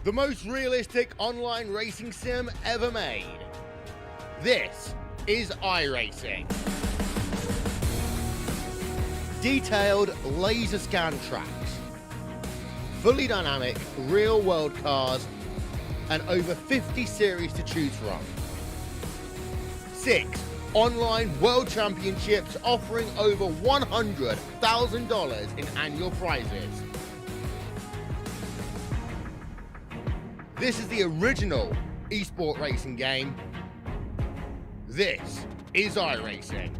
the most realistic online racing sim ever made. This is iRacing. Detailed laser scan tracks, fully dynamic real-world cars, and over 50 series to choose from. 6 online world championships offering over $100,000 in annual prizes. This is the original esport racing game. This is iRacing.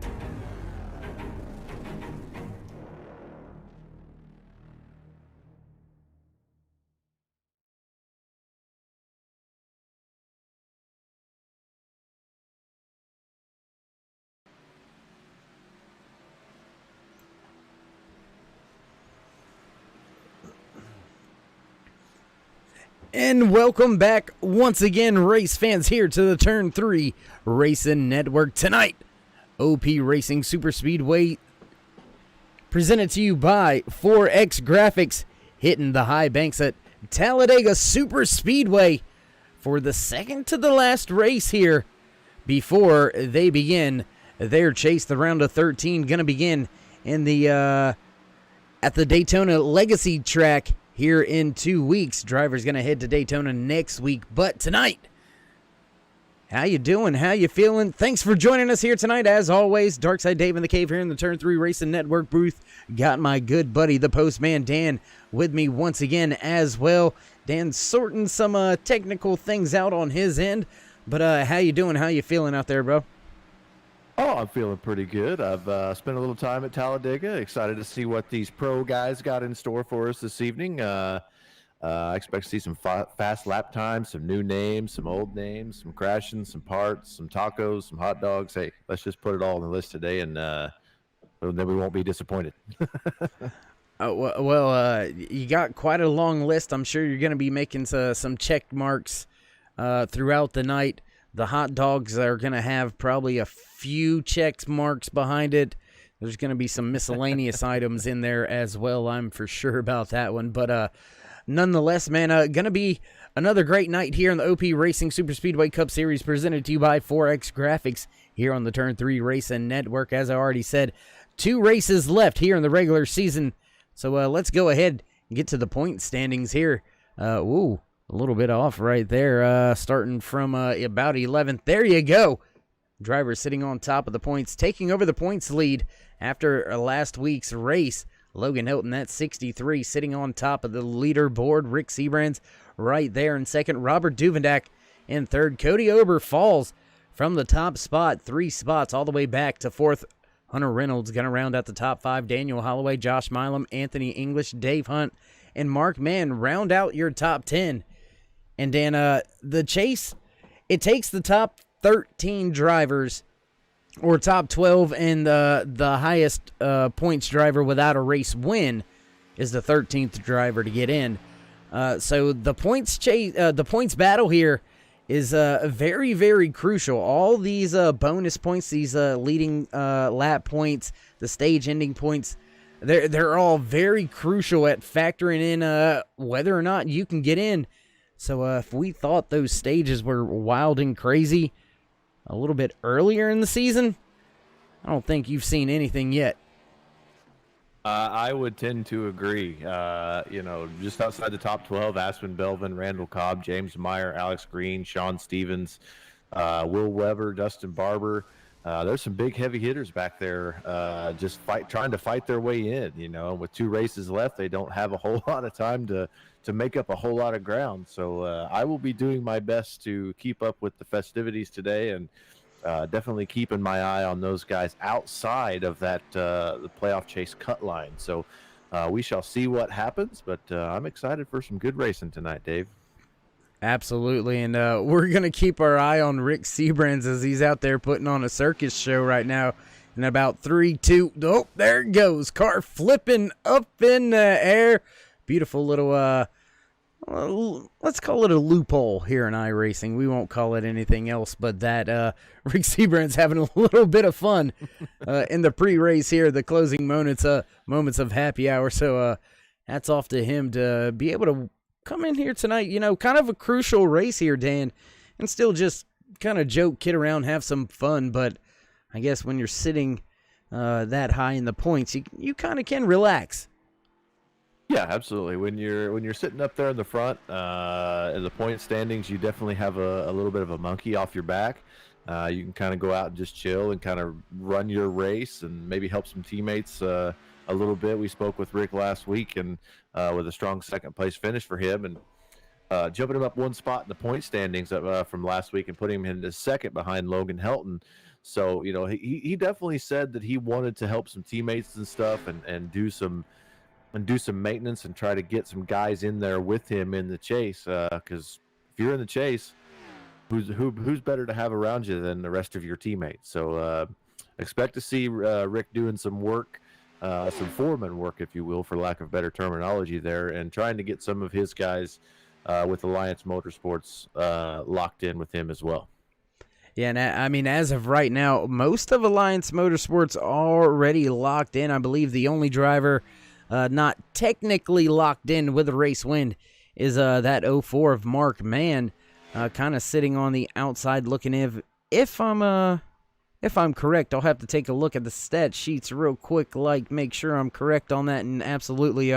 And welcome back once again, race fans, here to the Turn 3 Racing Network. Tonight, OP Racing Super Speedway, presented to you by 4X Graphics, hitting the high banks at Talladega Super Speedway for the second to the last race here before they begin their chase. The round of 13 going to begin in the at the Daytona Legacy track here in 2 weeks. Driver's going to head to Daytona next week. But tonight, how you doing? How you feeling? Thanks for joining us here tonight. As always, Darkside Dave in the cave here in the Turn 3 Racing Network booth. Got my good buddy, the postman, Dan, with me once again as well. Dan's sorting some technical things out on his end. But how you doing? How you feeling out there, bro? Oh, I'm feeling pretty good. I've spent a little time at Talladega. Excited to see what these pro guys got in store for us this evening. I expect to see some fast lap times, some new names, some old names, some crashing, some parts, some tacos, some hot dogs. Hey, let's just put it all on the list today, and then we won't be disappointed. You got quite a long list. I'm sure you're going to be making some check marks throughout the night. The hot dogs are going to have probably a few check marks behind it. There's going to be some miscellaneous items in there as well. I'm for sure about that one. But nonetheless, man, going to be another great night here in the OP Racing Super Speedway Cup Series, presented to you by 4X Graphics here on the Turn 3 Racing Network. As I already said, 2 races left here in the regular season. So let's go ahead and get to the point standings here. A little bit off right there, starting from about 11th. There you go. Driver sitting on top of the points, taking over the points lead after last week's race. Logan Hilton at 63, sitting on top of the leaderboard. Rick Seabrands right there in second. Robert Duvendak in third. Cody Ober falls from the top spot 3 spots all the way back to fourth. Hunter Reynolds going to round out the top 5. Daniel Holloway, Josh Milam, Anthony English, Dave Hunt, and Mark Mann round out your top 10. And then the chase, it takes the top 13 drivers, or top 12, and the highest points driver without a race win is the 13th driver to get in. So the points battle here is very, very crucial. All these bonus points, these leading lap points, the stage ending points, they're all very crucial at factoring in whether or not you can get in. So if we thought those stages were wild and crazy a little bit earlier in the season, I don't think you've seen anything yet. I would tend to agree. Just outside the top 12, Aspen Belvin, Randall Cobb, James Meyer, Alex Green, Sean Stevens, Will Weber, Dustin Barber. There's some big heavy hitters back there trying to fight their way in. With 2 races left, they don't have a whole lot of time to make up a whole lot of ground. So I will be doing my best to keep up with the festivities today, and definitely keeping my eye on those guys outside of that the playoff chase cut line. So we shall see what happens, but I'm excited for some good racing tonight, Dave. Absolutely, and we're going to keep our eye on Rick Seabrands as he's out there putting on a circus show right now. In about 3, 2, oh, there it goes. Car flipping up in the air. Beautiful little, let's call it a loophole here in iRacing. We won't call it anything else but that. Rick Seabrand's having a little bit of fun in the pre-race here, the closing moments of happy hour. So hats off to him to be able to come in here tonight, kind of a crucial race here, Dan, and still just kind of joke, kid around, have some fun. But I guess when you're sitting that high in the points, you kind of can relax. Yeah, absolutely. When you're sitting up there in the front in the point standings, you definitely have a little bit of a monkey off your back. You can kind of go out and just chill and kind of run your race and maybe help some teammates a little bit. We spoke with Rick last week and with a strong second place finish for him, and jumping him up one spot in the point standings from last week and putting him into second behind Logan Helton. So he definitely said that he wanted to help some teammates and stuff and do some maintenance and try to get some guys in there with him in the chase. Because if you're in the chase, who's better to have around you than the rest of your teammates? So expect to see Rick doing some work, some foreman work, if you will, for lack of better terminology there, and trying to get some of his guys with Alliance Motorsports locked in with him as well. Yeah, and I mean, as of right now, most of Alliance Motorsports already locked in. I believe the only driver not technically locked in with a race win is that 04 of Mark Mann, kind of sitting on the outside looking. If I'm correct, I'll have to take a look at the stat sheets real quick, make sure I'm correct on that. And absolutely,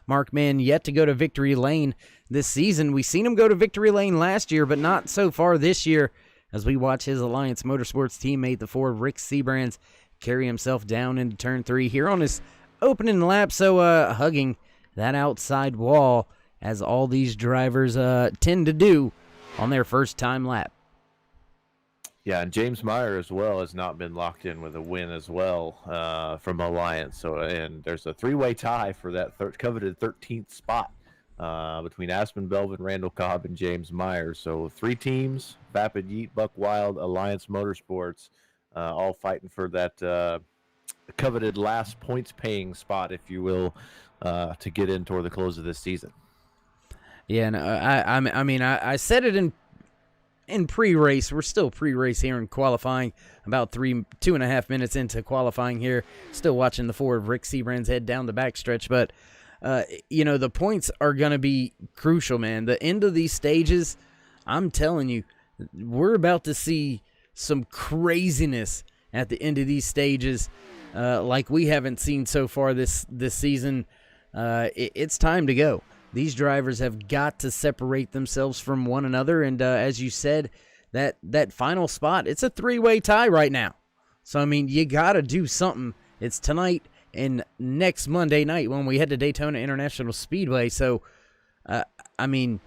Mark Mann yet to go to victory lane this season. We seen him go to victory lane last year, but not so far this year, as we watch his Alliance Motorsports teammate, the Ford Rick Sebrands, carry himself down into turn 3 here on his opening lap. So hugging that outside wall, as all these drivers tend to do on their first time lap. Yeah, and James Meyer as well has not been locked in with a win as well from Alliance. So, and there's a three-way tie for that coveted 13th spot between Aspen Belvin, Randall Cobb, and James Meyer. So 3 teams, Vapid Yeet, Buck Wild, Alliance Motorsports, all fighting for that coveted last points-paying spot, if you will, to get in toward the close of this season. Yeah, and I mean, I said it in pre-race. We're still pre-race here in qualifying, about 2.5 minutes into qualifying here. Still watching the Ford Rick Sebrands head down the backstretch, but the points are going to be crucial, man. The end of these stages, I'm telling you, we're about to see some craziness at the end of these stages like we haven't seen so far this season. It's time to go. These drivers have got to separate themselves from one another, and as you said, that final spot, it's a 3-way tie right now. So, I mean, you got to do something. It's tonight and next Monday night when we head to Daytona International Speedway. So, I mean,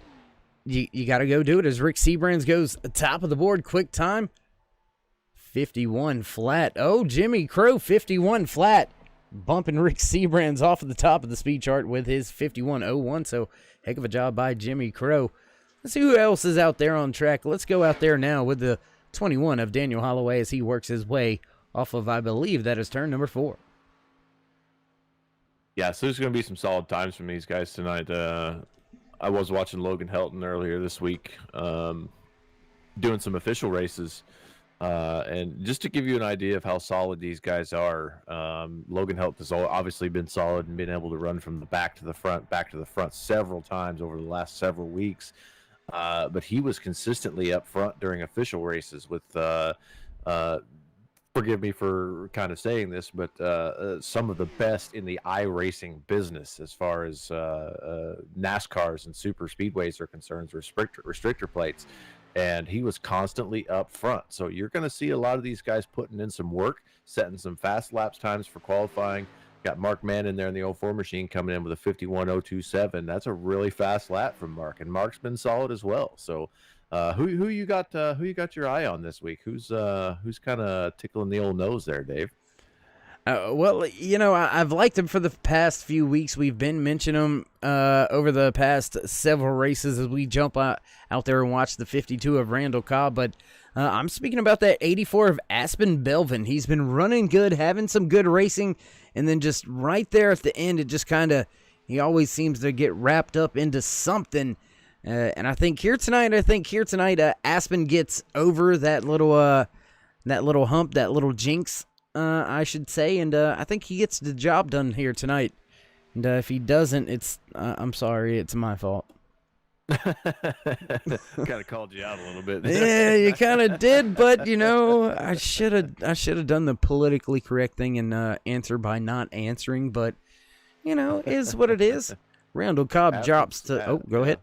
you got to go do it as Rick Sebrands goes top of the board. Quick time, 51 flat. Oh, Jimmy Crow, 51 flat. Bumping Rick Sebrands off of the top of the speed chart with his 51.01. So, heck of a job by Jimmy Crow. Let's see who else is out there on track. Let's go out there now with the 21 of Daniel Holloway as he works his way off of, I believe, that is turn number 4. Yeah, so there's going to be some solid times from these guys tonight. I was watching Logan Helton earlier this week, doing some official races. And just to give you an idea of how solid these guys are, Logan Helton has obviously been solid and been able to run from the back to the front several times over the last several weeks. But he was consistently up front during official races with forgive me for kind of saying this, but some of the best in the iRacing business as far as NASCARs and super speedways are concerned, restrictor plates. And he was constantly up front. So you're going to see a lot of these guys putting in some work, setting some fast laps times for qualifying. Got Mark Mann in there in the 04 machine coming in with a 51.027. That's a really fast lap from Mark, and Mark's been solid as well. So who you got your eye on this week? Who's kind of tickling the old nose there, Dave? Well, I've liked him for the past few weeks. We've been mentioning him over the past several races as we jump out there and watch the 52 of Randall Cobb. But I'm speaking about that 84 of Aspen Belvin. He's been running good, having some good racing, and then just right there at the end, it just kind of, he always seems to get wrapped up into something. And I think here tonight, Aspen gets over that little hump, that little jinx, I should say, and I think he gets the job done here tonight. And if he doesn't, I'm sorry, it's my fault. Kind of called you out a little bit. Yeah, you kind of did, but I should have done the politically correct thing and answer by not answering. But is what it is. Randall Cobb drops to. Oh, go ahead.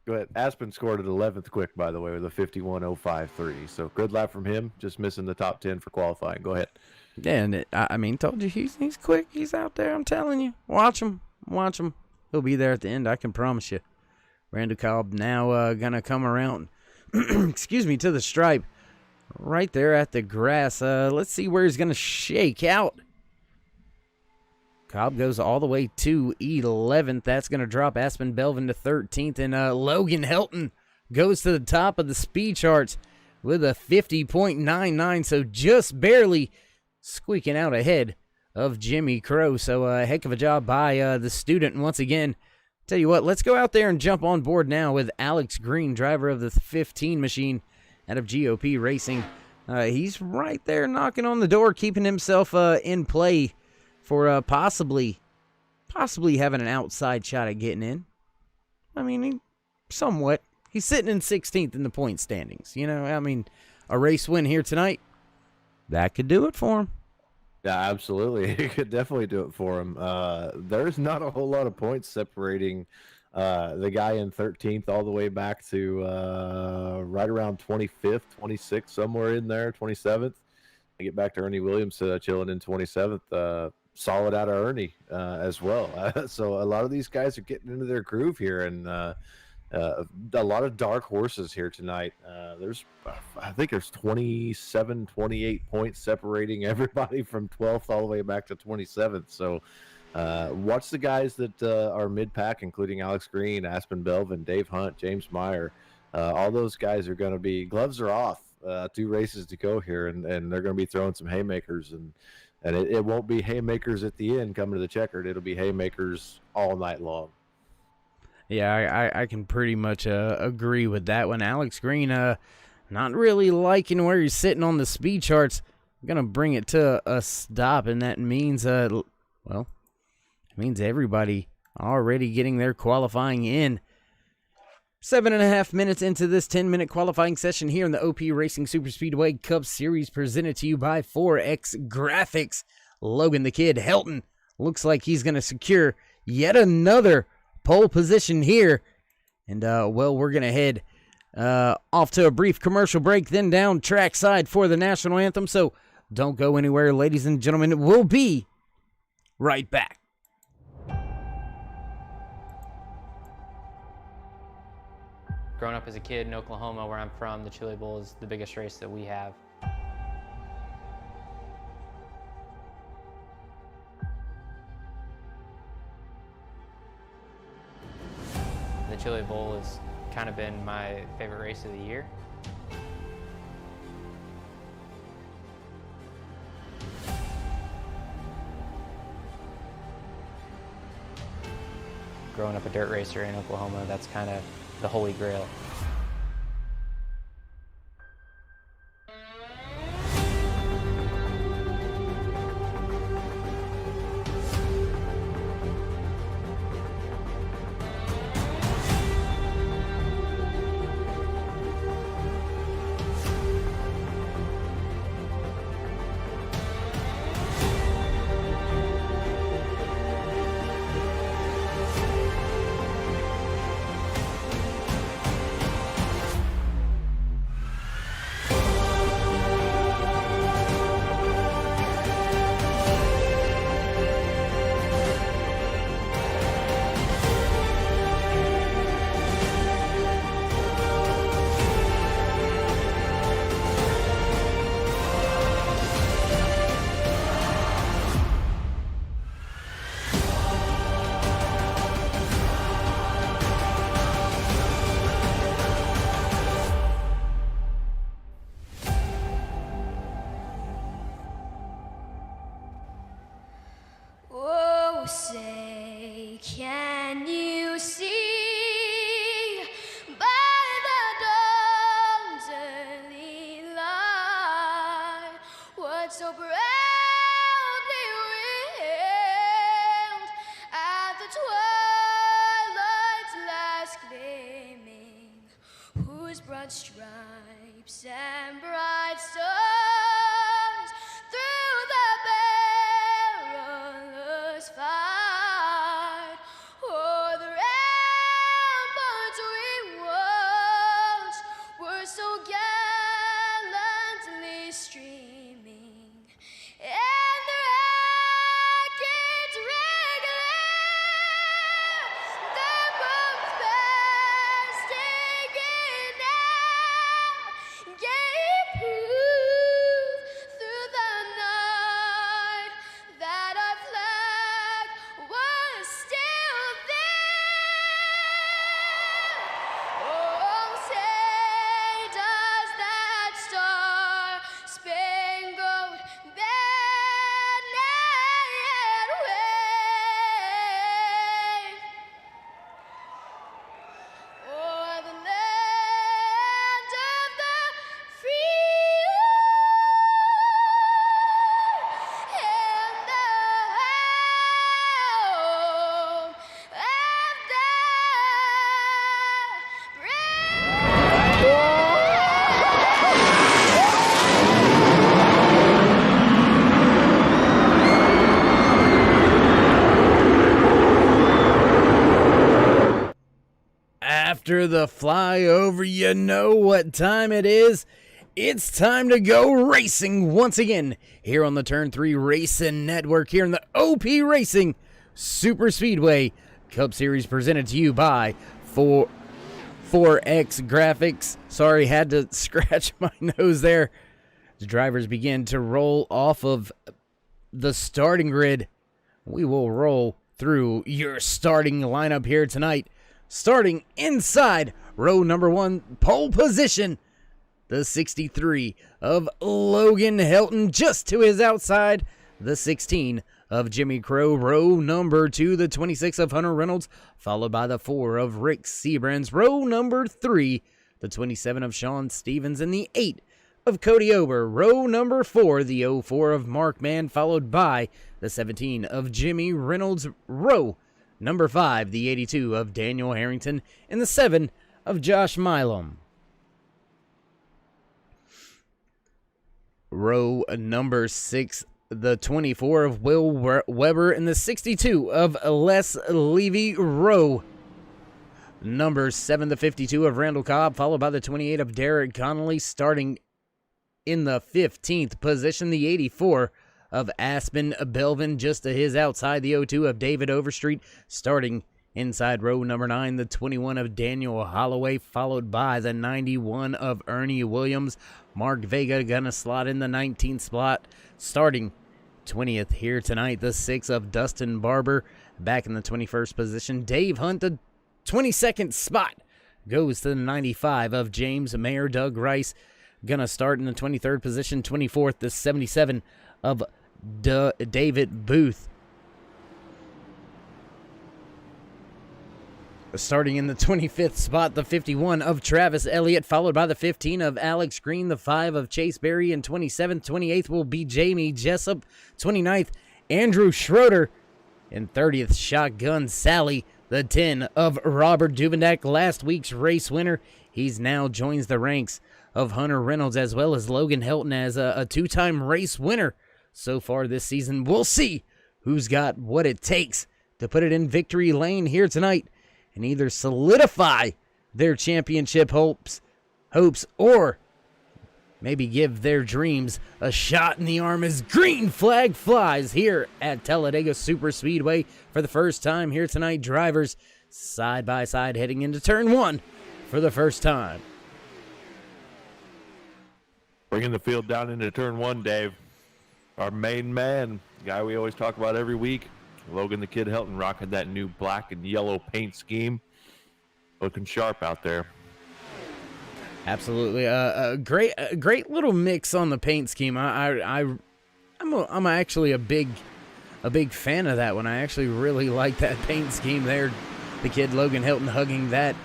Go ahead. Aspen scored at 11th quick, by the way, with a 51.053. So good lap from him. Just missing the top 10 for qualifying. Go ahead. Yeah, and I mean, told you he's quick. He's out there. I'm telling you. Watch him. He'll be there at the end. I can promise you. Randall Cobb now gonna come around. Excuse me, to the stripe, right there at the grass. Let's see where he's gonna shake out. Cobb goes all the way to 11th. That's gonna drop Aspen Belvin to 13th, and Logan Helton goes to the top of the speed charts with a 50.99. So just barely squeaking out ahead of Jimmy Crow. So a heck of a job by the student. And once again, tell you what, let's go out there and jump on board now with Alex Green, driver of the 15 machine out of GOP Racing. He's right there knocking on the door, keeping himself in play for possibly having an outside shot at getting in. I mean, somewhat. He's sitting in 16th in the point standings. I mean, a race win here tonight, that could do it for him. Yeah, absolutely. It could definitely do it for him. There's not a whole lot of points separating the guy in 13th all the way back to right around 25th, 26th, somewhere in there, 27th. I get back to Ernie Williams chilling in 27th. Solid out of Ernie as well. So a lot of these guys are getting into their groove here, and a lot of dark horses here tonight. I think there's 27, 28 points separating everybody from 12th all the way back to 27th. So watch the guys that are mid-pack, including Alex Green, Aspen Belvin, Dave Hunt, James Meyer. All those guys are going to be, gloves are off, 2 races to go here, and they're going to be throwing some haymakers, and it won't be haymakers at the end coming to the checkered. It'll be haymakers all night long. Yeah, I can pretty much agree with that one. Alex Green, not really liking where he's sitting on the speed charts. I'm going to bring it to a stop, and that means, it means everybody already getting their qualifying in. 7.5 minutes into this 10-minute qualifying session here in the OP Racing Super Speedway Cup Series, presented to you by 4X Graphics. Logan the Kid Helton looks like he's going to secure yet another pole position here. And, we're going to head off to a brief commercial break, then down trackside for the national anthem. So don't go anywhere, ladies and gentlemen. We'll be right back. Growing up as a kid in Oklahoma, where I'm from, the Chili Bowl is the biggest race that we have. The Chili Bowl has kind of been my favorite race of the year. Growing up a dirt racer in Oklahoma, that's kind of the holy grail. Say, can you see by the dawn's early light what so proudly wailed at the twilight's last gleaming broad stripes and bright stars through the perilous fight. O'er the ramparts we watched were so gallantly streaming, and the rackets regular, the boats bursting in air, gave proof through the night that our flag was still there. Oh, say does that star-spangled banner yet wave o'er the land of the free and the home of the After the flyover, you know what time it is. It's time to go racing once again here on the Turn 3 Racing Network here in the OP Racing Super Speedway Cup Series, presented to you by 4X Graphics. Sorry, had to scratch my nose there. The drivers begin to roll off of the starting grid. We will roll through your starting lineup here tonight. Starting inside row number 1, pole position, the 63 of Logan Helton, just to his outside, the 16 of Jimmy Crow. Row number 2, the 26 of Hunter Reynolds, followed by the 4 of Rick Seabrands. Row number 3, the 27 of Sean Stevens, and the 8 of Cody Ober. Row number 4, the 04 of Mark Mann, followed by the 17 of Jimmy Reynolds. Row number 5, the 82 of Daniel Harrington, and the 7 of Josh Milam. Row number 6, the 24 of Will Weber, and the 62 of Les Levy. Row number 7, the 52 of Randall Cobb, followed by the 28 of Derek Connolly. Starting in the 15th position, the 84 of Aspen Belvin, just to his outside, the 02 of David Overstreet. Starting inside row number 9, the 21 of Daniel Holloway, followed by the 91 of Ernie Williams. Mark Vega gonna slot in the 19th spot. Starting 20th here tonight, the 6 of Dustin Barber. Back in the 21st position, Dave Hunt. The 22nd spot goes to the 95 of James Mayer. Doug Rice gonna start in the 23rd position. 24th, the 77 of David Booth. Starting in the 25th spot, the 51 of Travis Elliott, followed by the 15 of Alex Green, the 5 of Chase Berry, and 27th, 28th will be Jamie Jessup, 29th, Andrew Schroeder, and 30th, Shotgun Sally, the 10 of Robert Duvendak, last week's race winner. He's now joins the ranks of Hunter Reynolds as well as Logan Helton as a two-time race winner so far this season. We'll see who's got what it takes to put it in victory lane here tonight and either solidify their championship hopes, or maybe give their dreams a shot in the arm as green flag flies here at Talladega Super Speedway for the first time here tonight. Drivers side by side heading into turn 1 for the first time. Bringing the field down into turn 1, Dave. Our main man, the guy we always talk about every week, Logan the Kid Helton, rocking that new black and yellow paint scheme. Looking sharp out there. Absolutely, a great little mix on the paint scheme. I'm actually a big fan of that one. I actually really like that paint scheme there. The kid Logan Helton hugging that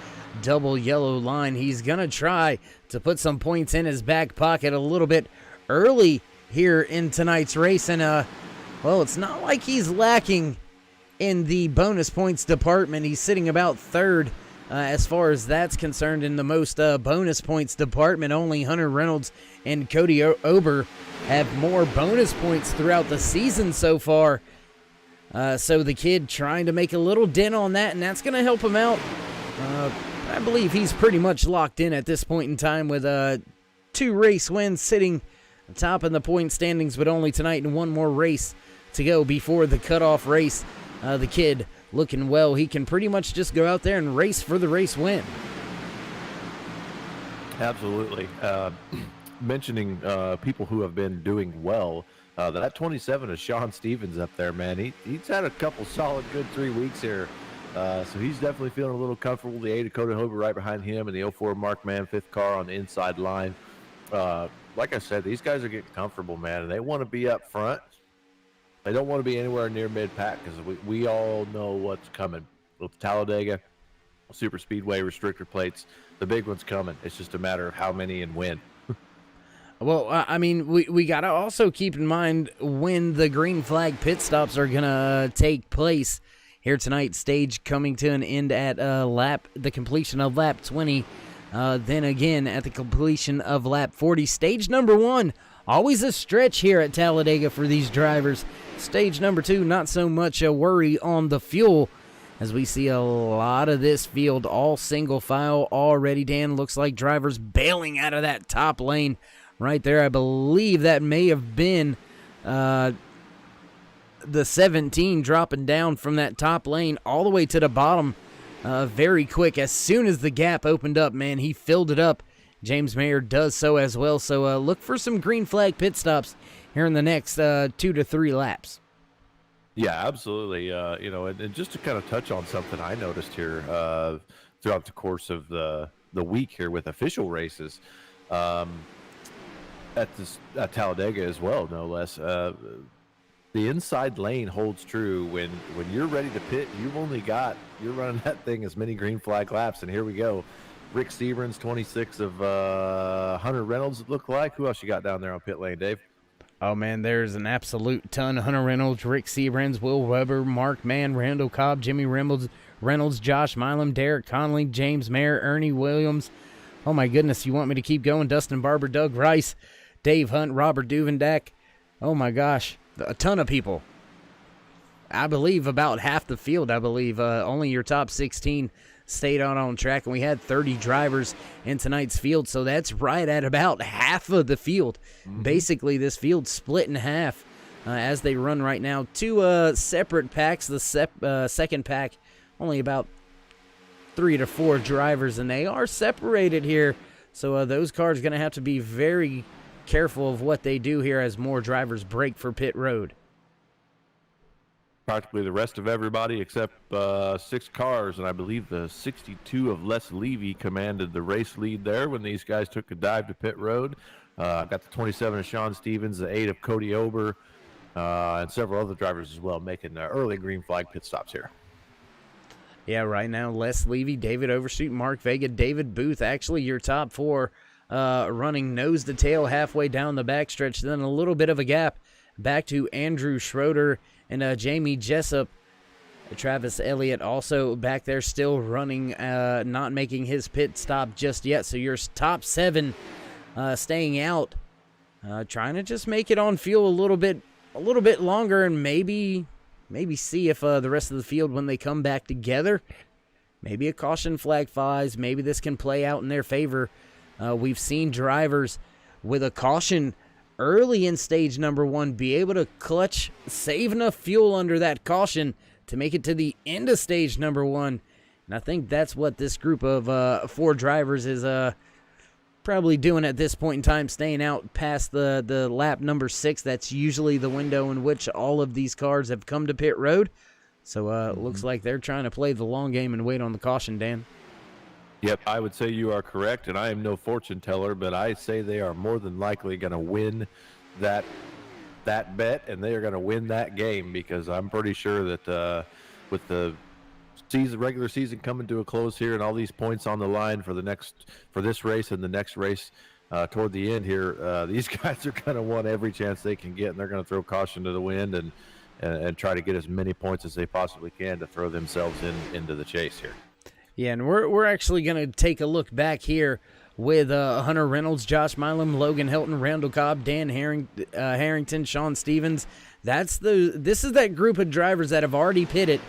double yellow line. He's gonna try to put some points in his back pocket a little bit early here in tonight's race, and well, it's not like he's lacking in the bonus points department. He's sitting about third as far as that's concerned. In the most bonus points department, only Hunter Reynolds and Cody Ober have more bonus points throughout the season so far. So the kid trying to make a little dent on that, and that's going to help him out. I believe he's pretty much locked in at this point in time with 2 race wins, sitting atop in the point standings, but only tonight and 1 more race to go before the cutoff race. The kid looking well. He can pretty much just go out there and race for the race win. Absolutely. Mentioning people who have been doing well, that 27 is Sean Stevens up there, man. He's had a couple solid, good 3 weeks here. So he's definitely feeling a little comfortable. The 8 Dakota Hober right behind him, and the 04 Mark Mann 5th car on the inside line. Like I said, these guys are getting comfortable, man, and they want to be up front. They don't want to be anywhere near mid-pack because we all know what's coming. With Talladega, Super Speedway, restrictor plates, the big one's coming. It's just a matter of how many and when. Well, I mean, we got to also keep in mind when the green flag pit stops are going to take place here tonight. Stage coming to an end at the completion of lap 20. Then again at the completion of lap 40. Stage number 1, always a stretch here at Talladega for these drivers. Stage number 2, not so much a worry on the fuel, as we see a lot of this field all single file already. Dan, looks like drivers bailing out of that top lane right there. I believe that may have been the 17 dropping down from that top lane all the way to the bottom very quick. As soon as the gap opened up, man, he filled it up. James Mayer does so as well. So look for some green flag pit stops here in the next 2 to 3 laps. Yeah, absolutely. And just to kind of touch on something I noticed here throughout the course of the week here with official races at Talladega as well, no less. The inside lane holds true when you're ready to pit. You're running that thing as many green flag laps, and here we go. Rick Seabrans, 26 of Hunter Reynolds, it looked like. Who else you got down there on pit lane, Dave? Oh, man, there's an absolute ton. Hunter Reynolds, Rick Seabrans, Will Weber, Mark Mann, Randall Cobb, Jimmy Reynolds, Josh Milam, Derek Conley, James Mayer, Ernie Williams. Oh, my goodness, you want me to keep going? Dustin Barber, Doug Rice, Dave Hunt, Robert Duvendak. Oh, my gosh, a ton of people. I believe about half the field, only your top 16 stayed on track, and we had 30 drivers in tonight's field, so that's right at about half of the field. Mm-hmm. Basically, this field split in half as they run right now. 2 separate packs. The second pack, only about 3 to 4 drivers, and they are separated here, so those cars are going to have to be very careful of what they do here as more drivers break for pit road. Practically the rest of everybody except 6 cars, and I believe the 62 of Les Levy commanded the race lead there when these guys took a dive to pit road. Got the 27 of Sean Stevens, the 8 of Cody Ober, and several other drivers as well making early green flag pit stops here. Yeah, right now, Les Levy, David Overshoot, Mark Vega, David Booth, actually your top 4 running nose to tail halfway down the backstretch, then a little bit of a gap back to Andrew Schroeder and Jamie Jessup. Travis Elliott also back there still running, not making his pit stop just yet. So your top 7 staying out, trying to just make it on fuel a little bit longer, and maybe see if the rest of the field, when they come back together, maybe a caution flag flies. Maybe this can play out in their favor. We've seen drivers with a caution early in stage number 1 be able to clutch, save enough fuel under that caution to make it to the end of stage number 1. And I think that's what this group of 4 drivers is probably doing at this point in time, staying out past the lap number 6. That's usually the window in which all of these cars have come to pit road. So it looks like they're trying to play the long game and wait on the caution, Dan. Yep, I would say you are correct, and I am no fortune teller, but I say they are more than likely going to win that bet, and they are going to win that game, because I'm pretty sure that with the regular season coming to a close here and all these points on the line for this race and the next race toward the end here, these guys are going to want every chance they can get, and they're going to throw caution to the wind and try to get as many points as they possibly can to throw themselves into the chase here. Yeah, and we're actually going to take a look back here with Hunter Reynolds, Josh Milam, Logan Helton, Randall Cobb, Dan Harrington, Sean Stevens. This is that group of drivers that have already pitted.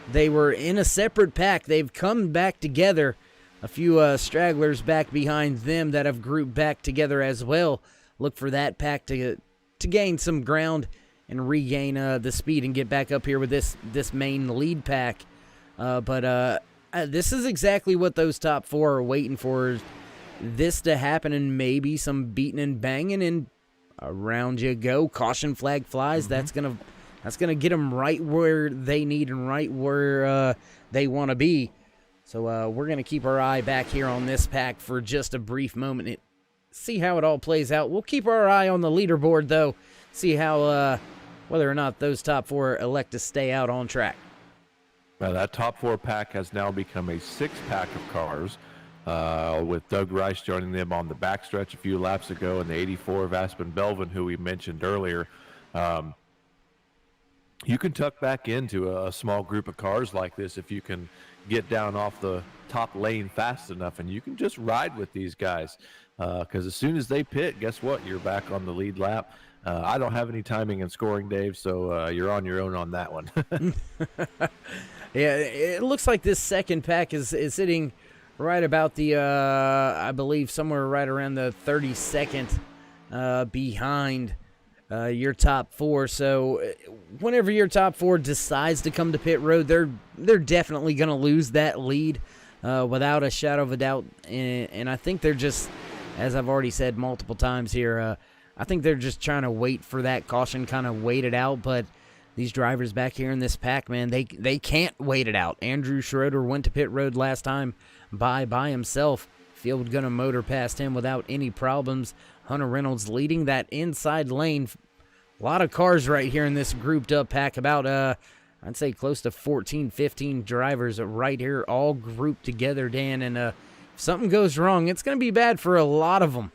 They were in a separate pack. They've come back together. A few stragglers back behind them that have grouped back together as well. Look for that pack to gain some ground and regain the speed and get back up here with this main lead pack. But this is exactly what those top four are waiting for, this to happen, and maybe some beating and banging, and around you go. Caution flag flies. Mm-hmm. That's gonna get them right where they need and right where they want to be. So we're gonna keep our eye back here on this pack for just a brief moment. See how it all plays out. We'll keep our eye on the leaderboard though. See how whether or not those top four elect to stay out on track. Now, that top four pack has now become a 6-pack of cars, with Doug Rice joining them on the backstretch a few laps ago, and the 84 of Aspen Belvin, who we mentioned earlier. You can tuck back into a small group of cars like this if you can get down off the top lane fast enough, and you can just ride with these guys. Because as soon as they pit, guess what? You're back on the lead lap. I don't have any timing and scoring, Dave, so you're on your own on that one. Yeah, it looks like this second pack is sitting right about the, I believe, somewhere right around the 32nd behind your top four. So whenever your top four decides to come to pit road, they're definitely going to lose that lead without a shadow of a doubt. And I think they're just, as I've already said multiple times here, I think they're just trying to wait for that caution, kind of wait it out. But these drivers back here in this pack, man, they can't wait it out. Andrew Schroeder went to pit road last time by himself. Field gonna motor past him without any problems. Hunter Reynolds leading that inside lane. A lot of cars right here in this grouped up pack. About, I'd say close to 14, 15 drivers right here, all grouped together, Dan. And if something goes wrong, it's going to be bad for a lot of them.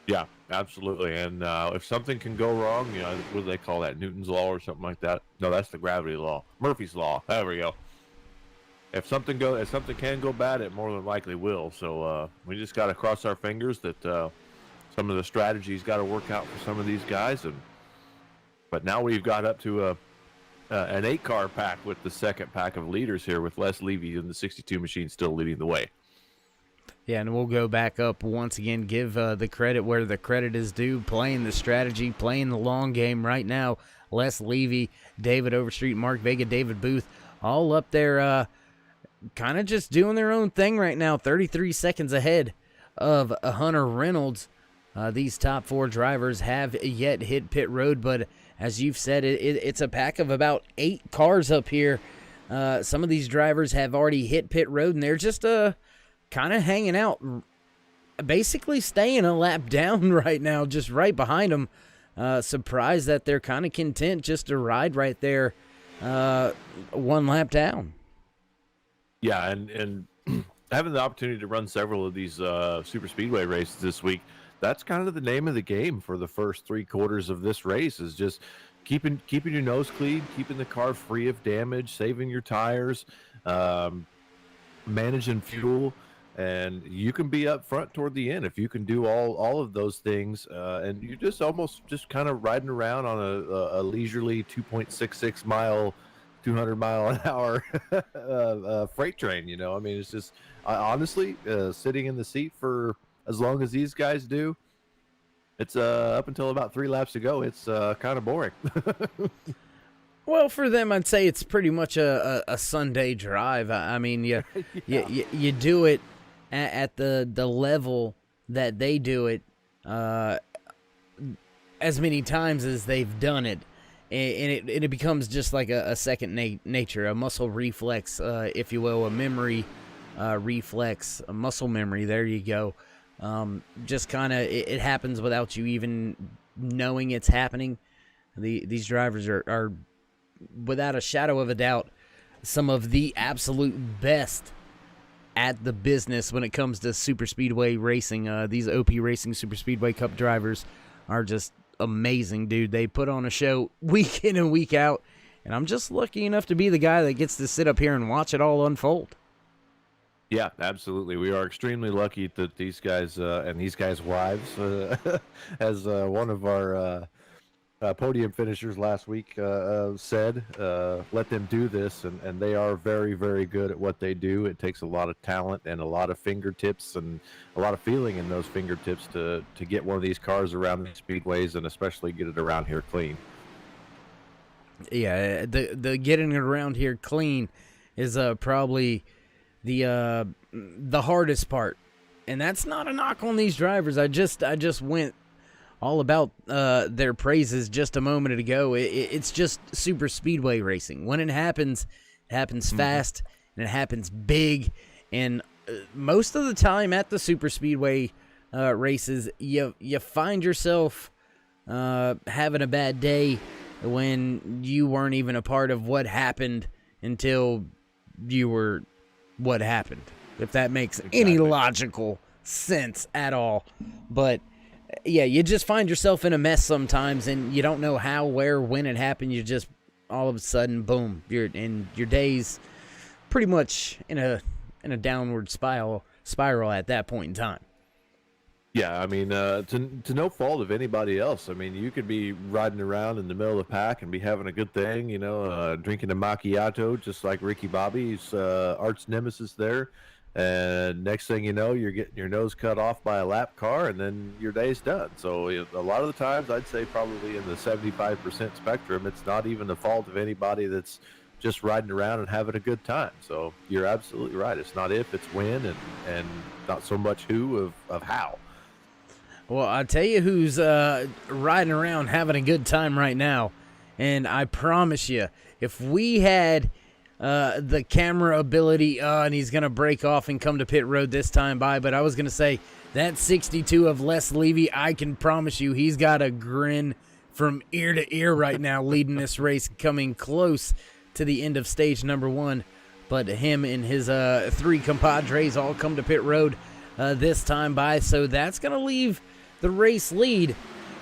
Yeah, absolutely. And if something can go wrong, what do they call that? Newton's law or something like that? No, that's the gravity law. Murphy's law. There we go. If something can go bad, it more than likely will. So we just got to cross our fingers that some of the strategies got to work out for some of these guys. But now we've got up to an 8-car pack with the second pack of leaders here, with Les Levy and the 62 machine still leading the way. Yeah, and we'll go back up once again, give the credit where the credit is due, playing the strategy, playing the long game right now. Les Levy, David Overstreet, Mark Vega, David Booth, all up there kind of just doing their own thing right now, 33 seconds ahead of Hunter Reynolds. These top four drivers have yet hit pit road, but as you've said, it's a pack of about 8 cars up here. Some of these drivers have already hit pit road, and they're just kind of hanging out, basically staying a lap down right now, just right behind them. Surprised that they're kind of content just to ride right there, 1 lap down. Yeah, and having the opportunity to run several of these super speedway races this week, that's kind of the name of the game for the first 3 quarters of this race, is just keeping your nose clean, keeping the car free of damage, saving your tires, managing fuel. And you can be up front toward the end if you can do all of those things, and you're just almost just kind of riding around on a leisurely 2.66 mile, 200 mile an hour freight train. I mean, it's just honestly sitting in the seat for as long as these guys do. It's up until about 3 laps to go. It's kind of boring. Well, for them, I'd say it's pretty much a Sunday drive. I mean, you do it at the level that they do it as many times as they've done it, and it becomes just like a second nature, a muscle reflex, if you will, a memory reflex, a muscle memory. There you go. Just kind of it happens without you even knowing it's happening. These drivers are without a shadow of a doubt some of the absolute best at the business when it comes to super speedway racing. These OP Racing Super Speedway Cup drivers are just amazing, dude. They put on a show week in and week out, and I'm just lucky enough to be the guy that gets to sit up here and watch it all unfold. Yeah, absolutely. We are extremely lucky that these guys and these guys' wives, as one of our podium finishers last week said, let them do this, and they are very, very good at what they do. It takes a lot of talent and a lot of fingertips and a lot of feeling in those fingertips to get one of these cars around the speedways and especially get it around here clean. Yeah, the getting it around here clean is probably the hardest part, and that's not a knock on these drivers. I just went all about their praises just a moment ago. It's just super speedway racing. When it happens fast and it happens big, and most of the time at the super speedway races, you find yourself having a bad day when you weren't even a part of what happened until you were what happened, if that makes any logical sense at all. But yeah, you just find yourself in a mess sometimes, and you don't know how, where, when it happened. You just all of a sudden, boom, your day's pretty much in a downward spiral at that point in time. Yeah, I mean, to no fault of anybody else. I mean, you could be riding around in the middle of the pack and be having a good thing, drinking a macchiato, just like Ricky Bobby's arch nemesis there. And next thing you know, you're getting your nose cut off by a lap car, and then your day's done. So a lot of the times, I'd say probably in the 75% spectrum, it's not even the fault of anybody that's just riding around and having a good time. So you're absolutely right. It's not if, it's when, and not so much who of how. Well, I'll tell you who's riding around having a good time right now. And I promise you, if we had the camera ability, and he's going to break off and come to pit road this time by, but I was going to say, that 62 of Les Levy, I can promise you, he's got a grin from ear to ear right now, leading this race, coming close to the end of stage number 1. But him and his 3 compadres all come to pit road this time by, so that's going to leave the race lead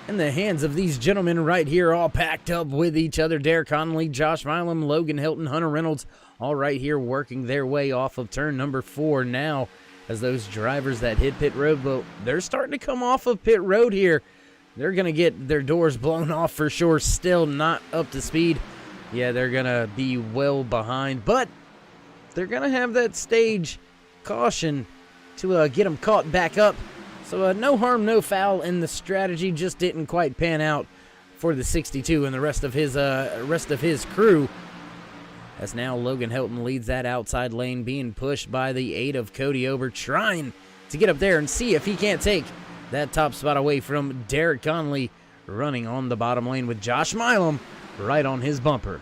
in the hands of these gentlemen right here, all packed up with each other. Derek Connolly, Josh Milam, Logan Hilton, Hunter Reynolds, all right here working their way off of turn number 4 now, as those drivers that hit pit road, but they're starting to come off of pit road here. They're going to get their doors blown off for sure, still not up to speed. Yeah, they're going to be well behind, but they're going to have that stage caution to get them caught back up. So no harm, no foul, and the strategy just didn't quite pan out for the 62 and the rest of his crew. As now Logan Hilton leads that outside lane, being pushed by the 8 of Cody Ober, trying to get up there and see if he can't take that top spot away from Derek Conley, running on the bottom lane with Josh Milam right on his bumper.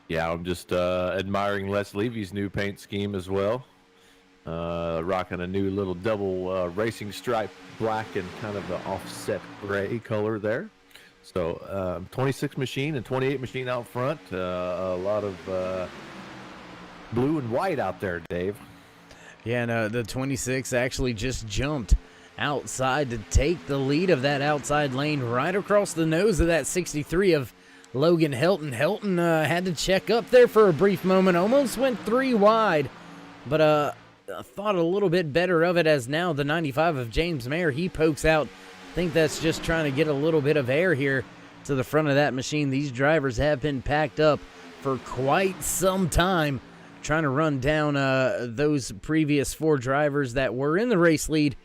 Yeah, I'm just admiring Les Levy's new paint scheme as well. Rocking a new little double racing stripe, black and kind of the offset gray color there. So 26 machine and 28 machine out front. A lot of blue and white out there, Dave. Yeah, no, the 26 actually just jumped outside to take the lead of that outside lane right across the nose of that 63 of Logan Hilton. Hilton had to check up there for a brief moment, almost went 3 wide, but thought a little bit better of it, as now the 95 of James Mayer, he pokes out. I think that's just trying to get a little bit of air here to the front of that machine. These drivers have been packed up for quite some time, trying to run down those previous 4 drivers that were in the race lead.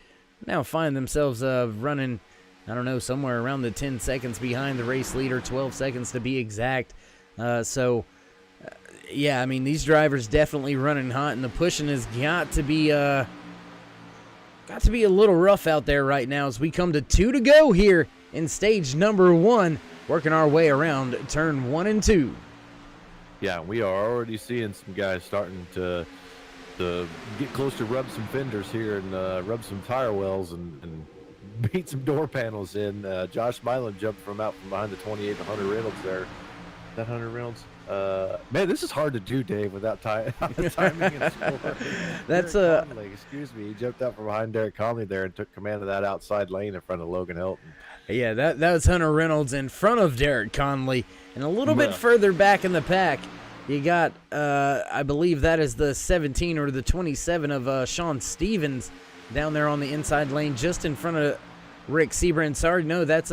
Now find themselves running, I don't know, somewhere around the 10 seconds behind the race leader, 12 seconds to be exact. Yeah, I mean, these drivers definitely running hot, and the pushing has got to be a little rough out there right now, as we come to 2 to go here in stage number 1, working our way around turn 1 and 2. Yeah, we are already seeing some guys starting to get close to rub some fenders here and rub some tire wells and beat some door panels in. Josh Milam jumped from behind the 28 to Hunter Reynolds there. Is that Hunter Reynolds? Man, this is hard to do, Dave, without timing and score. That's Conley, excuse me. He jumped out from behind Derek Conley there and took command of that outside lane in front of Logan Hilton. Yeah, that was Hunter Reynolds in front of Derek Conley, and a little bit further back in the pack You got, I believe that is the 17 or the 27 of Sean Stevens down there on the inside lane, just in front of Rick Sebring. Sorry, no, that's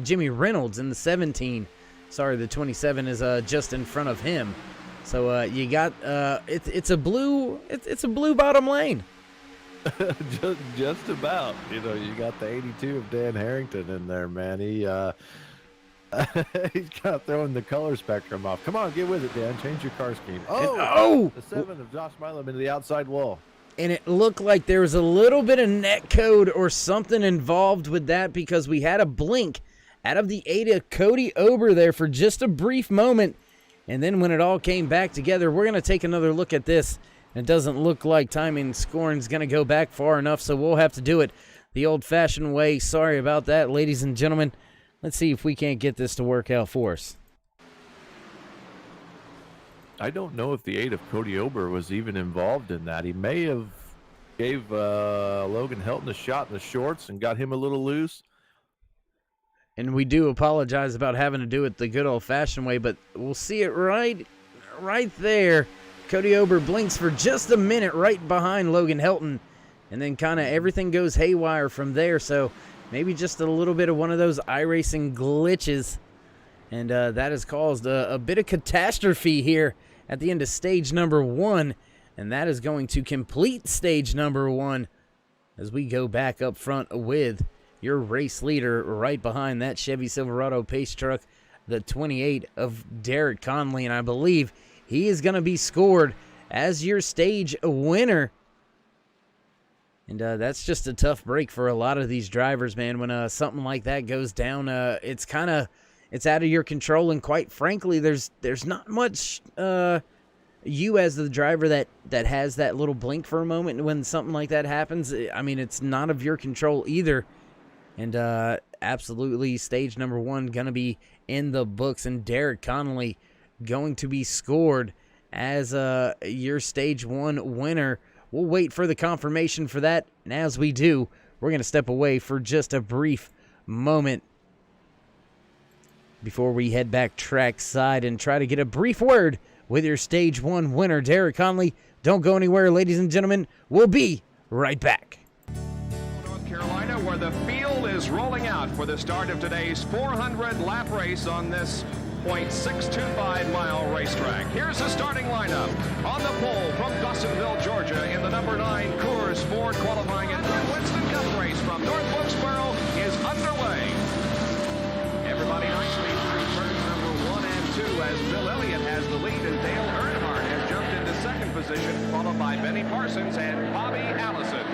Jimmy Reynolds in the 17. Sorry, the 27 is just in front of him. So you got it's a blue bottom lane. just about. You know, you got the 82 of Dan Harrington in there, man. He he's kind of throwing the color spectrum off. Come on, get with it, Dan. Change your car scheme. Oh, the 7 of Josh Milam into the outside wall. And it looked like there was a little bit of net code or something involved with that, because we had a blink out of the 8 of Cody Ober there for just a brief moment. And then when it all came back together, we're going to take another look at this. It doesn't look like timing scoring is going to go back far enough, so we'll have to do it the old-fashioned way. Sorry about that, ladies and gentlemen. Let's see if we can't get this to work out for us. I don't know if the 8 of Cody Ober was even involved in that. He may have gave Logan Helton a shot in the shorts and got him a little loose. And we do apologize about having to do it the good old-fashioned way, but we'll see it right there. Cody Ober blinks for just a minute right behind Logan Helton, and then kind of everything goes haywire from there. So maybe just a little bit of one of those iRacing glitches, and that has caused a bit of catastrophe here at the end of stage number 1, and that is going to complete stage number 1 as we go back up front with your race leader right behind that Chevy Silverado pace truck, the 28 of Derek Conley, and I believe he is going to be scored as your stage winner. And that's just a tough break for a lot of these drivers, man. When something like that goes down, it's out of your control, and quite frankly, there's not much you as the driver that has that little blink for a moment when something like that happens. I mean, it's not of your control either. And absolutely, stage number 1 going to be in the books, and Derek Connolly going to be scored as your stage 1 winner. We'll wait for the confirmation for that, and as we do, we're going to step away for just a brief moment before we head back trackside and try to get a brief word with your stage 1 winner, Derek Conley. Don't go anywhere, ladies and gentlemen. We'll be right back. North Carolina, where the field is rolling out for the start of today's 400-lap race on this 0.625-mile racetrack. Here's the starting lineup. On the pole from Dawsonville, Georgia, in the number 9 Coors Ford qualifying and Winston Cup race from North Wilkesboro is underway. Everybody nicely through turns number 1 and 2 as Bill Elliott has the lead, and Dale Earnhardt has jumped into second position, followed by Benny Parsons and Bobby Allison.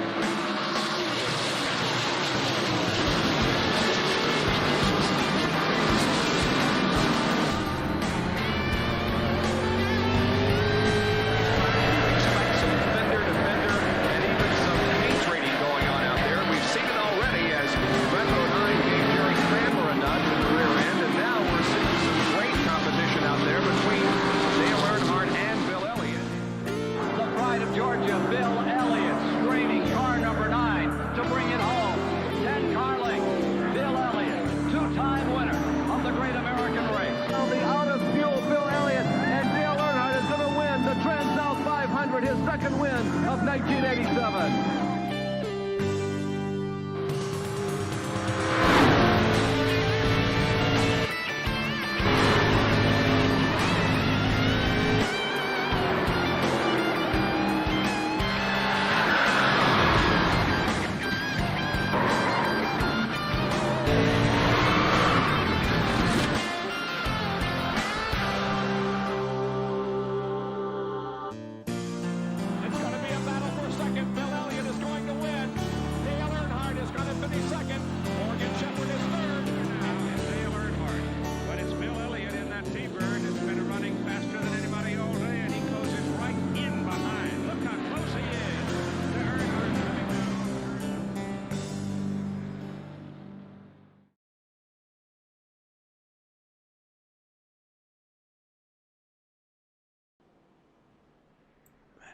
His second win of 1987.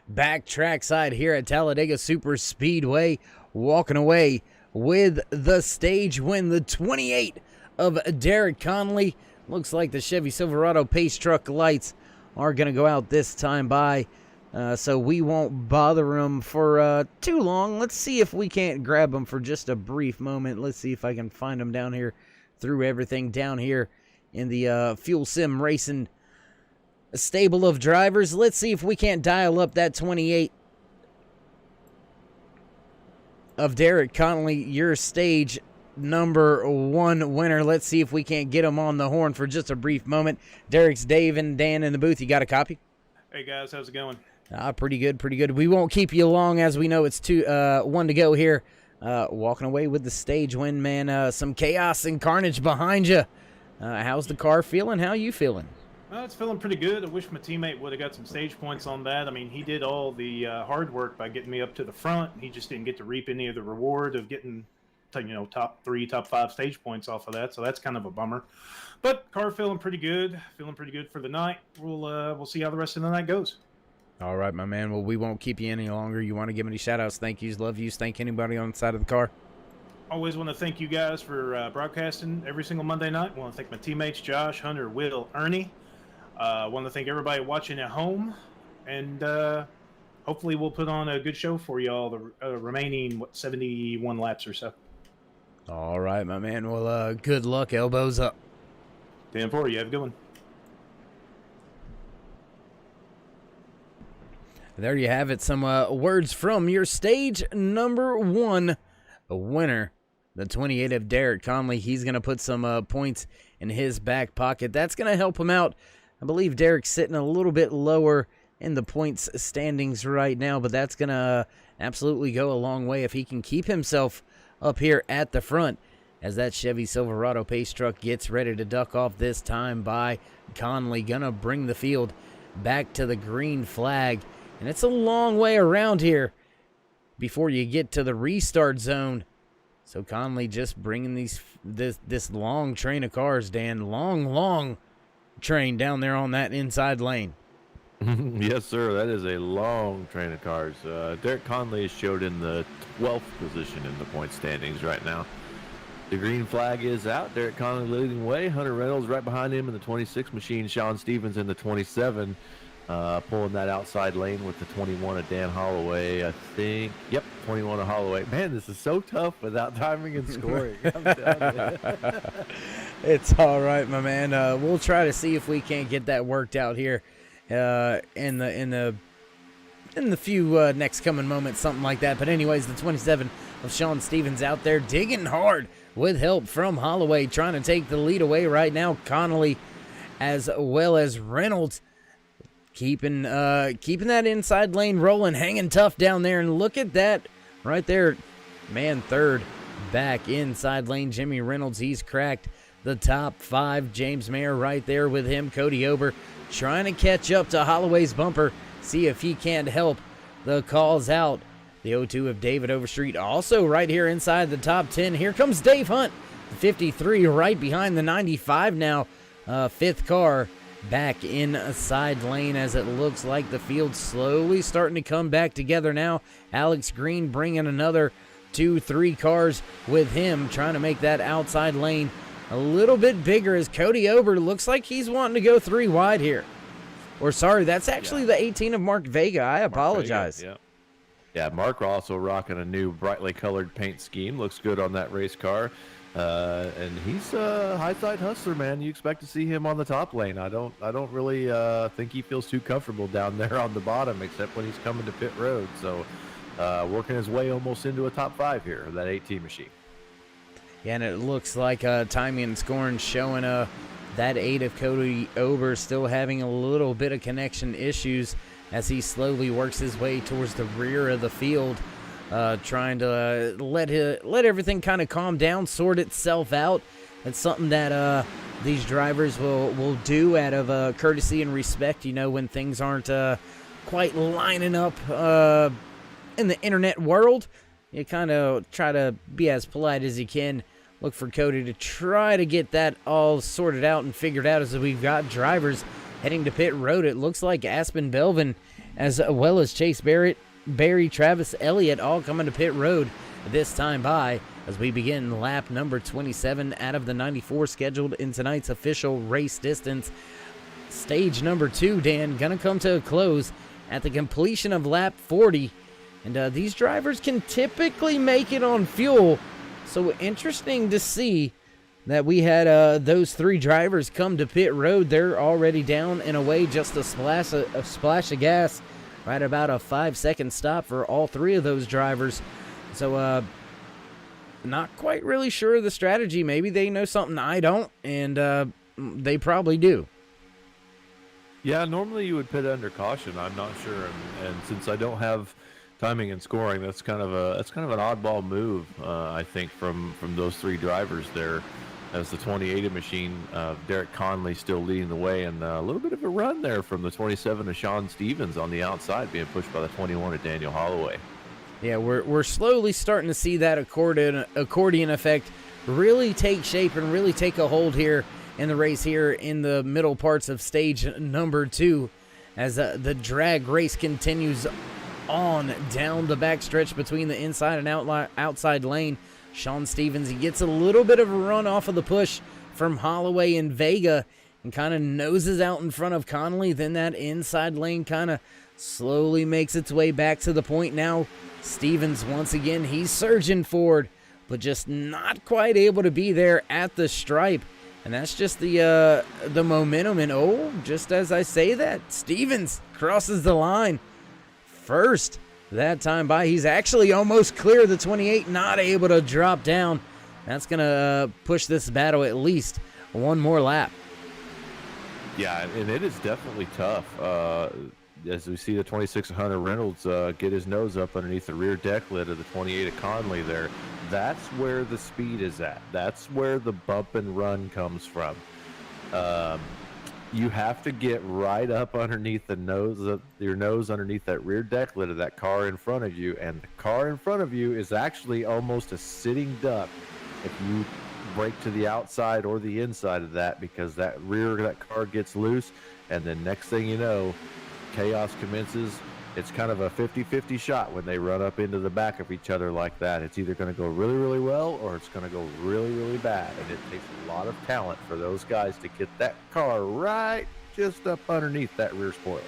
Back trackside here at Talladega Super Speedway, walking away with the stage win, the 28 of Derek Conley. Looks like the Chevy Silverado pace truck lights are going to go out this time by, so we won't bother them for too long. Let's see if we can't grab them for just a brief moment. Let's see if I can find them down here through everything down here in the Fuel Sim Racing stable of drivers. Let's see if we can't dial up that 28 of Derek Connolly, your stage number 1 winner. Let's see if we can't get him on the horn for just a brief moment. Derek's Dave and Dan in the booth. You got a copy? Hey guys, how's it going? Pretty good, pretty good. We won't keep you long, as we know it's 1 to go here. Walking away with the stage win, man. Some chaos and carnage behind you. How's the car feeling? How you feeling? Well, it's feeling pretty good. I wish my teammate would have got some stage points on that. I mean, he did all the hard work by getting me up to the front. He just didn't get to reap any of the reward of getting, top 3, top 5 stage points off of that. So that's kind of a bummer. But car feeling pretty good for the night. We'll see how the rest of the night goes. All right, my man. Well, we won't keep you any longer. You want to give any shout-outs, thank yous, love yous, thank anybody on the side of the car? Always want to thank you guys for broadcasting every single Monday night. Want to thank my teammates, Josh, Hunter, Will, Ernie. Want to thank everybody watching at home. And hopefully we'll put on a good show for y'all the remaining, 71 laps or so. All right, my man. Well, good luck. Elbows up. 10-4. You have a good one. There you have it. Some words from your stage number 1 winner, the 28 of Derek Conley. He's going to put some points in his back pocket. That's going to help him out. I believe Derek's sitting a little bit lower in the points standings right now, but that's going to absolutely go a long way if he can keep himself up here at the front as that Chevy Silverado pace truck gets ready to duck off, this time by Conley. Going to bring the field back to the green flag. And it's a long way around here before you get to the restart zone. So Conley just bringing this long train of cars, Dan. Long train down there on that inside lane. Yes, sir. That is a long train of cars. Derek Conley is showed in the 12th position in the point standings right now. The green flag is out. Derek Conley leading the way. Hunter Reynolds right behind him in the 26 machine. Sean Stevens in the 27. Pulling that outside lane with the 21 of Dan Holloway, I think. Yep, 21 of Holloway. Man, this is so tough without timing and scoring. I'm telling you. It's all right, my man. We'll try to see if we can't get that worked out here in the few next coming moments, something like that. But anyways, the 27 of Sean Stevens out there digging hard with help from Holloway, trying to take the lead away right now. Connolly as well as Reynolds keeping that inside lane rolling, hanging tough down there. And look at that right there, man. Third back inside lane, Jimmy Reynolds. He's cracked the top 5. James Mayer right there with him. Cody Ober trying to catch up to Holloway's bumper, see if he can't help the calls out. The 0-2 of David Overstreet also right here inside the top 10. Here comes Dave Hunt, 53 right behind the 95 now. 5th car back in a side lane as it looks like the field slowly starting to come back together now. Alex Green bringing another 2-3 cars with him, trying to make that outside lane a little bit bigger as Cody Ober looks like he's wanting to go 3 wide here. Or sorry, that's actually the 18 of Mark Vega. I apologize. Vega, yeah, Mark also rocking a new brightly colored paint scheme. Looks good on that race car. And he's a high side hustler, man. You expect to see him on the top lane. I don't really think he feels too comfortable down there on the bottom, except when he's coming to pit road. So working his way almost into a top 5 here, that 18 machine. Yeah, and it looks like timing and scoring showing that 8 of Cody Ober still having a little bit of connection issues as he slowly works his way towards the rear of the field. Trying to let everything kind of calm down, sort itself out. It's something that these drivers will do out of courtesy and respect, when things aren't quite lining up in the internet world. You kind of try to be as polite as you can. Look for Cody to try to get that all sorted out and figured out as we've got drivers heading to pit road. It looks like Aspen Belvin as well as Chase Barry, Travis Elliott all coming to pit road this time by as we begin lap number 27 out of the 94 scheduled in tonight's official race distance. stage number 2, Dan, gonna come to a close at the completion of lap 40. And these drivers can typically make it on fuel. So interesting to see that we had those 3 drivers come to pit road. They're already down and away, just a splash of gas. Right about a 5-second stop for all 3 of those drivers. So not quite really sure of the strategy. Maybe they know something I don't, and they probably do. Yeah, normally you would pit under caution. I'm not sure, and since I don't have timing and scoring, that's kind of an oddball move, I think, from those 3 drivers there. As the 28 machine, Derek Conley still leading the way, and a little bit of a run there from the 27 of Sean Stevens on the outside, being pushed by the 21 of Daniel Holloway. Yeah, we're slowly starting to see that accordion effect really take shape and really take a hold here in the race here in the middle parts of stage number 2, as the drag race continues on down the backstretch between the inside and outside lane. Sean Stevens, he gets a little bit of a run off of the push from Holloway and Vega and kind of noses out in front of Connolly. Then that inside lane kind of slowly makes its way back to the point. Now Stevens, once again, he's surging forward, but just not quite able to be there at the stripe. And that's just the momentum. And just as I say that, Stevens crosses the line first. That time by, he's actually almost clear of the 28, not able to drop down. That's going to push this battle at least one more lap. Yeah, and it is definitely tough. As we see the 26 of Hunter Reynolds get his nose up underneath the rear deck lid of the 28 of Conley there, that's where the speed is at. That's where the bump and run comes from. You have to get right up underneath your nose underneath that rear deck lid of that car in front of you, and the car in front of you is actually almost a sitting duck if you brake to the outside or the inside of that, because that rear of that car gets loose, and then next thing you know, chaos commences. It's kind of a 50-50 shot when they run up into the back of each other like that. It's either going to go really, really well, or it's going to go really, really bad. And it takes a lot of talent for those guys to get that car right just up underneath that rear spoiler.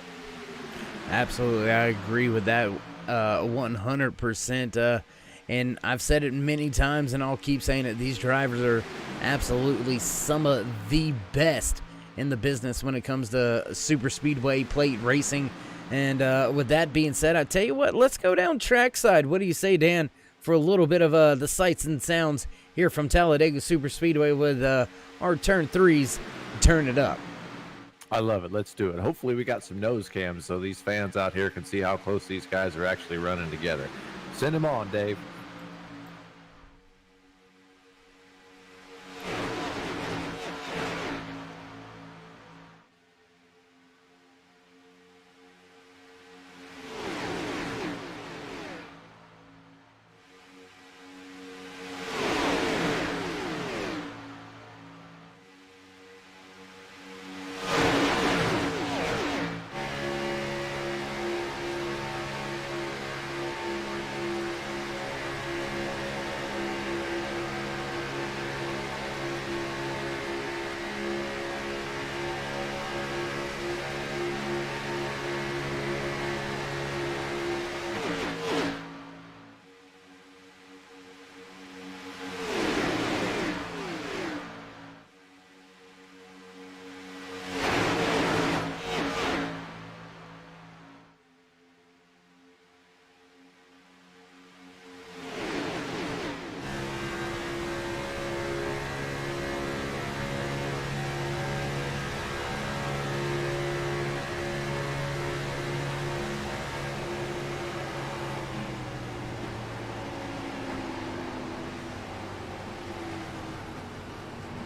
Absolutely, I agree with that 100%. And I've said it many times, and I'll keep saying it. These drivers are absolutely some of the best in the business when it comes to super speedway plate racing. And with that being said, I tell you what, let's go down trackside. What do you say, Dan, for a little bit of the sights and sounds here from Talladega Super Speedway with our Turn 3s, Turn It Up. I love it. Let's do it. Hopefully we got some nose cams so these fans out here can see how close these guys are actually running together. Send them on, Dave.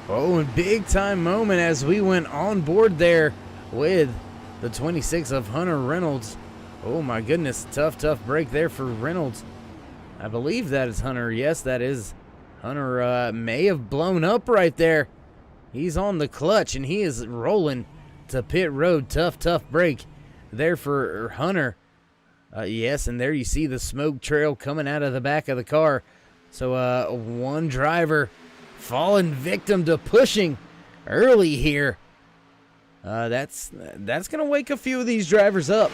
Oh, and big time moment as we went on board there with the 26 of Hunter Reynolds. Oh my goodness, tough break there for Reynolds. I believe that is Hunter. Yes, that is Hunter. May have blown up right there. He's on the clutch and he is rolling to pit road. Tough break there for Hunter. Yes, and there you see the smoke trail coming out of the back of the car. So one driver fallen victim to pushing early here. That's going to wake a few of these drivers up.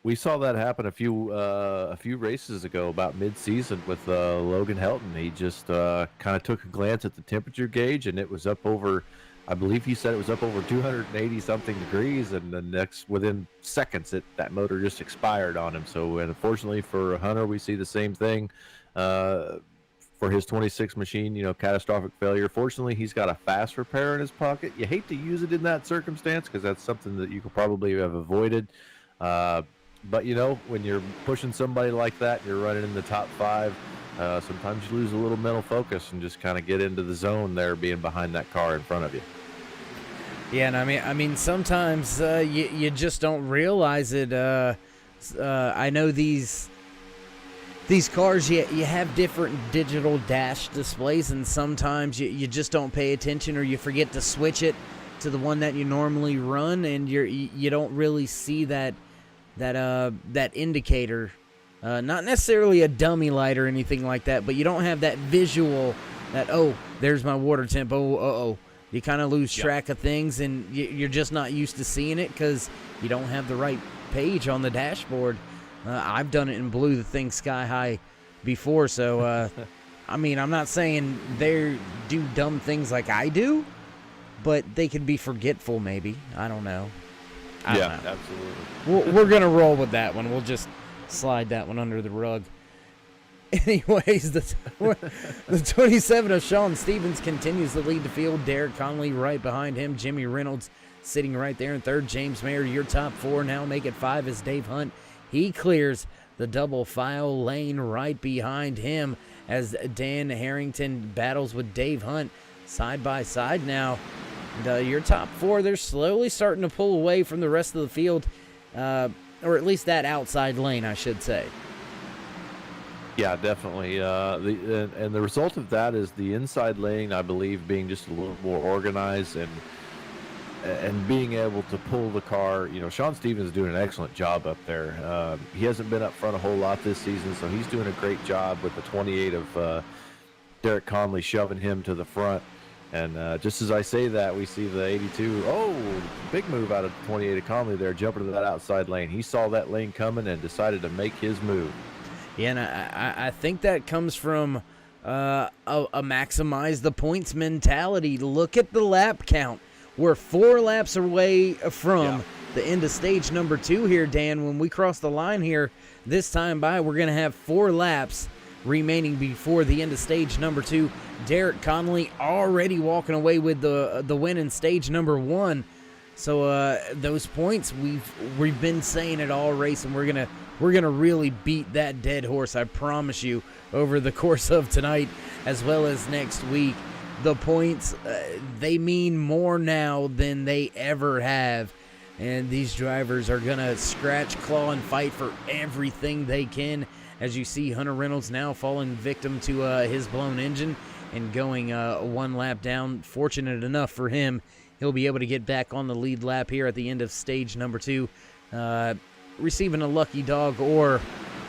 We saw that happen a few races ago, about mid-season, with Logan Helton. He just kind of took a glance at the temperature gauge, and it was up over, I believe he said it was up over 280 something degrees, and the within seconds that motor just expired on him. So, and unfortunately for Hunter, we see the same thing for his 26 machine. Catastrophic failure. Fortunately, he's got a fast repair in his pocket. You hate to use it in that circumstance because that's something that you could probably have avoided. But when you're pushing somebody like that, you're running in the top 5. Sometimes you lose a little mental focus and just kind of get into the zone there, being behind that car in front of you. Yeah, and I mean, sometimes you just don't realize it. I know these cars, you have different digital dash displays, and sometimes you just don't pay attention, or you forget to switch it to the one that you normally run, and you don't really see that indicator. Not necessarily a dummy light or anything like that, but you don't have that visual that, oh, there's my water temp. Oh. You kind of lose track of things, and you're just not used to seeing it because you don't have the right page on the dashboard. I've done it and blew the thing sky high before, so I mean, I'm not saying they do dumb things like I do, but they could be forgetful maybe. I don't know. I don't know. Absolutely. We're going to roll with that one. We'll just slide that one under the rug. Anyways, the 27 of Sean Stevens continues to lead the field. Derek Conley right behind him. Jimmy Reynolds sitting right there in third. James Mayer, your top 4 now. Make it 5 as Dave Hunt. He clears the double file lane right behind him as Dan Harrington battles with Dave Hunt side by side now. Your top 4, they're slowly starting to pull away from the rest of the field, or at least that outside lane, I should say. Yeah, definitely. And the result of that is the inside lane, I believe, being just a little more organized and being able to pull the car. Sean Stevens is doing an excellent job up there. He hasn't been up front a whole lot this season, so he's doing a great job with the 28 of Derek Conley shoving him to the front. And just as I say that, we see the 82. Oh, big move out of 28 of Conley there, jumping to that outside lane. He saw that lane coming and decided to make his move. Yeah, and I think that comes from a maximize the points mentality. Look at the lap count. We're 4 laps away from the end of stage number 2 here, Dan. When we cross the line here this time by, we're going to have 4 laps remaining before the end of stage number 2. Derek Conley already walking away with the win in stage number 1. So those points, we've been saying it all race, and we're gonna really beat that dead horse, I promise you, over the course of tonight as well as next week. The points, they mean more now than they ever have, and these drivers are gonna scratch, claw, and fight for everything they can. As you see, Hunter Reynolds now falling victim to his blown engine and going 1 lap down. Fortunate enough for him, he'll be able to get back on the lead lap here at the end of stage number 2, receiving a lucky dog or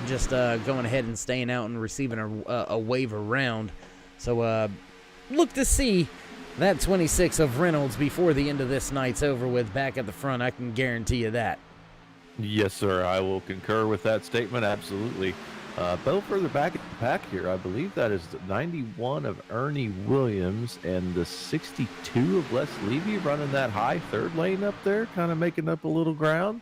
just going ahead and staying out and receiving a wave around. So look to see that 26 of Reynolds before the end of this night's over with back at the front. I can guarantee you that. Yes, sir. I will concur with that statement. Absolutely. A little further back in the pack here, I believe that is the 91 of Ernie Williams and the 62 of Les Levy running that high third lane up there, kind of making up a little ground.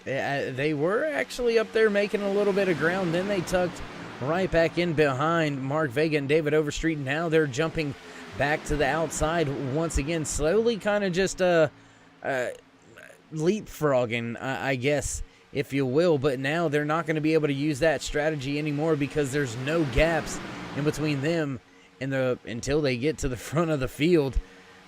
They were actually up there making a little bit of ground. Then they tucked right back in behind Mark Vega and David Overstreet. Now they're jumping back to the outside once again, slowly kind of just leapfrogging, I guess, if you will. But now they're not going to be able to use that strategy anymore because there's no gaps in between them and until they get to the front of the field,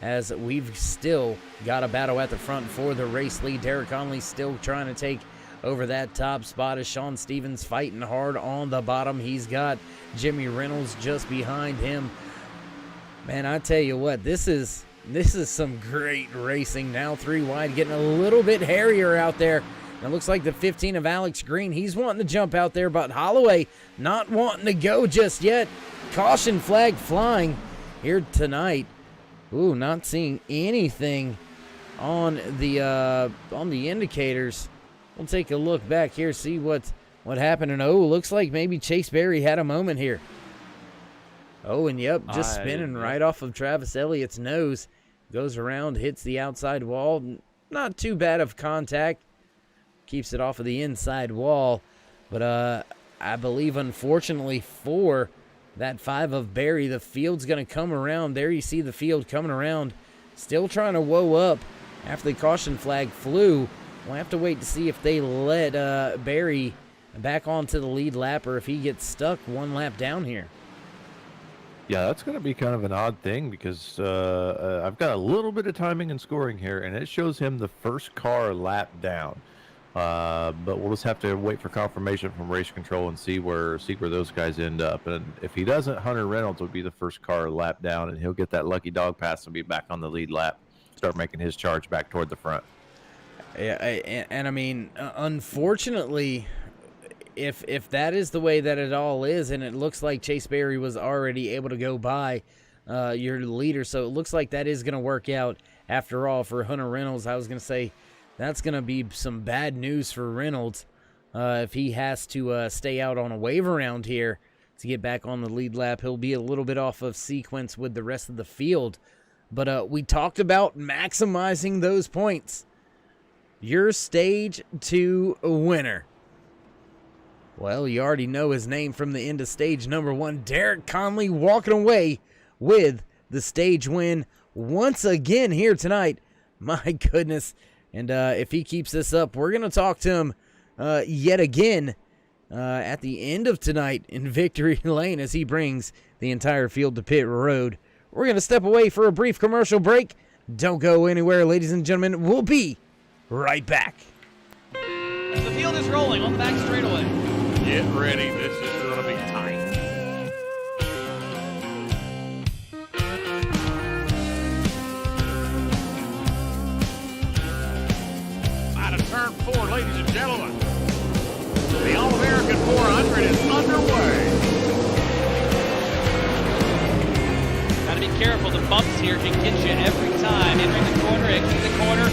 as we've still got a battle at the front for the race lead. Derek Conley still trying to take over that top spot as Sean Stevens fighting hard on the bottom. He's got Jimmy Reynolds just behind him. Man, I tell you what, this is some great racing. Now 3 wide, getting a little bit hairier out there. It looks like the 15 of Alex Green, he's wanting to jump out there, but Holloway not wanting to go just yet. Caution flag flying here tonight Ooh, not seeing anything on the indicators. We'll take a look back here, see what happened. And looks like maybe Chase Berry had a moment here. Oh, and yep, just spinning right off of Travis Elliott's nose. Goes around, hits the outside wall. Not too bad of contact. Keeps it off of the inside wall. But I believe, unfortunately, for that 5 of Berry, the field's going to come around. There you see the field coming around. Still trying to woe up after the caution flag flew. We'll have to wait to see if they let Berry back onto the lead lap or if he gets stuck one lap down here. Yeah, that's going to be kind of an odd thing because I've got a little bit of timing and scoring here, and it shows him the first car lap down. But we'll just have to wait for confirmation from race control and see where those guys end up. And if he doesn't, Hunter Reynolds will be the first car lap down, and he'll get that lucky dog pass and be back on the lead lap, start making his charge back toward the front. Yeah, and I mean, unfortunately, if that is the way that it all is, and it looks like Chase Berry was already able to go by your leader, so it looks like that is going to work out after all for Hunter Reynolds. I was going to say that's going to be some bad news for Reynolds if he has to stay out on a wave around here to get back on the lead lap. He'll be a little bit off of sequence with the rest of the field. But we talked about maximizing those points. Your Stage 2 winner. Well, you already know his name from the end of stage number 1. Derek Conley walking away with the stage win once again here tonight. My goodness. And if he keeps this up, we're going to talk to him yet again at the end of tonight in Victory Lane as he brings the entire field to pit road. We're going to step away for a brief commercial break. Don't go anywhere, ladies and gentlemen. We'll be right back. The field is rolling on the back straightaway. Get ready. This is going to be tight. Out of turn 4, ladies and gentlemen. The All-American 400 is underway. Got to be careful. The bumps here can get you every time. Entering the corner, exiting the corner.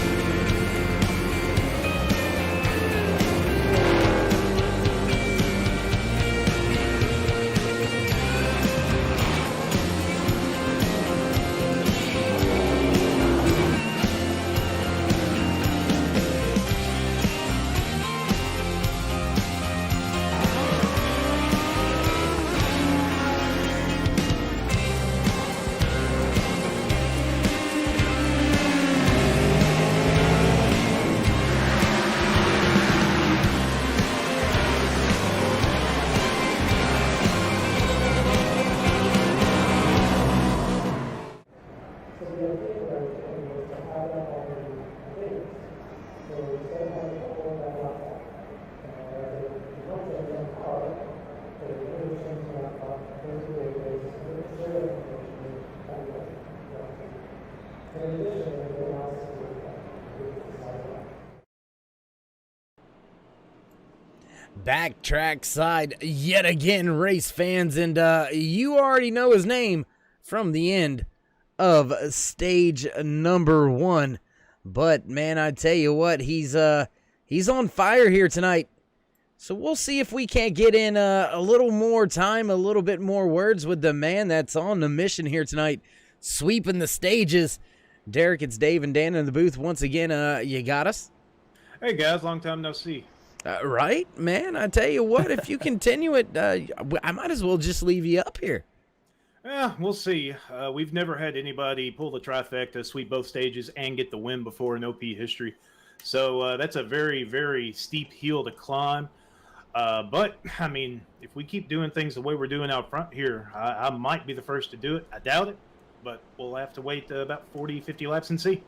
Backtrack side yet again, race fans, and you already know his name from the end of stage number 1. But man, I tell you what, he's on fire here tonight. So we'll see if we can't get in a little more time, a little bit more words with the man that's on the mission here tonight, sweeping the stages. Derek, it's Dave and Dan in the booth once again. You got us? Hey guys, long time no see. Right, man. I tell you what, if you continue it, I might as well just leave you up here. Yeah, we'll see. We've never had anybody pull the trifecta, sweep both stages, and get the win before in OP history. So that's a very, very steep hill to climb. But, I mean, if we keep doing things the way we're doing out front here, I might be the first to do it. I doubt it, but we'll have to wait about 40, 50 laps and see.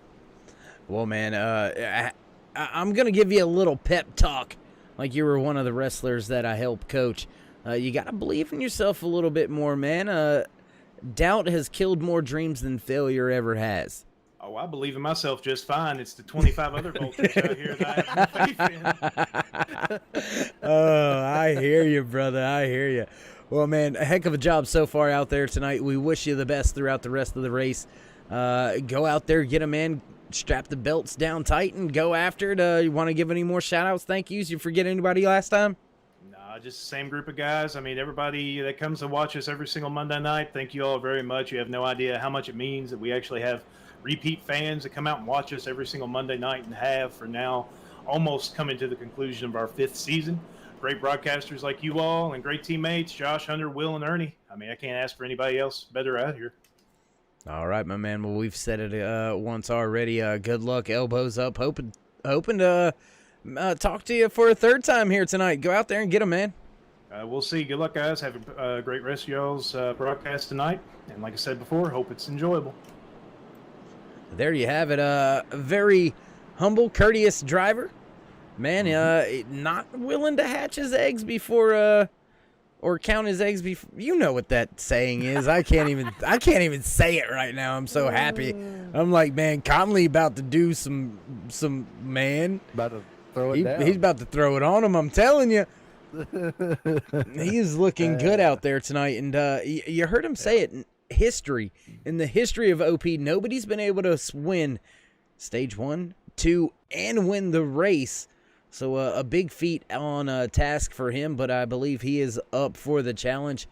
Well, man, I'm going to give you a little pep talk like you were one of the wrestlers that I helped coach. You got to believe in yourself a little bit more, man. Doubt has killed more dreams than failure ever has. Oh, I believe in myself just fine. It's the 25 other vultures out here that I have no faith in. Oh, I hear you, brother. I hear you. Well, man, a heck of a job so far out there tonight. We wish you the best throughout the rest of the race. Go out there, get them in, strap the belts down tight, and go after it. You want to give any more shout-outs, thank yous? You forget anybody last time? Nah, just the same group of guys. I mean, everybody that comes to watch us every single Monday night, thank you all very much. You have no idea how much it means that we actually have repeat fans that come out and watch us every single Monday night and have for now almost coming to the conclusion of our 5th season. Great broadcasters like you all and great teammates, Josh, Hunter, Will, and Ernie. I mean, I can't ask for anybody else better out here. All right, my man. Well, we've said it once already. Good luck, elbows up. Hoping to talk to you for a 3rd time here tonight. Go out there and get them, man. We'll see. Good luck, guys. Have a great rest of y'all's broadcast tonight. And like I said before, hope it's enjoyable. There you have it. A very humble, courteous driver. Man, not willing to hatch his eggs before, or count his eggs before. You know what that saying is. I can't even say it right now. I'm so happy. I'm like, man, Conley about to do some man. About to throw it down. He's about to throw it on him. I'm telling you. He's looking good out there tonight. And you heard him say it. In the history of OP, nobody's been able to win stage 1, 2, and win the race. So a big feat on task for him, but I believe he is up for the challenge.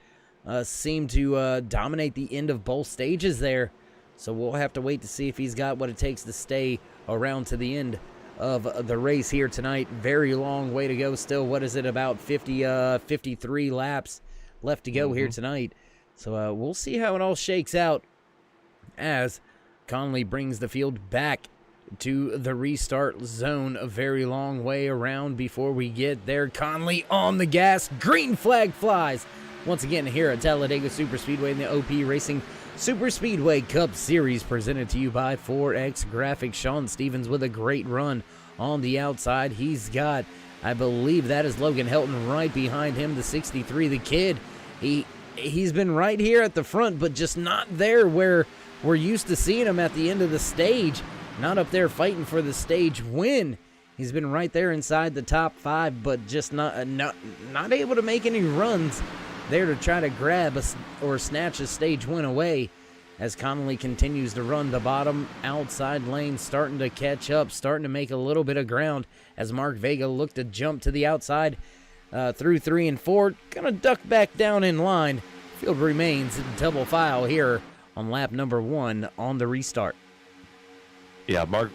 Seemed to dominate the end of both stages there. So we'll have to wait to see if he's got what it takes to stay around to the end of the race here tonight. Very long way to go still. What is it, about 53 laps left to go here tonight. So we'll see how it all shakes out as Conley brings the field back to the restart zone. A very long way around before we get there. Conley on the gas. Green flag flies once again here at Talladega Superspeedway in the OP Racing Superspeedway Cup Series, presented to you by 4X Graphics. Sean Stevens with a great run on the outside. He's got, I believe that is Logan Helton right behind him, the 63, the kid. He's been right here at the front, but just not there where we're used to seeing him at the end of the stage. Not up there fighting for the stage win. He's been right there inside the top 5, but just not able to make any runs there to try to grab or snatch a stage win away, as Connolly continues to run the bottom outside lane, starting to catch up, starting to make a little bit of ground as Mark Vega looked to jump to the outside through 3 and 4. Gonna duck back down in line. Field remains in double file here on lap number 1 on the restart. Yeah, Mark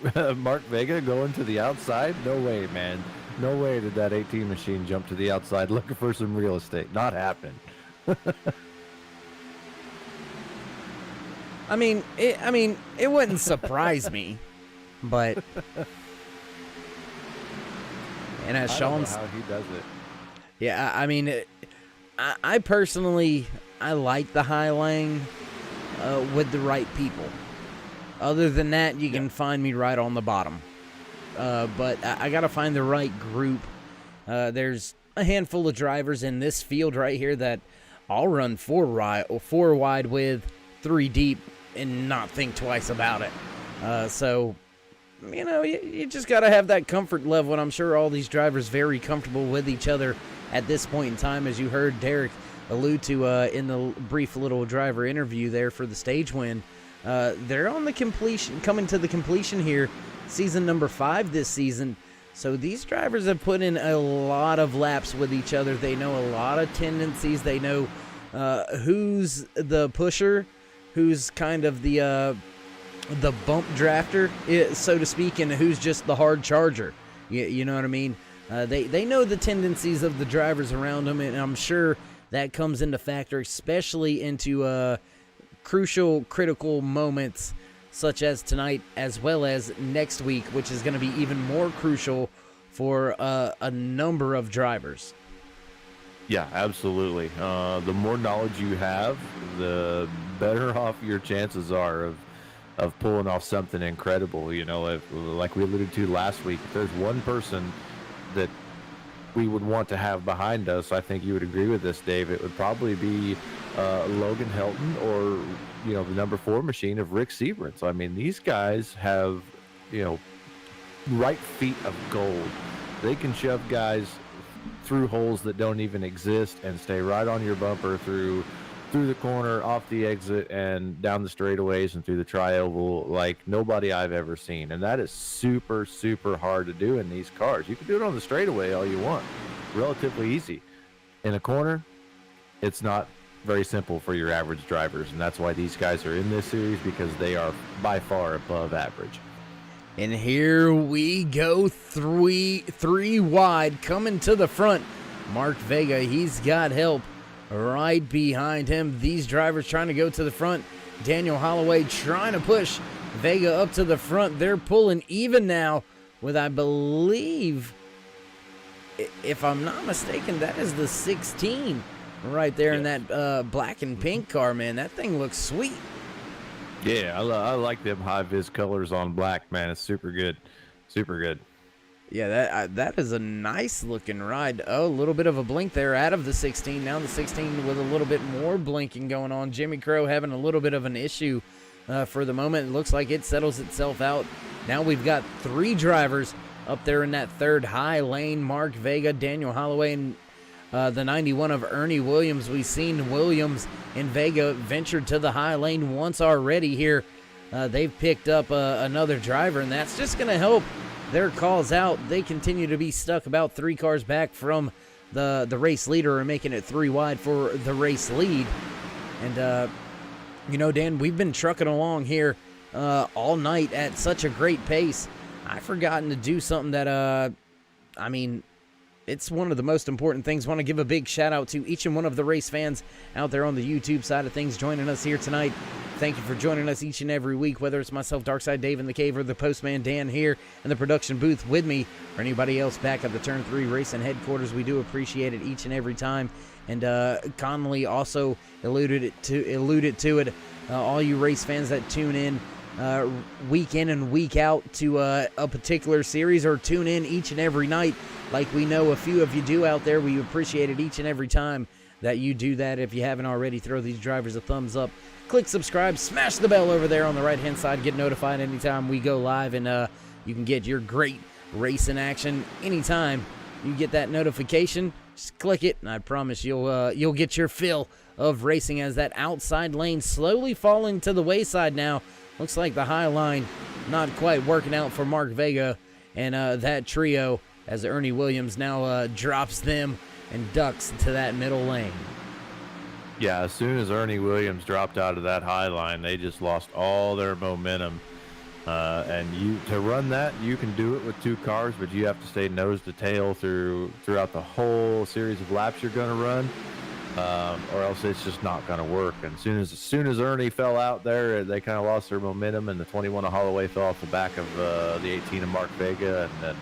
Vega going to the outside? No way, man. No way did that 18 machine jump to the outside looking for some real estate. Not happening. I mean, it wouldn't surprise me, but and as Sean's, how he does it. Yeah, I mean, I personally like the high lane with the right people. Other than that, you can find me right on the bottom. But I got to find the right group. There's a handful of drivers in this field right here that I'll run 4 wide with, 3 deep, and not think twice about it. So, you know, you just got to have that comfort level, and I'm sure all these drivers very comfortable with each other at this point in time, as you heard Derek allude to in the brief little driver interview there for the stage win. They're on the completion, coming to the completion here, season number 5 this season. So these drivers have put in a lot of laps with each other. They know a lot of tendencies. They know who's the pusher, who's kind of the bump drafter, so to speak, and who's just the hard charger. You know what I mean? They know the tendencies of the drivers around them, and I'm sure that comes into factor, especially into crucial, critical moments such as tonight, as well as next week, which is going to be even more crucial for a number of drivers. Yeah, absolutely. The more knowledge you have, the better off your chances are of pulling off something incredible. You know, like we alluded to last week, if there's one person that we would want to have behind us, I think you would agree with this, Dave, it would probably be Logan Helton or, you know, the number 4 machine of Rick Severance. I mean, these guys have, you know, right feet of gold. They can shove guys through holes that don't even exist and stay right on your bumper through through the corner, off the exit, and down the straightaways and through the tri-oval like nobody I've ever seen. And that is super, super hard to do in these cars. You can do it on the straightaway all you want. Relatively easy. In a corner, it's not very simple for your average drivers, and that's why these guys are in this series, because they are by far above average. And here we go, three wide, coming to the front. Mark Vega, he's got help right behind him. These drivers trying to go to the front. Daniel Holloway trying to push Vega up to the front. They're pulling even now with, I believe, if I'm not mistaken, that is the 16 right there in that black and pink car, man. That thing looks sweet. Yeah, I like them high-vis colors on black, man. It's super good. Super good. Yeah, that is a nice-looking ride. Oh, a little bit of a blink there out of the 16. Now the 16 with a little bit more blinking going on. Jimmy Crow having a little bit of an issue for the moment. It looks like it settles itself out. Now we've got 3 drivers up there in that third high lane. Mark Vega, Daniel Holloway, and the 91 of Ernie Williams. We've seen Williams and Vega ventured to the high lane once already here. They've picked up another driver, and that's just going to help their calls out. They continue to be stuck about 3 cars back from the race leader, and making it 3 wide for the race lead. And, you know, Dan, we've been trucking along here all night at such a great pace. I've forgotten to do something that, I mean, it's one of the most important things. Want to give a big shout out to each and one of the race fans out there on the YouTube side of things joining us here tonight. Thank you for joining us each and every week, whether it's myself, Darkside Dave in the cave, or the postman Dan here in the production booth with me, or anybody else back at the Turn 3 Racing headquarters. We do appreciate it each and every time. And Connolly also alluded to it. All you race fans that tune in week in and week out to a particular series, or tune in each and every night, like we know a few of you do out there. We appreciate it each and every time that you do that. If you haven't already, throw these drivers a thumbs up, click subscribe, smash the bell over there on the right hand side, get notified anytime we go live, and you can get your great racing action anytime you get that notification. Just click it, and I promise you'll get your fill of racing, as that outside lane slowly falling to the wayside now. Looks like the high line not quite working out for Mark Vega and that trio, as Ernie Williams now drops them and ducks to that middle lane. Yeah, as soon as Ernie Williams dropped out of that high line, they just lost all their momentum. And to run that, you can do it with 2 cars, but you have to stay nose to tail throughout the whole series of laps you're going to run. Or else it's just not going to work. And as soon as Ernie fell out there, they kind of lost their momentum, and the 21 of Holloway fell off the back of the 18 of Mark Vega, and then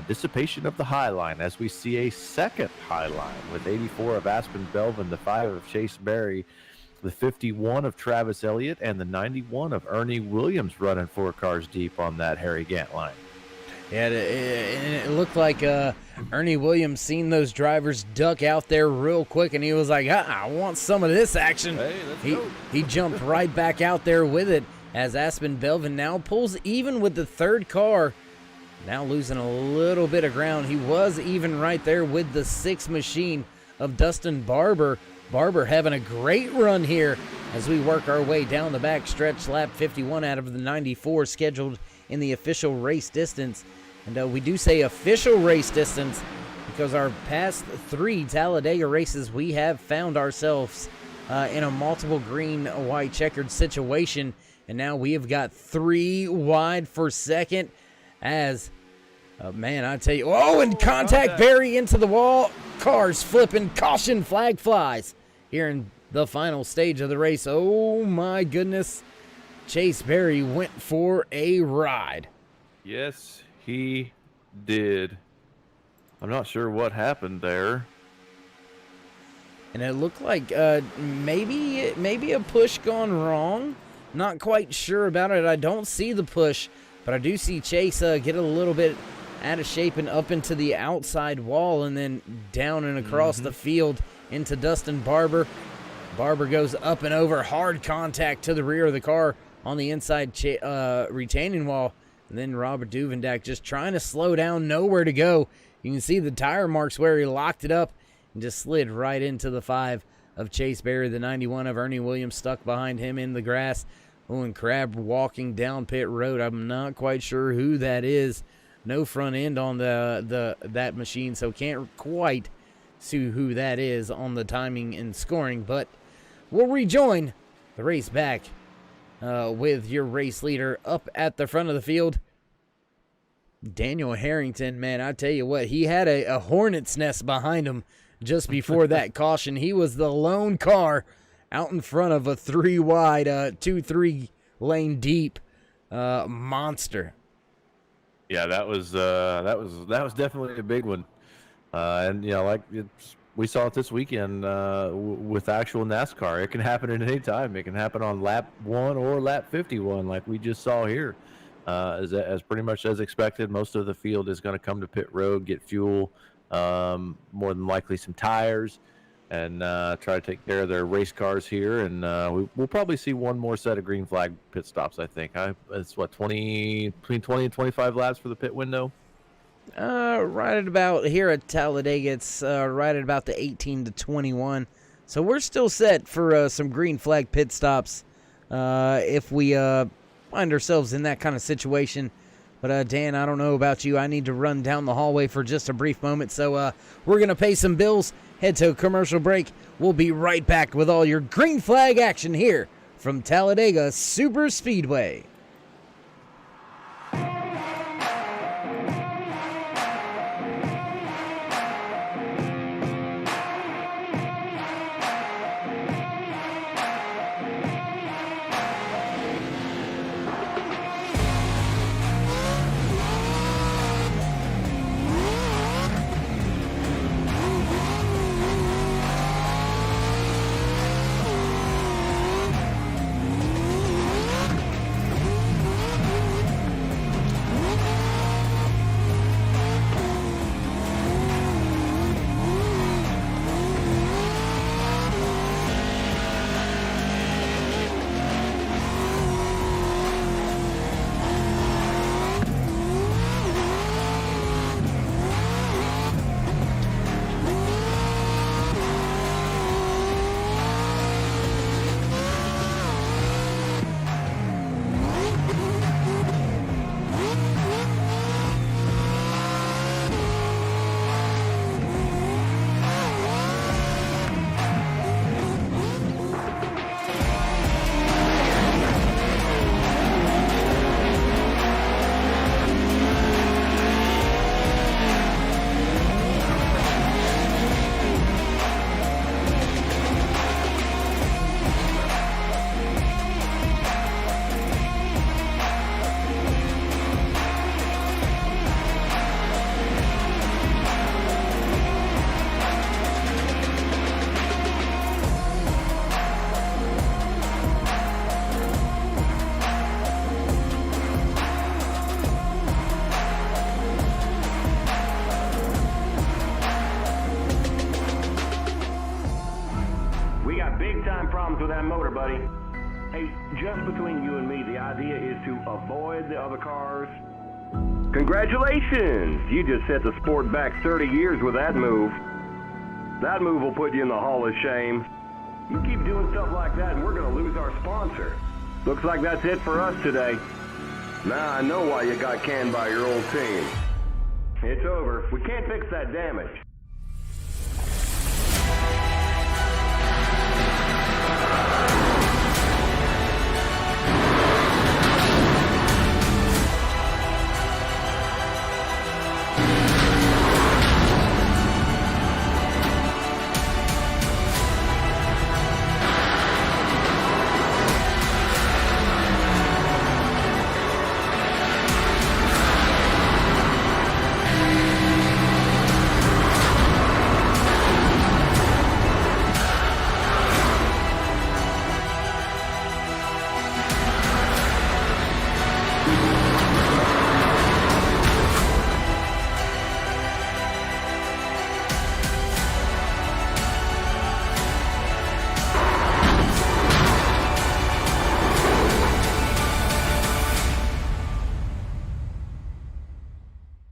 dissipation of the high line, as we see a second high line with 84 of Aspen Belvin, the 5 of Chase Berry, the 51 of Travis Elliott, and the 91 of Ernie Williams running 4 cars deep on that Harry Gant line. Yeah, it looked like Ernie Williams seen those drivers duck out there real quick, and he was like, I want some of this action. Hey, let's go. He jumped right back out there with it, as Aspen Belvin now pulls even with the 3rd car, now losing a little bit of ground. He was even right there with the 6 machine of Dustin Barber. Barber having a great run here as we work our way down the back stretch. Lap 51 out of the 94 scheduled in the official race distance. And we do say official race distance because our past 3 Talladega races, we have found ourselves in a multiple green, white checkered situation. And now we have got 3 wide for second, as man, I tell you, and contact Berry into the wall. Cars flipping, caution flag flies here in the final stage of the race. Oh my goodness, Chase Berry went for a ride. Yes, he did. I'm not sure what happened there. And it looked like maybe a push gone wrong. Not quite sure about it. I don't see the push, but I do see Chase get a little bit out of shape and up into the outside wall, and then down and across the field into Dustin Barber. Barber goes up and over, hard contact to the rear of the car on the inside retaining wall. And then Robert Duvendak just trying to slow down, nowhere to go. You can see the tire marks where he locked it up and just slid right into the 5 of Chase Berry. The 91 of Ernie Williams stuck behind him in the grass. Owen Crabb walking down pit road. I'm not quite sure who that is. No front end on that machine, so can't quite see who that is on the timing and scoring. But we'll rejoin the race back with your race leader up at the front of the field, Daniel Harrington. Man, I tell you what, he had a hornet's nest behind him just before that caution. He was the lone car out in front of a 3-wide, 2-3 lane deep monster. Yeah, that was definitely a big one. And we saw it this weekend with actual NASCAR. It can happen at any time. It can happen on lap 1 or lap 51, like we just saw here. As pretty much as expected, most of the field is going to come to pit road, get fuel, more than likely some tires, and try to take care of their race cars here. And we'll probably see one more set of green flag pit stops, I think. It's between 20 and 25 laps for the pit window. Right at about here at Talladega, it's right at about the 18 to 21. So we're still set for some green flag pit stops if we find ourselves in that kind of situation. But Dan, I don't know about you. I need to run down the hallway for just a brief moment. So we're going to pay some bills, head to a commercial break. We'll be right back with all your green flag action here from Talladega Super Speedway. With that motor, buddy. Hey, just between you and me, the idea is to avoid the other cars. Congratulations! You just set the sport back 30 years with that move. That move will put you in the Hall of Shame. You keep doing stuff like that and we're going to lose our sponsor. Looks like that's it for us today. Now I know why you got canned by your old team. It's over. We can't fix that damage.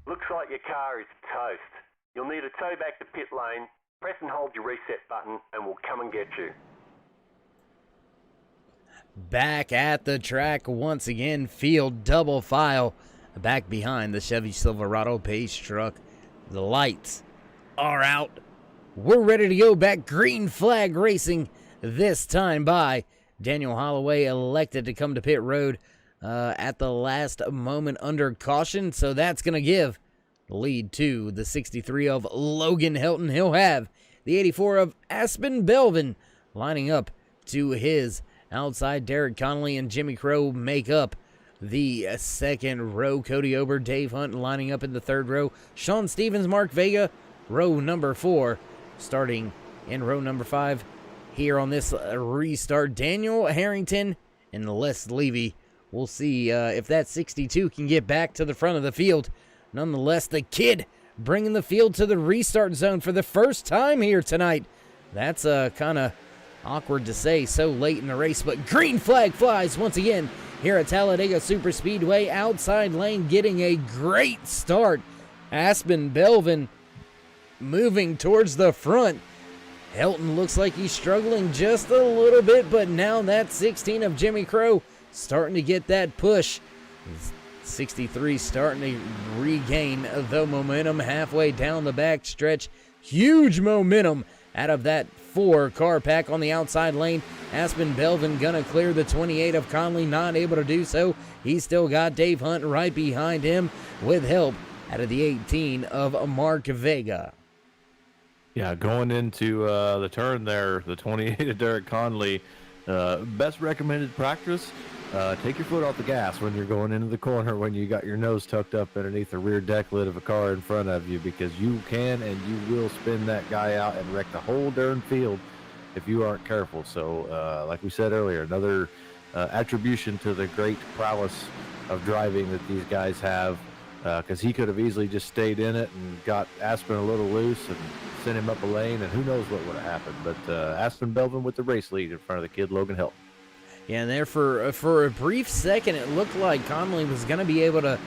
Looks like your car is toast. You'll need a tow back to pit lane Press and hold your reset button and we'll come and get you. Back at the track once again, field double file back behind the Chevy Silverado pace truck. The lights are out. We're ready to go back. Green flag racing this time by Daniel Holloway, elected to come to pit road at the last moment under caution. So that's going to give the lead to the 63 of Logan Helton. He'll have the 84 of Aspen Belvin lining up to his outside. Derek Connolly and Jimmy Crow make up the second row. Cody Ober, Dave Hunt lining up in the third row. Sean Stevens, Mark Vega, row number 4. Starting in row number 5 here on this restart, Daniel Harrington and Les Levy. We'll see if that 62 can get back to the front of the field. Nonetheless, the kid bringing the field to the restart zone for the first time here tonight. That's kind of awkward to say so late in the race, but green flag flies once again here at Talladega Superspeedway. Outside lane getting a great start. Aspen Belvin moving towards the front. Helton looks like he's struggling just a little bit, but now that 16 of Jimmy Crow starting to get that push. 63 starting to regain the momentum halfway down the back stretch. Huge momentum out of that 4-car pack on the outside lane. Aspen Belvin gonna clear the 28 of Conley, not able to do so. He's still got Dave Hunt right behind him with help out of the 18 of Mark Vega. Yeah, going into the turn there, the 28 of Derek Conley, best recommended practice, take your foot off the gas when you're going into the corner, when you got your nose tucked up underneath the rear deck lid of a car in front of you, because you can and you will spin that guy out and wreck the whole darn field if you aren't careful. So, like we said earlier, another attribution to the great prowess of driving that these guys have, because he could have easily just stayed in it and got Aspen a little loose and sent him up a lane, and who knows what would have happened. But Aspen Belvin with the race lead in front of the kid Logan Helton. Yeah, and there for a brief second, it looked like Conley was going to be able to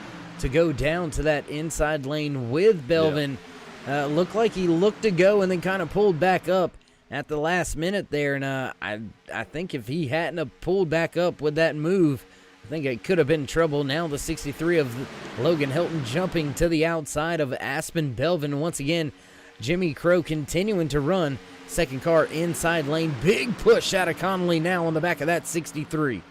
go down to that inside lane with Belvin. Yeah. Looked like he looked to go and then kind of pulled back up at the last minute there. And I think if he hadn't have pulled back up with that move, I think it could have been trouble. Now the 63 of Logan Helton jumping to the outside of Aspen Belvin. Once again, Jimmy Crow continuing to run. Second car inside lane. Big push out of Connolly now on the back of that 63.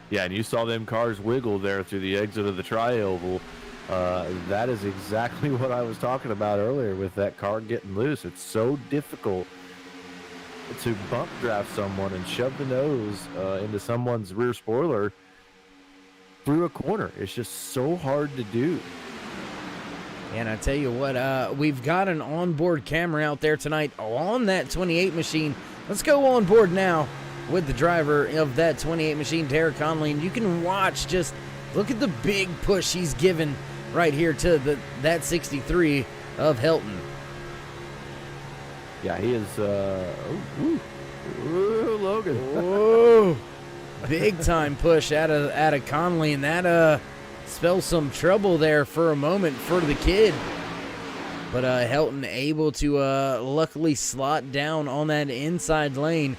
Yeah, and you saw them cars wiggle there through the exit of the tri-oval. That is exactly what I was talking about earlier with that car getting loose. It's so difficult to bump draft someone and shove the nose into someone's rear spoiler through a corner. It's just so hard to do. And I tell you what, we've got an onboard camera out there tonight on that 28 machine. Let's go on board now with the driver of that 28 machine, Derek Conley, and you can watch, just look at the big push he's given right here to that 63 of Helton. Yeah, he is, Logan. Whoa, big time push out of Conley, and that spells some trouble there for a moment for the kid. But Helton able to luckily slot down on that inside lane.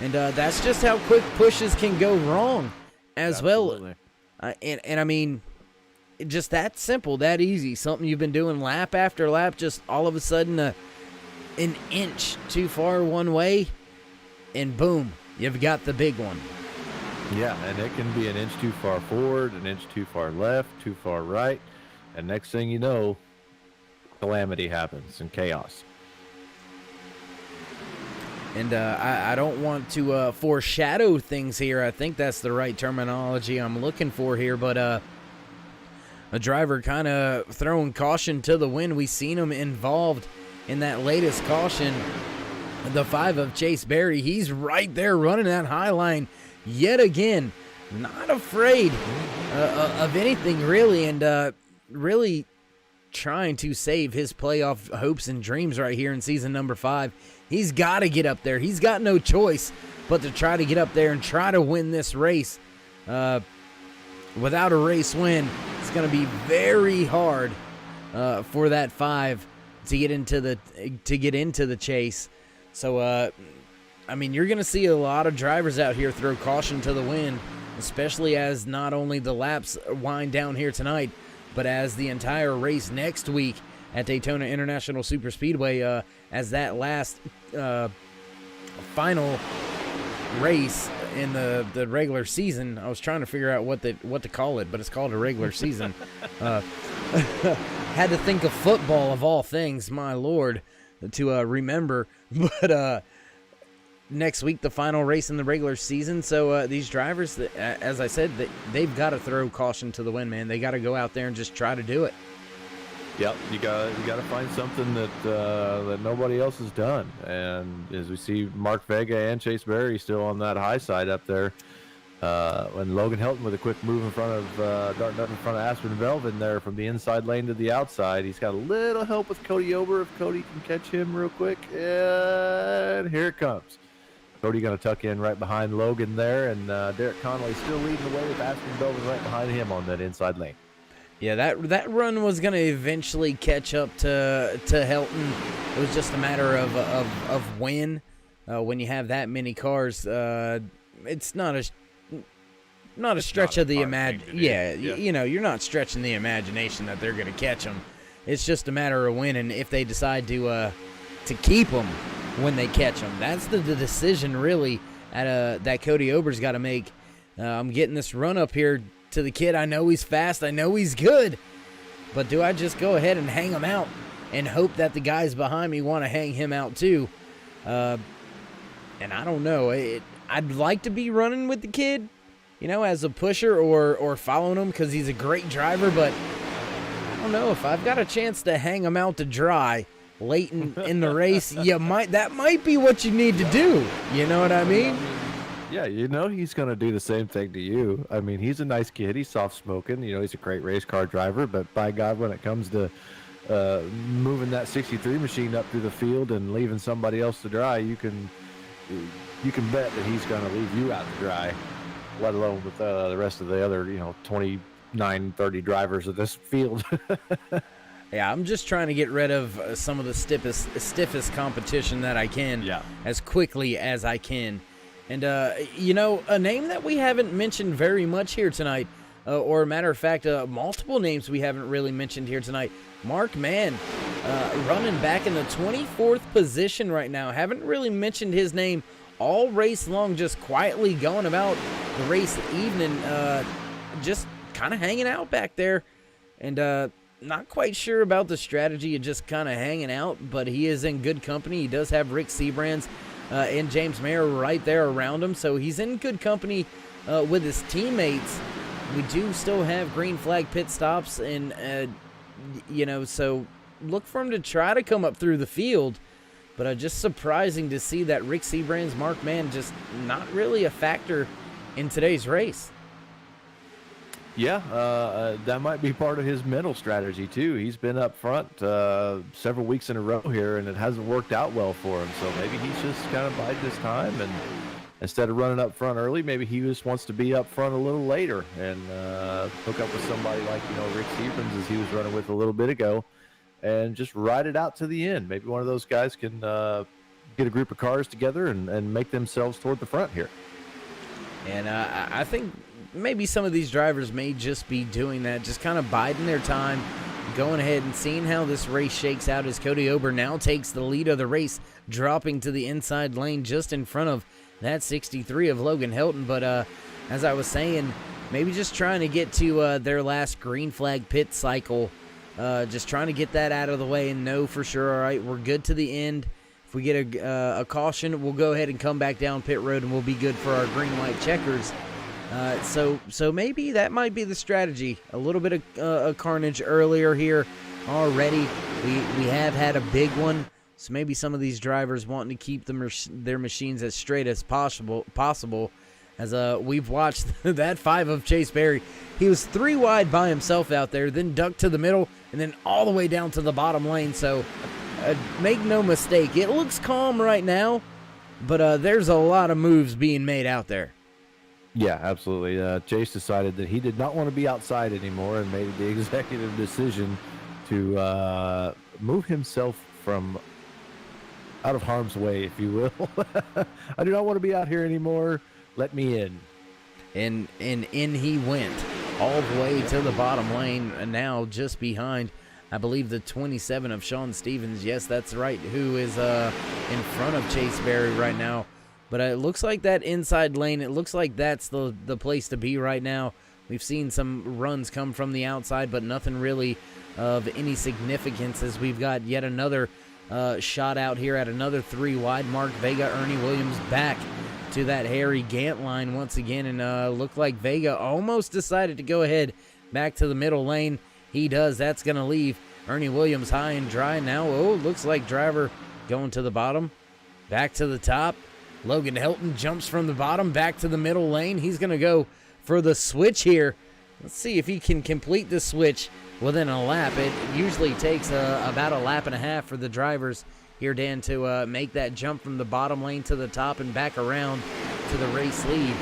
And that's just how quick pushes can go wrong as Absolutely. well. And I mean, just that simple, that easy. Something you've been doing lap after lap, just all of a sudden an inch too far one way, and boom, you've got the big one. Yeah, and it can be an inch too far forward, an inch too far left, too far right, and next thing you know, calamity happens and chaos. And I don't want to foreshadow things here. I think that's the right terminology I'm looking for here, but a driver kind of throwing caution to the wind. We've seen him involved in that latest caution, the 5 of Chase Berry. He's right there running that high line yet again, not afraid of anything really, and really trying to save his playoff hopes and dreams right here in season number 5. He's got to get up there. He's got no choice but to try to get up there and try to win this race. Without a race win, it's going to be very hard for that 5 to get into the chase. So I mean, you're going to see a lot of drivers out here throw caution to the wind, especially as not only the laps wind down here tonight, but as the entire race next week at Daytona International Superspeedway, as that last final race in the regular season. I was trying to figure out what to call it, but it's called a regular season. Had to think of football of all things, my lord, to remember. But next week, the final race in the regular season. So these drivers, as I said, they've got to throw caution to the wind, man. They got to go out there and just try to do it. Yep, you got to find something that nobody else has done. And as we see, Mark Vega and Chase Berry still on that high side up there. When Logan Helton with a quick move in front of darting up in front of Aspen Velvin there from the inside lane to the outside. He's got a little help with Cody Ober if Cody can catch him real quick. And here it comes. Cody going to tuck in right behind Logan there, and Derek Connolly still leading the way with Aspen Velvin right behind him on that inside lane. Yeah, that run was going to eventually catch up to Helton. It was just a matter of when. When you have that many cars, it's not a stretch of the imagination. Yeah, you know, you're not stretching the imagination that they're going to catch them. It's just a matter of when, and if they decide to keep them when they catch them. That's the decision really that Cody Ober's got to make. I'm getting this run up here to the kid. I know he's fast. I know he's good. But do I just go ahead and hang him out and hope that the guys behind me want to hang him out too? And I don't know. I'd like to be running with the kid, you know, as a pusher or following him because he's a great driver. But I don't know. If I've got a chance to hang him out to dry late in the race, that might be what you need to do. You know what I mean? Yeah, you know he's going to do the same thing to you. I mean, he's a nice kid. He's soft-spoken. You know, he's a great race car driver. But by God, when it comes to moving that 63 machine up through the field and leaving somebody else to dry, you can bet that he's going to leave you out to dry, let alone with the rest of the other, 29, 30 drivers of this field. Yeah, I'm just trying to get rid of some of the stiffest competition that I can as quickly as I can. And, a name that we haven't mentioned very much here tonight, or a matter of fact, multiple names we haven't really mentioned here tonight. Mark Mann, running back in the 24th position right now. Haven't really mentioned his name all race long, just quietly going about the race evening, just kind of hanging out back there. And not quite sure about the strategy of just kind of hanging out, but he is in good company. He does have Rick Seabrands and James Mayer right there around him, so he's in good company with his teammates. We do still have green flag pit stops, and so look for him to try to come up through the field. But just surprising to see that Rick Seabrands, Mark Mann, just not really a factor in today's race. Yeah, that might be part of his mental strategy, too. He's been up front several weeks in a row here, and it hasn't worked out well for him. So maybe he's just kind of biding his time, and instead of running up front early, maybe he just wants to be up front a little later and hook up with somebody like, Rick Stevens, as he was running with a little bit ago, and just ride it out to the end. Maybe one of those guys can get a group of cars together and make themselves toward the front here. And I think maybe some of these drivers may just be doing that, just kind of biding their time, going ahead and seeing how this race shakes out as Cody Ober now takes the lead of the race, dropping to the inside lane just in front of that 63 of Logan Helton. But as I was saying, maybe just trying to get to their last green flag pit cycle, just trying to get that out of the way and know for sure, all right, we're good to the end. If we get a caution, we'll go ahead and come back down pit road and we'll be good for our green light checkers. So maybe that might be the strategy. A little bit of carnage earlier here already. We have had a big one, so maybe some of these drivers wanting to keep their machines as straight as possible. As we've watched that 5 of Chase Berry, he was 3 wide by himself out there, then ducked to the middle, and then all the way down to the bottom lane. So make no mistake, it looks calm right now, but there's a lot of moves being made out there. Yeah, absolutely. Chase decided that he did not want to be outside anymore and made the executive decision to move himself from out of harm's way, if you will. I do not want to be out here anymore. Let me in. And in he went all the way to the bottom lane, and now just behind, I believe, the 27 of Sean Stevens. Yes, that's right, who is in front of Chase Berry right now. But it looks like that inside lane, it looks like that's the place to be right now. We've seen some runs come from the outside, but nothing really of any significance, as we've got yet another shot out here at another 3 wide mark. Vega, Ernie Williams back to that Harry Gant line once again, and looked like Vega almost decided to go ahead back to the middle lane. He does. That's going to leave Ernie Williams high and dry now. Oh, looks like driver going to the bottom, back to the top. Logan Helton jumps from the bottom back to the middle lane. He's going to go for the switch here. Let's see if he can complete the switch within a lap. It usually takes about a lap and a half for the drivers here, Dan, to make that jump from the bottom lane to the top and back around to the race lead.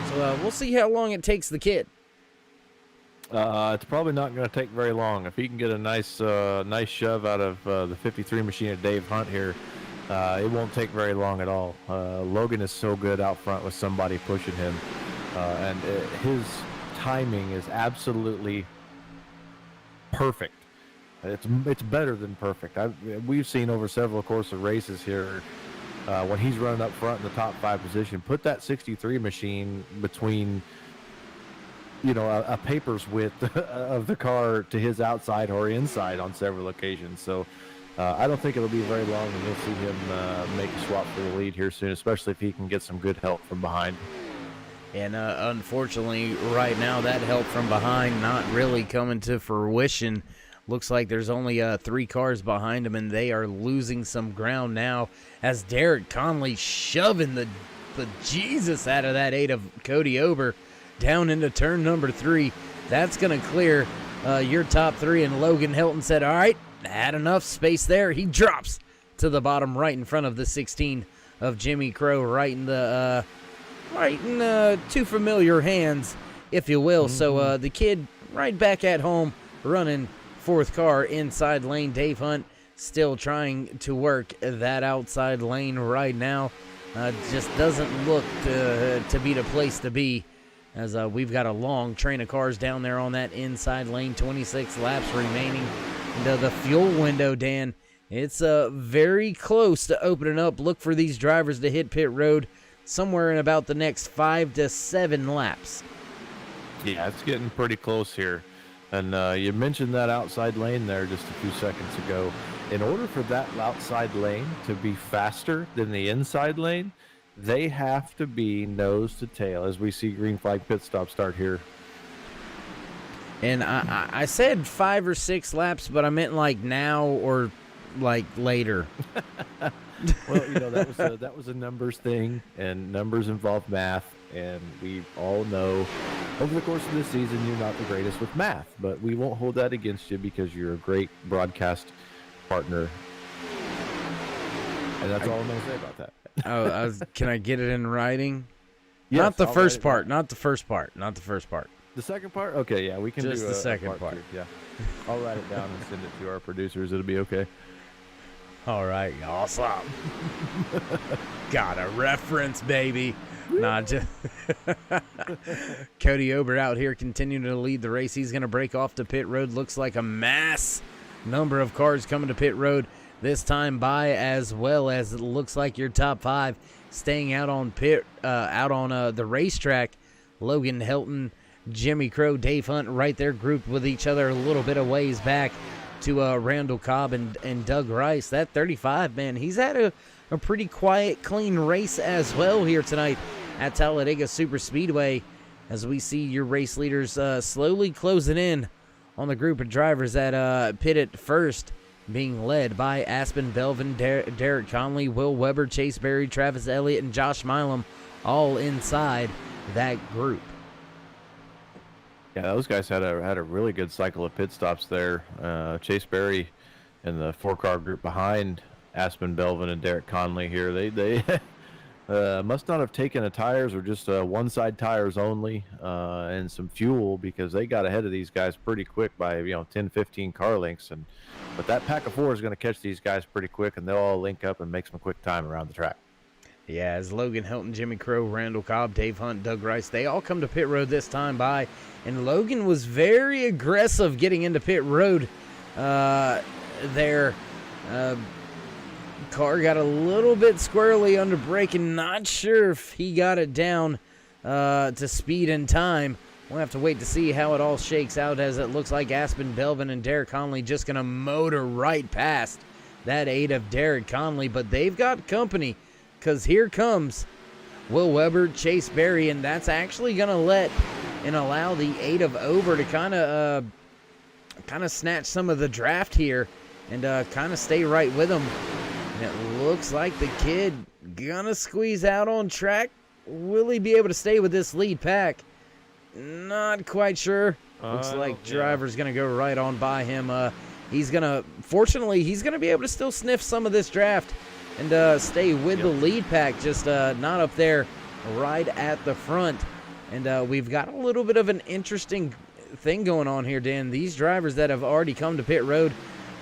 So we'll see how long it takes the kid. It's probably not going to take very long. If he can get a nice shove out of the 53 machine of Dave Hunt here, it won't take very long at all. Logan is so good out front with somebody pushing him, and his timing is absolutely perfect. It's better than perfect. We've seen over several course of races here when he's running up front in the top 5 position, put that 63 machine between a paper's width of the car to his outside or inside on several occasions. So I don't think it'll be very long and you'll see him make a swap for the lead here soon, especially if he can get some good help from behind. And unfortunately, right now, that help from behind not really coming to fruition. Looks like there's only 3 cars behind him, and they are losing some ground now as Derek Conley shoving the Jesus out of that 8 of Cody Ober down into turn number 3. That's going to clear your top 3, and Logan Helton said, all right, had enough space there. He drops to the bottom right in front of the 16 of Jimmy Crow, right in too familiar hands, if you will. Mm-hmm. So the kid right back at home running 4th car inside lane. Dave Hunt still trying to work that outside lane right now. Just doesn't look to be the place to be, as we've got a long train of cars down there on that inside lane. 26 laps remaining. And the fuel window, Dan, it's very close to opening up. Look for these drivers to hit pit road somewhere in about the next 5 to 7 laps. Yeah, it's getting pretty close here. And you mentioned that outside lane there just a few seconds ago. In order for that outside lane to be faster than the inside lane, they have to be nose to tail as we see green flag pit stop start here. And I said 5 or 6 laps, but I meant like now or like later. Well, that was a numbers thing, and numbers involve math, and we all know over the course of this season you're not the greatest with math, but we won't hold that against you because you're a great broadcast partner. And that's all I'm going to say about that. Can I get it in writing? Yes, not the first part. Not the first part. The second part? Okay, yeah, we can just do the second part. Yeah, I'll write it down and send it to our producers. It'll be okay. All right, awesome. Got a reference, baby. Nah, just Cody Ober out here continuing to lead the race. He's going to break off to pit road. Looks like a mass number of cars coming to pit road this time by, as well as it looks like your top 5 staying out on the racetrack. Logan Helton, Jimmy Crow, Dave Hunt right there grouped with each other a little bit of ways back to Randall Cobb and Doug Rice. That 35, man, he's had a pretty quiet, clean race as well here tonight at Talladega Super Speedway, as we see your race leaders slowly closing in on the group of drivers that pitted first, being led by Aspen Belvin, Derek Conley, Will Weber, Chase Berry, Travis Elliott, and Josh Milam, all inside that group. Yeah, those guys had a really good cycle of pit stops there. Chase Berry and the 4-car group behind Aspen Belvin and Derek Conley here. They Must not have taken a tires or just one-side tires only and some fuel, because they got ahead of these guys pretty quick by 10, 15 car lengths. But that pack of four is going to catch these guys pretty quick, and they'll all link up and make some quick time around the track. Yeah, as Logan Hilton, Jimmy Crow, Randall Cobb, Dave Hunt, Doug Rice, they all come to pit road this time by, and Logan was very aggressive getting into pit road there. Car got a little bit squirrely under braking. Not sure if he got it down to speed and time. We'll have to wait to see how it all shakes out, as it looks like Aspen Belvin and Derek Conley just going to motor right past that 8 of Derek Conley. But they've got company, because here comes Will Weber, Chase Berry, and that's actually going to let and allow the 8 of Over to kind of snatch some of the draft here and kind of stay right with him. And it looks like the kid gonna squeeze out on track. Will he be able to stay with this lead pack? Not quite sure. Looks like driver's gonna go right on by him. Fortunately, he's gonna be able to still sniff some of this draft and stay with the lead pack, just not up there right at the front. And we've got a little bit of an interesting thing going on here, Dan. These drivers that have already come to pit road,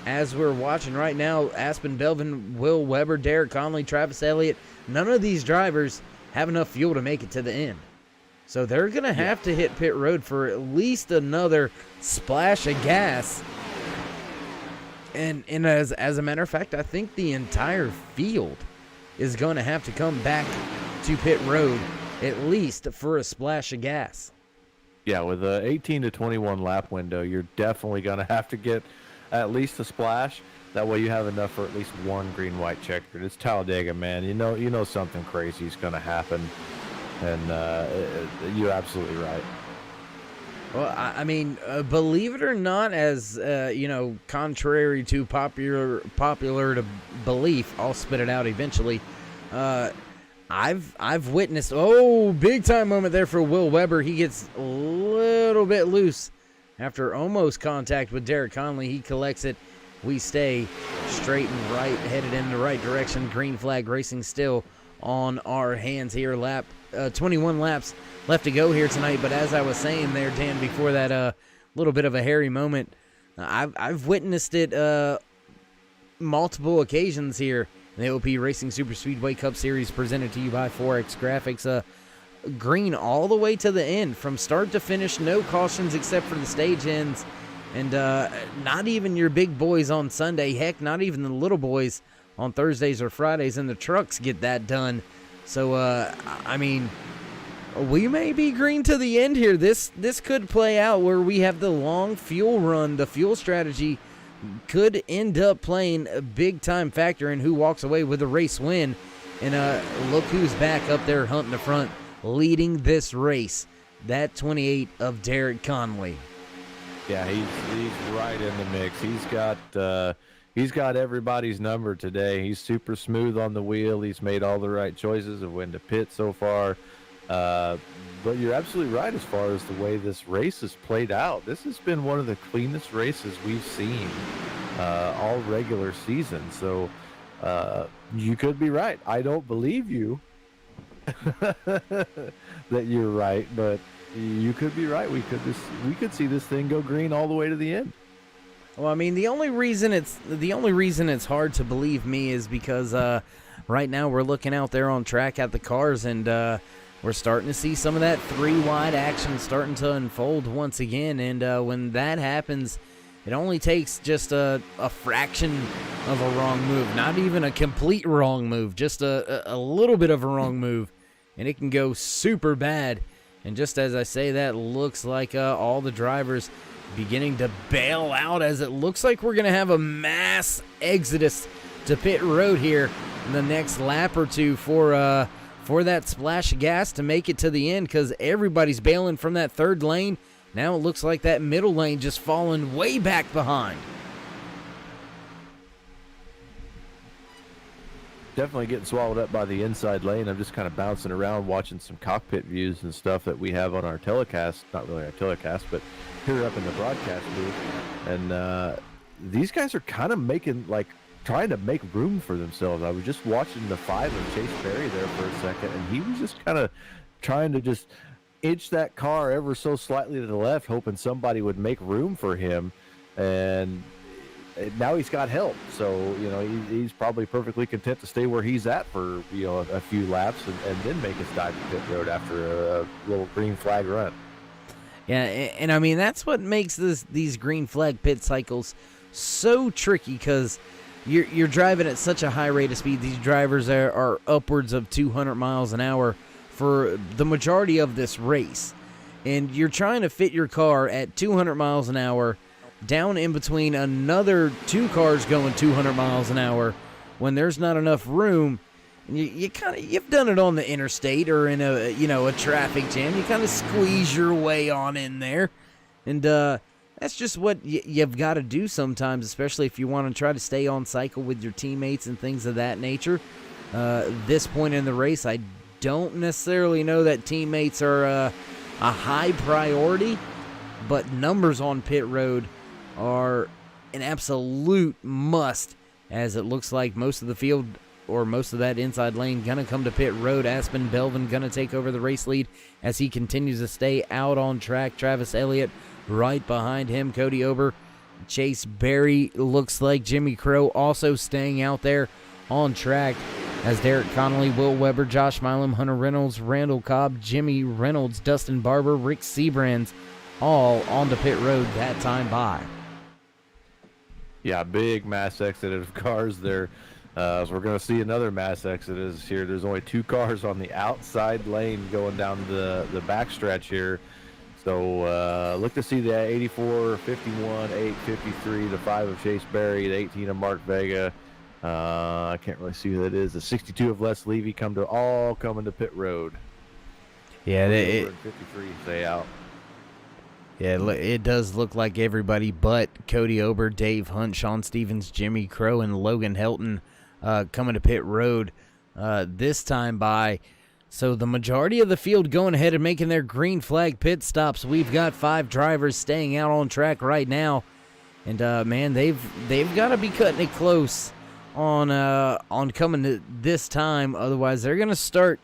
as we're watching right now, Aspen Belvin, Will Weber, Derek Conley, Travis Elliott, none of these drivers have enough fuel to make it to the end. So they're going to have to hit pit road for at least another splash of gas. And as a matter of fact, I think the entire field is going to have to come back to pit road at least for a splash of gas. Yeah, with a 18 to 21 lap window, you're definitely going to have to get at least a splash. That way you have enough for at least one green-white checkered. It's Talladega, man. You know something crazy is going to happen, and you're absolutely right. Well, I mean, believe it or not, as contrary to popular to belief, I'll spit it out eventually. I've witnessed big time moment there for Will Weber. He gets a little bit loose after almost contact with Derek Conley. He collects it. We stay straight and right, headed in the right direction. Green flag racing still on our hands here. 21 laps left to go here tonight. But as I was saying there, Dan, before that little bit of a hairy moment, I've witnessed it multiple occasions here. The OP Racing Super Speedway Cup Series presented to you by Forex Graphics. Green all the way to the end, from start to finish, no cautions except for the stage ends, and not even your big boys on Sunday. Heck, not even the little boys on Thursdays or Fridays, and the trucks get that done. So, I mean, we may be green to the end here. This could play out where we have the long fuel run. The fuel strategy could end up playing a big-time factor in who walks away with the race win. And look who's back up there hunting the front, leading this race, that 28 of Derek Conley. Yeah, he's right in the mix. He's got everybody's number today. He's super smooth on the wheel. He's made all the right choices of when to pit so far. But you're absolutely right as far as the way this race has played out. This has been one of the cleanest races we've seen all regular season. So you could be right. I don't believe you that you're right, but you could be right. We could see this thing go green all the way to the end. Well, I mean, the only reason it's hard to believe me is because right now we're looking out there on track at the cars, and we're starting to see some of that 3-wide action starting to unfold once again. And when that happens, it only takes just a fraction of a wrong move, not even a complete wrong move, just a little bit of a wrong move, and it can go super bad. And just as I say that, looks like all the drivers beginning to bail out, as it looks like we're going to have a mass exodus to pit road here in the next lap or two for that splash of gas to make it to the end, because everybody's bailing from that third lane. Now it looks like that middle lane just falling way back behind. Definitely getting swallowed up by the inside lane. I'm just kind of bouncing around watching some cockpit views and stuff that we have on our telecast. Not really our telecast, but here up in the broadcast booth. And these guys are kind of making like trying to make room for themselves. I was just watching the 5 of Chase Berry there for a second, and he was just kind of trying to just inch that car ever so slightly to the left, hoping somebody would make room for him. And now he's got help, so he's probably perfectly content to stay where he's at for a few laps, and then make his dive to pit road after a little green flag run. Yeah, and I mean that's what makes these green flag pit cycles so tricky, because you're driving at such a high rate of speed. These drivers are upwards of 200 miles an hour for the majority of this race, and you're trying to fit your car at 200 miles an hour down in between another 2 cars going 200 miles an hour when there's not enough room. You've done it on the interstate or in a traffic jam. You kind of squeeze your way on in there, and that's just what you've got to do sometimes, especially if you want to try to stay on cycle with your teammates and things of that nature. This point in the race, I don't necessarily know that teammates are a high priority, but numbers on pit road are an absolute must, as it looks like most of the field or most of that inside lane going to come to pit road. Aspen Belvin going to take over the race lead as he continues to stay out on track. Travis Elliott right behind him. Cody Ober, Chase Berry, looks like Jimmy Crow also staying out there on track, as Derek Connolly, Will Weber, Josh Milam, Hunter Reynolds, Randall Cobb, Jimmy Reynolds, Dustin Barber, Rick Sebrands all onto pit road that time by. Yeah, big mass exodus of cars there. So we're going to see another mass exodus here. There's only 2 cars on the outside lane going down the backstretch here. So look to see the 84, 51, 8, 53, the 5 of Chase Berry, the 18 of Mark Vega. I can't really see who that is. The 62 of Les Levy coming to pit road. Yeah, 53 stay out. Yeah, it does look like everybody but Cody Ober, Dave Hunt, Sean Stevens, Jimmy Crow, and Logan Helton coming to pit road this time by. So the majority of the field going ahead and making their green flag pit stops. We've got 5 drivers staying out on track right now, and man, they've got to be cutting it close on coming to this time. Otherwise, they're gonna start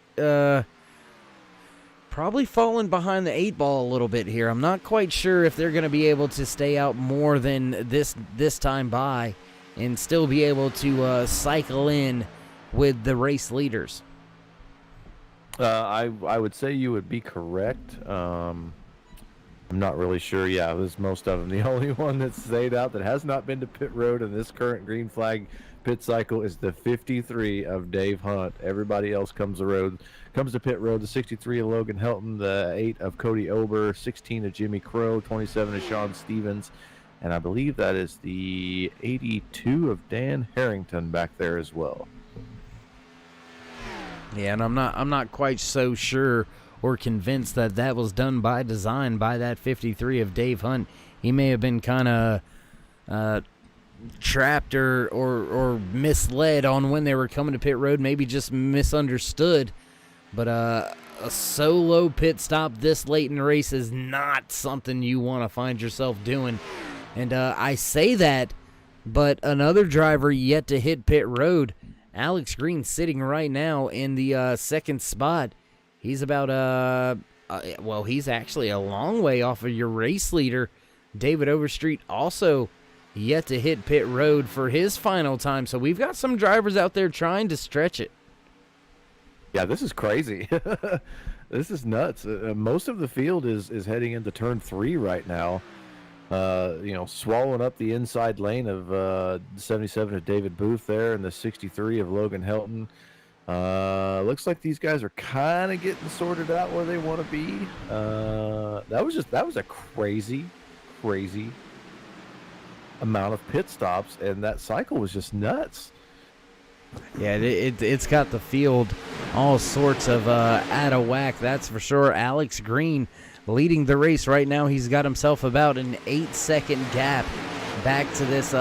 probably falling behind the 8 ball a little bit here. I'm not quite sure if they're going to be able to stay out more than this time by and still be able to cycle in with the race leaders. I would say you would be correct. I'm not really sure. Yeah, there's most of them. The only one that's stayed out that has not been to pit road in this current green flag pit cycle is the 53 of Dave Hunt. Everybody else comes to pit road. The 63 of Logan Helton, the 8 of Cody Ober, 16 of Jimmy Crow, 27 of Sean Stevens, and I believe that is the 82 of Dan Harrington back there as well. Yeah, and I'm not quite so sure or convinced that was done by design by that 53 of Dave Hunt. He may have been kind of trapped or misled on when they were coming to pit road, maybe just misunderstood. But a solo pit stop this late in the race is not something you want to find yourself doing. And I say that, but another driver yet to hit pit road, Alex Green, sitting right now in the second spot. He's about he's actually a long way off of your race leader, David Overstreet, also yet to hit pit road for his final time. So we've got some drivers out there trying to stretch it. Yeah, this is crazy. This is nuts. Most of the field is heading into turn 3 right now. Swallowing up the inside lane of 77 of David Booth there and the 63 of Logan Helton. Looks like these guys are kind of getting sorted out where they want to be. That was a crazy amount of pit stops, and that cycle was just nuts. Yeah, it's got the field all sorts of out of whack, that's for sure. Alex Green leading the race right now. He's got himself about an 8-second gap back to this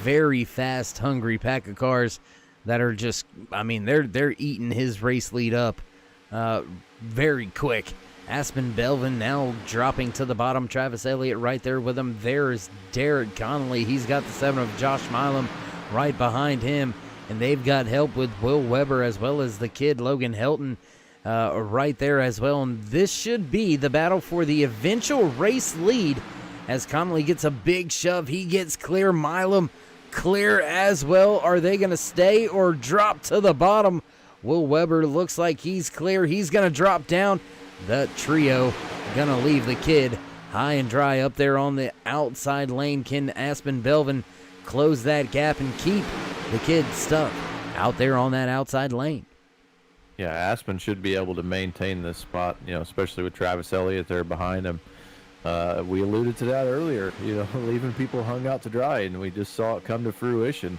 very fast, hungry pack of cars that are just, they're eating his race lead up very quick. Aspen Belvin now dropping to the bottom. Travis Elliott right there with him. There is Derek Connolly. He's got the 7 of Josh Milam. right behind him. And they've got help with Will Weber as well as the kid Logan Helton right there as well. And this should be the battle for the eventual race lead as Connolly gets a big shove. He gets clear. Milam clear as well. Are they going to stay or drop to the bottom? Will Weber looks like he's clear. He's going to drop down. The trio going to leave the kid high and dry up there on the outside lane. Can Aspen Belvin close that gap and keep the kid stuck out there on that outside lane? Yeah, Aspen should be able to maintain this spot, especially with Travis Elliott there behind him. We alluded to that earlier, leaving people hung out to dry, and we just saw it come to fruition.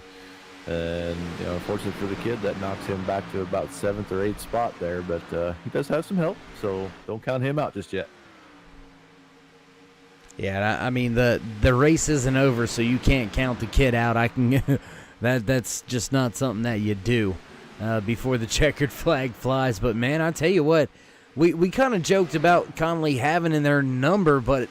And, unfortunately for the kid, that knocks him back to about 7th or 8th spot there, but he does have some help, so don't count him out just yet. Yeah, I mean, the race isn't over, so you can't count the kid out. That's just not something that you do before the checkered flag flies. But, man, I tell you what, we kind of joked about Connolly having in their number, but,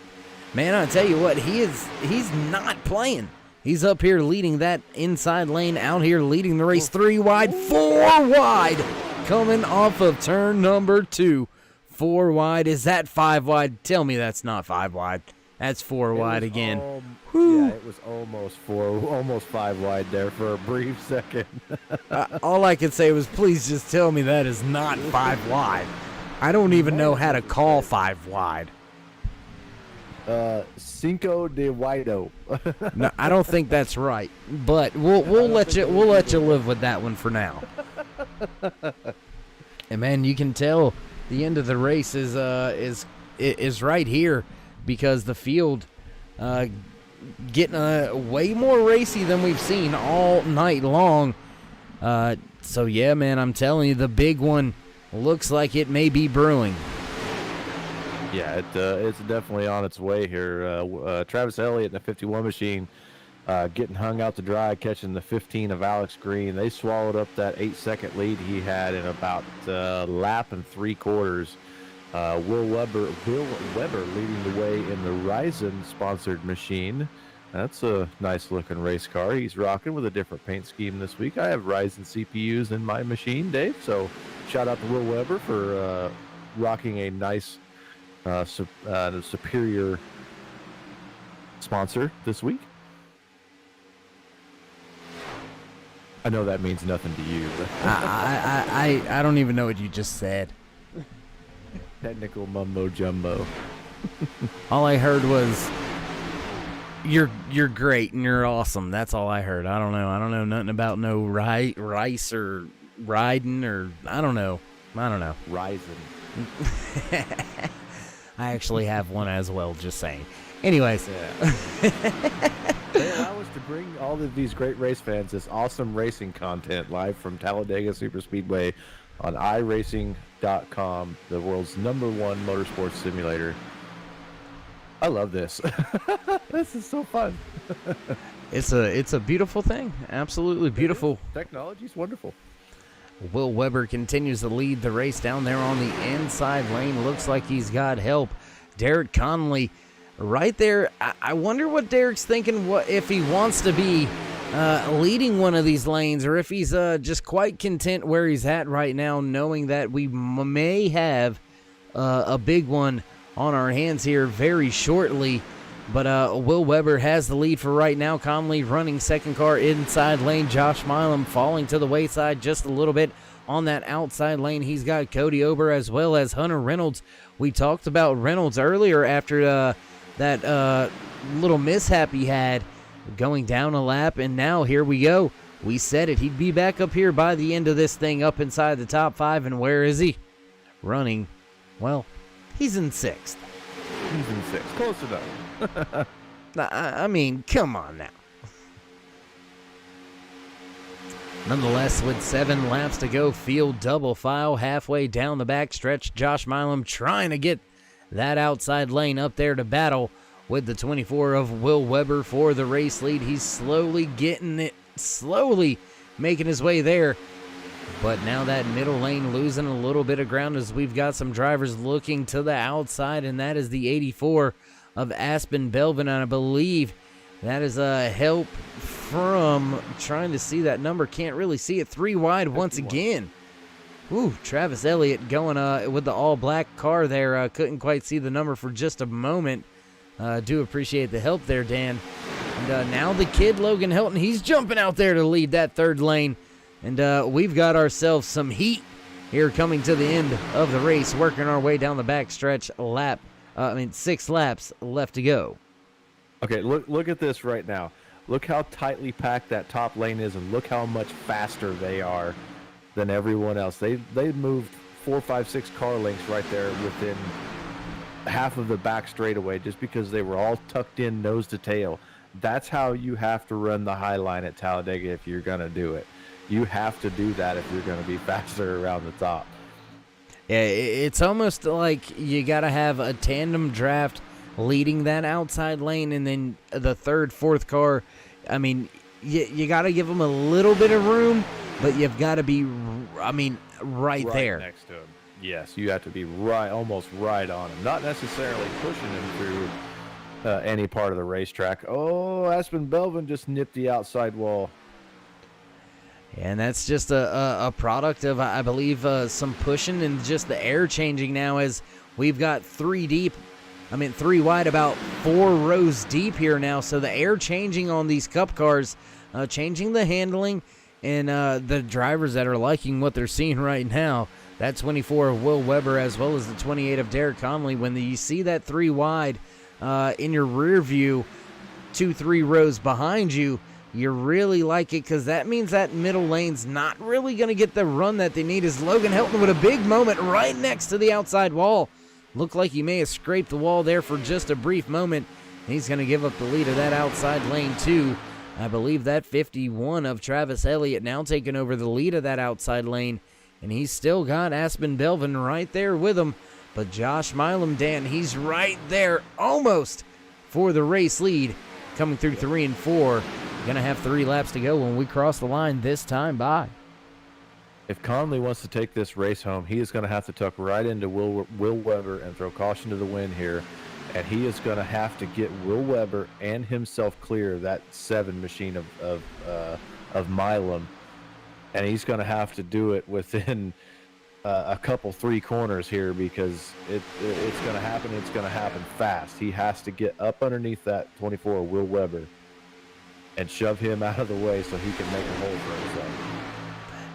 man, I tell you what, he's not playing. He's up here leading that inside lane, out here leading the race 3 wide, 4 wide, coming off of turn number 2. 4 wide. Is that 5 wide? Tell me that's not 5 wide. That's 4 wide again. Yeah, it was almost 5 wide there for a brief second. All I could say was, please just tell me that is not 5 wide. I don't even know how to call 5 wide. Cinco de Wido. No, I don't think that's right, but we'll let you live with that one for now. And man, you can tell the end of the race is right here because the field getting way more racy than we've seen all night long. So yeah, man, I'm telling you, the big one looks like it may be brewing. Yeah, it's definitely on its way here. Travis Elliott in the 51 machine getting hung out to dry, catching the 15 of Alex Green. They swallowed up that 8-second lead he had in about lap and 3/4. Will Weber leading the way in the Ryzen-sponsored machine. That's a nice-looking race car. He's rocking with a different paint scheme this week. I have Ryzen CPUs in my machine, Dave, so shout out to Will Weber for rocking a nice superior sponsor this week. I know that means nothing to you, but I don't even know what you just said. Technical mumbo jumbo. All I heard was you're great and you're awesome. That's all I heard. I don't know nothing about no rice or riding or I don't know. Ryzen. I actually have one as well, just saying. Anyways. Yeah. They allow us to bring all of these great race fans this awesome racing content live from Talladega Superspeedway on iRacing.com, the world's #1 motorsports simulator. I love this. This is so fun. It's a beautiful thing. Absolutely beautiful. Technology's wonderful. Will Weber continues to lead the race down there on the inside lane. Looks like he's got help. Derek Connolly right there. I wonder what Derek's thinking, what if he wants to be leading one of these lanes or if he's just quite content where he's at right now, knowing that we may have a big one on our hands here very shortly. But Will Weber has the lead for right now. Connolly running second car inside lane. Josh Milam falling to the wayside just a little bit on that outside lane. He's got Cody Ober as well as Hunter Reynolds. We talked about Reynolds earlier after that little mishap he had going down a lap. And now here we go. We said it. He'd be back up here by the end of this thing up inside the top 5. And where is he? Running. Well, he's in 6th. He's in 6th. Close enough. I mean, come on now. Nonetheless, with 7 laps to go, field double file halfway down the back stretch. Josh Milam trying to get that outside lane up there to battle with the 24 of Will Weber for the race lead. He's slowly making his way there. But now that middle lane losing a little bit of ground as we've got some drivers looking to the outside, and that is the 84 of Aspen Belvin, and I believe that is a help from, trying to see that number, can't really see it, 3 wide once again. Ooh, Travis Elliott going with the all-black car there. Couldn't quite see the number for just a moment. Do appreciate the help there, Dan. And now the kid, Logan Helton, he's jumping out there to lead that third lane. And we've got ourselves some heat here coming to the end of the race, working our way down the back stretch 6 laps left to go. Okay, look at this right now. Look how tightly packed that top lane is, and look how much faster they are than everyone else. They moved 4, 5, 6 car lengths right there within half of the back straightaway just because they were all tucked in nose to tail. That's how you have to run the high line at Talladega if you're going to do it. You have to do that if you're going to be faster around the top. Yeah, it's almost like you got to have a tandem draft leading that outside lane, and then the third, fourth car. I mean, you got to give them a little bit of room, but you've got to be, right there. Next to him. Yes, you have to be almost right on him. Not necessarily pushing him through any part of the racetrack. Oh, Aspen Belvin just nipped the outside wall. And that's just a product of, I believe, some pushing and just the air changing now, as we've got 3 wide, about 4 rows deep here now. So the air changing on these Cup cars, changing the handling, and the drivers that are liking what they're seeing right now. That 24 of Will Weber as well as the 28 of Derek Conley. When you see that 3 wide in your rear view, 2-3 rows behind you, you really like it, because that means that middle lane's not really going to get the run that they need. As Logan Helton with a big moment right next to the outside wall. Looked like he may have scraped the wall there for just a brief moment. He's going to give up the lead of that outside lane too. I believe that 51 of Travis Elliott now taking over the lead of that outside lane. And he's still got Aspen Belvin right there with him. But Josh Milam, Dan, he's right there almost for the race lead. Coming through 3 and 4. Going to have 3 laps to go when we cross the line this time by. If Conley wants to take this race home, he is going to have to tuck right into Will Weber and throw caution to the wind here. And he is going to have to get Will Weber and himself clear of that 7 machine of Milam. And he's going to have to do it within a couple 3 corners here, because it's going to happen. It's going to happen fast. He has to get up underneath that 24 Will Weber and shove him out of the way so he can make a hole for himself.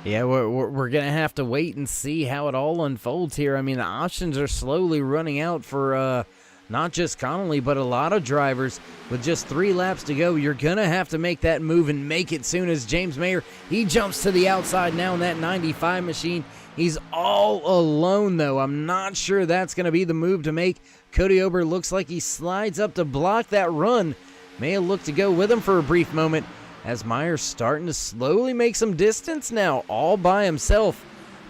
Yeah, we're going to have to wait and see how it all unfolds here. I mean, the options are slowly running out for not just Connolly, but a lot of drivers. With just 3 laps to go, you're going to have to make that move and make it soon. As James Mayer, he jumps to the outside now in that 95 machine. He's all alone, though. I'm not sure that's going to be the move to make. Cody Ober looks like he slides up to block that run. May have looked to go with him for a brief moment, as Meyer's starting to slowly make some distance now, all by himself.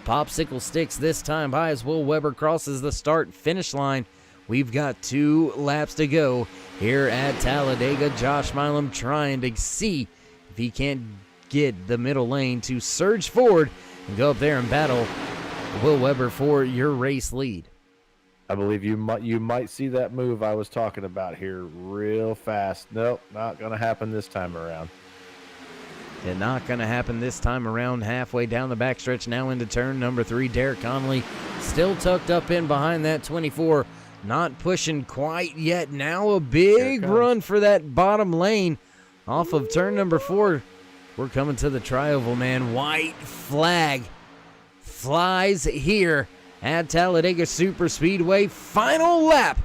Popsicle sticks this time by as Will Weber crosses the start-finish line. We've got 2 laps to go here at Talladega. Josh Milam trying to see if he can't get the middle lane to surge forward and go up there and battle Will Weber for your race lead. I believe you might see that move I was talking about here real fast. Nope, not going to happen this time around. And not going to happen this time around. Halfway down the backstretch now into turn number 3. Derek Conley still tucked up in behind that 24. Not pushing quite yet. Now a big run for that bottom lane off of turn number 4. We're coming to the tri-oval, man. White flag flies here at Talladega Superspeedway. Final lap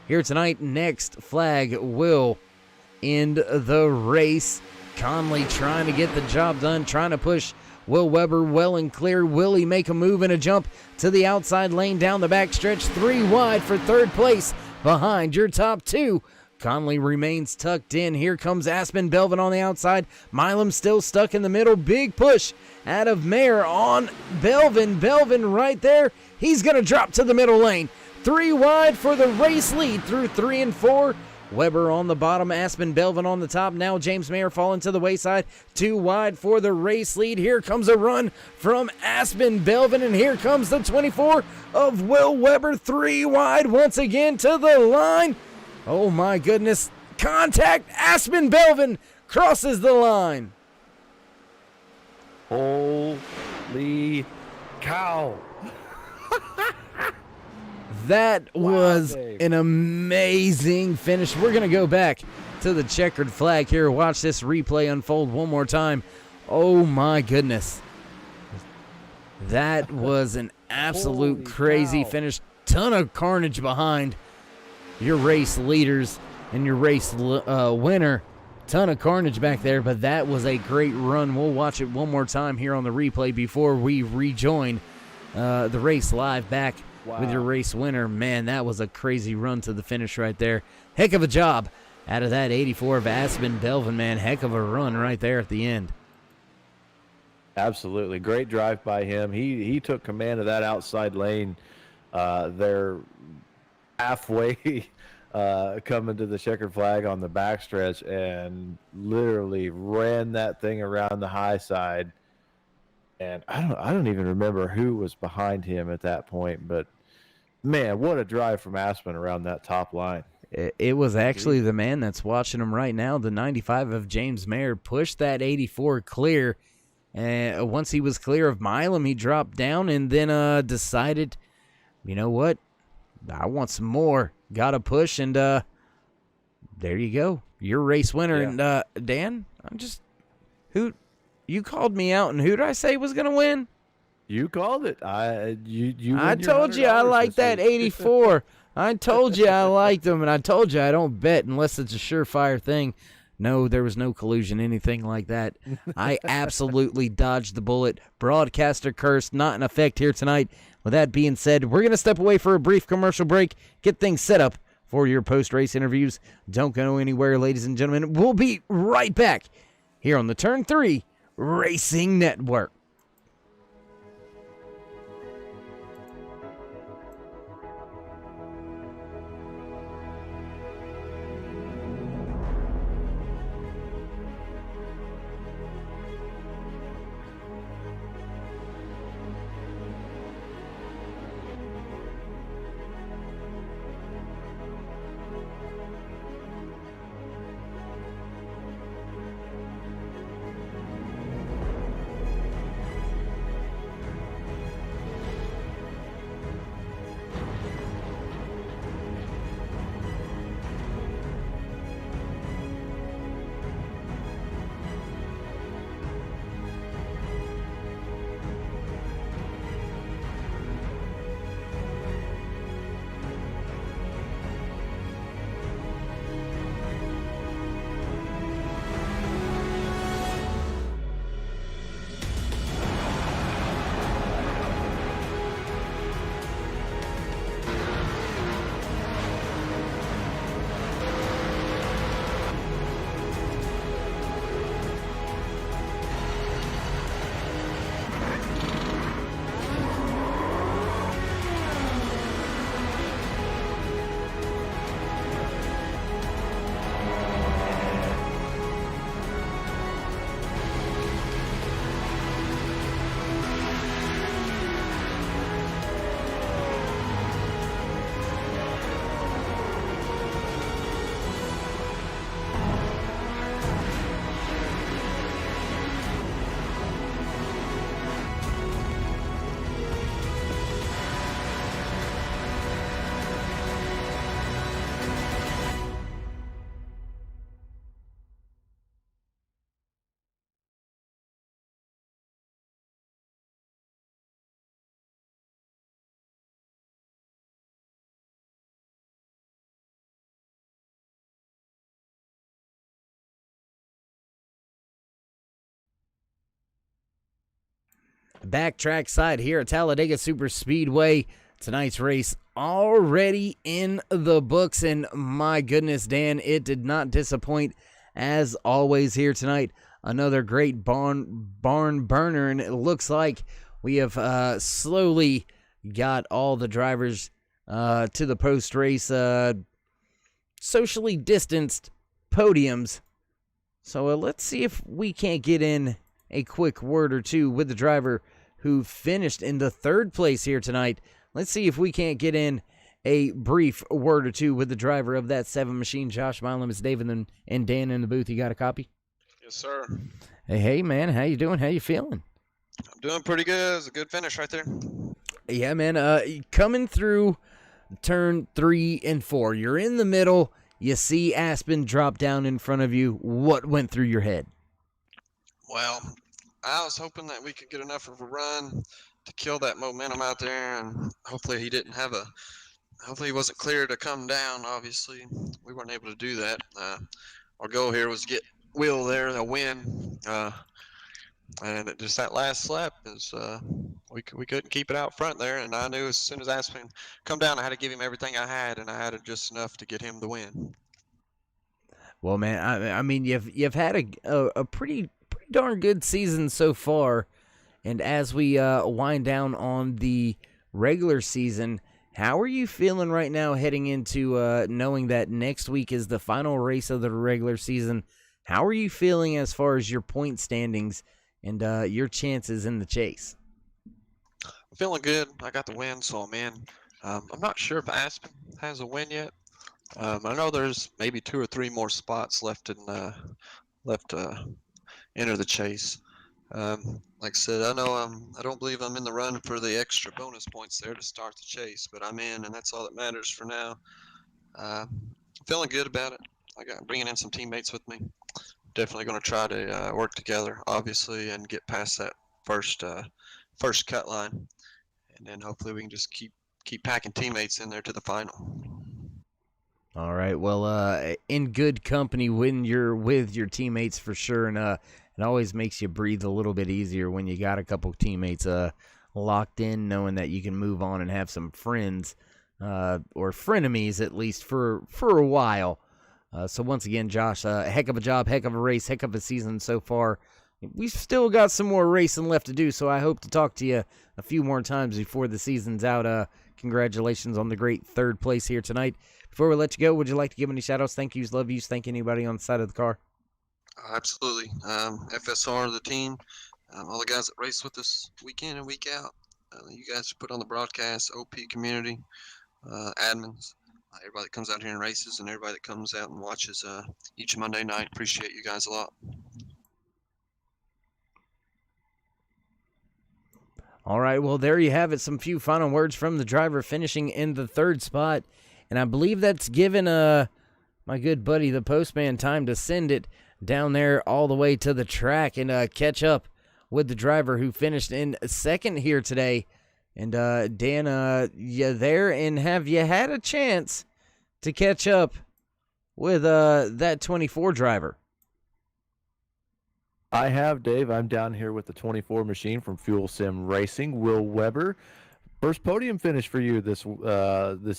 here tonight. Next flag will end the race. Conley trying to get the job done, trying to push Will Weber well and clear. Will he make a move and a jump to the outside lane down the backstretch? 3 wide for third place behind your top 2. Conley remains tucked in. Here comes Aspen Belvin on the outside. Milam still stuck in the middle. Big push out of Mayer on Belvin. Belvin right there. He's going to drop to the middle lane. 3 wide for the race lead through 3 and 4. Weber on the bottom, Aspen Belvin on the top. Now James Mayer falling to the wayside. 2 wide for the race lead. Here comes a run from Aspen Belvin, and here comes the 24 of Will Weber. 3 wide once again to the line. Oh my goodness. Contact. Aspen Belvin crosses the line. Holy cow. That was Dave. an amazing finish. We're going to go back to the checkered flag here. Watch this replay unfold one more time. Oh, my goodness. That was an absolute Holy crazy cow. finish. Ton of carnage behind your race leaders and your race winner. Ton of carnage back there, but that was a great run. We'll watch it one more time here on the replay before we rejoin the race live back with your race winner. Man, that was a crazy run to the finish right there. Heck of a job out of that 84 of Aspen Belvin, man. Heck of a run right there at the end. Absolutely. Great drive by him. He took command of that outside lane there halfway coming to the checkered flag on the backstretch and literally ran that thing around the high side. And I don't even remember who was behind him at that point, but man, what a drive from Aspen around that top line. It was actually the man that's watching him right now, the 95 of James Mayer, pushed that 84 clear. And once he was clear of Milam, he dropped down and then decided, you know what? I want some more. Got to push, and there you go. Your race winner. Yeah. And Dan, you called me out, and who did I say was going to win? You called it. I told you I like that 84. I told you I liked them, and I told you I don't bet unless it's a surefire thing. No, there was no collusion, anything like that. I absolutely dodged the bullet. Broadcaster curse, not in effect here tonight. With that being said, we're going to step away for a brief commercial break, get things set up for your post-race interviews. Don't go anywhere, ladies and gentlemen. We'll be right back here on the Turn 3 Racing Network. Backtrack side here at Talladega Super Speedway. Tonight's race already in the books, and my goodness, Dan, it did not disappoint as always here tonight. Another great barn burner, and it looks like we have slowly got all the drivers to the post-race socially distanced podiums. So let's see if we can't get in a quick word or two with the driver who finished in the third place here tonight. Let's see if we can't get in a brief word or two with the driver of that 7 machine. Josh Milam, is David and Dan in the booth. You got a copy? Yes, sir. Hey, man, how you doing? How you feeling? I'm doing pretty good. It was a good finish right there. Yeah, man. Coming through turn 3 and 4, you're in the middle. You see Aspen drop down in front of you. What went through your head? Well, I was hoping that we could get enough of a run to kill that momentum out there, and hopefully he wasn't clear to come down. Obviously, we weren't able to do that. Our goal here was to get Will there, a win, and just that last lap is we couldn't keep it out front there, and I knew as soon as Aspen come down, I had to give him everything I had, and I had just enough to get him the win. Well, man, I mean, you've had a pretty darn good season so far, and as we wind down on the regular season, how are you feeling right now heading into knowing that next week is the final race of the regular season? How are you feeling as far as your point standings and your chances in the chase? I'm feeling good. I got the win, so I'm in. I'm not sure if Aspen has a win yet. I know there's maybe 2 or 3 more spots left to enter the chase. Like I said, I know I don't believe I'm in the run for the extra bonus points there to start the chase, but I'm in, and that's all that matters for now. Feeling good about it. I got bringing in some teammates with me. Definitely going to try to work together, obviously, and get past that first cut line, and then hopefully we can just keep packing teammates in there to the final. All right. Well, in good company when you're with your teammates for sure, and it always makes you breathe a little bit easier when you got a couple teammates locked in, knowing that you can move on and have some friends or frenemies at least for a while. So once again, Josh, heck of a job, heck of a race, heck of a season so far. We've still got some more racing left to do, so I hope to talk to you a few more times before the season's out. Congratulations on the great third place here tonight. Before we let you go, would you like to give any shout-outs, thank yous, love yous, thank anybody on the side of the car? Absolutely. FSR, the team, all the guys that race with us week in and week out. You guys put on the broadcast, OP community, admins, everybody that comes out here and races, and everybody that comes out and watches each Monday night. Appreciate you guys a lot. All right, well, there you have it. Some few final words from the driver finishing in the third spot. And I believe that's given my good buddy, the postman, time to send it down there all the way to the track and catch up with the driver who finished in second here today. And Dan, you there, and have you had a chance to catch up with that 24 driver? I have, Dave. I'm down here with the 24 machine from Fuel Sim Racing, Will Weber. First podium finish for you this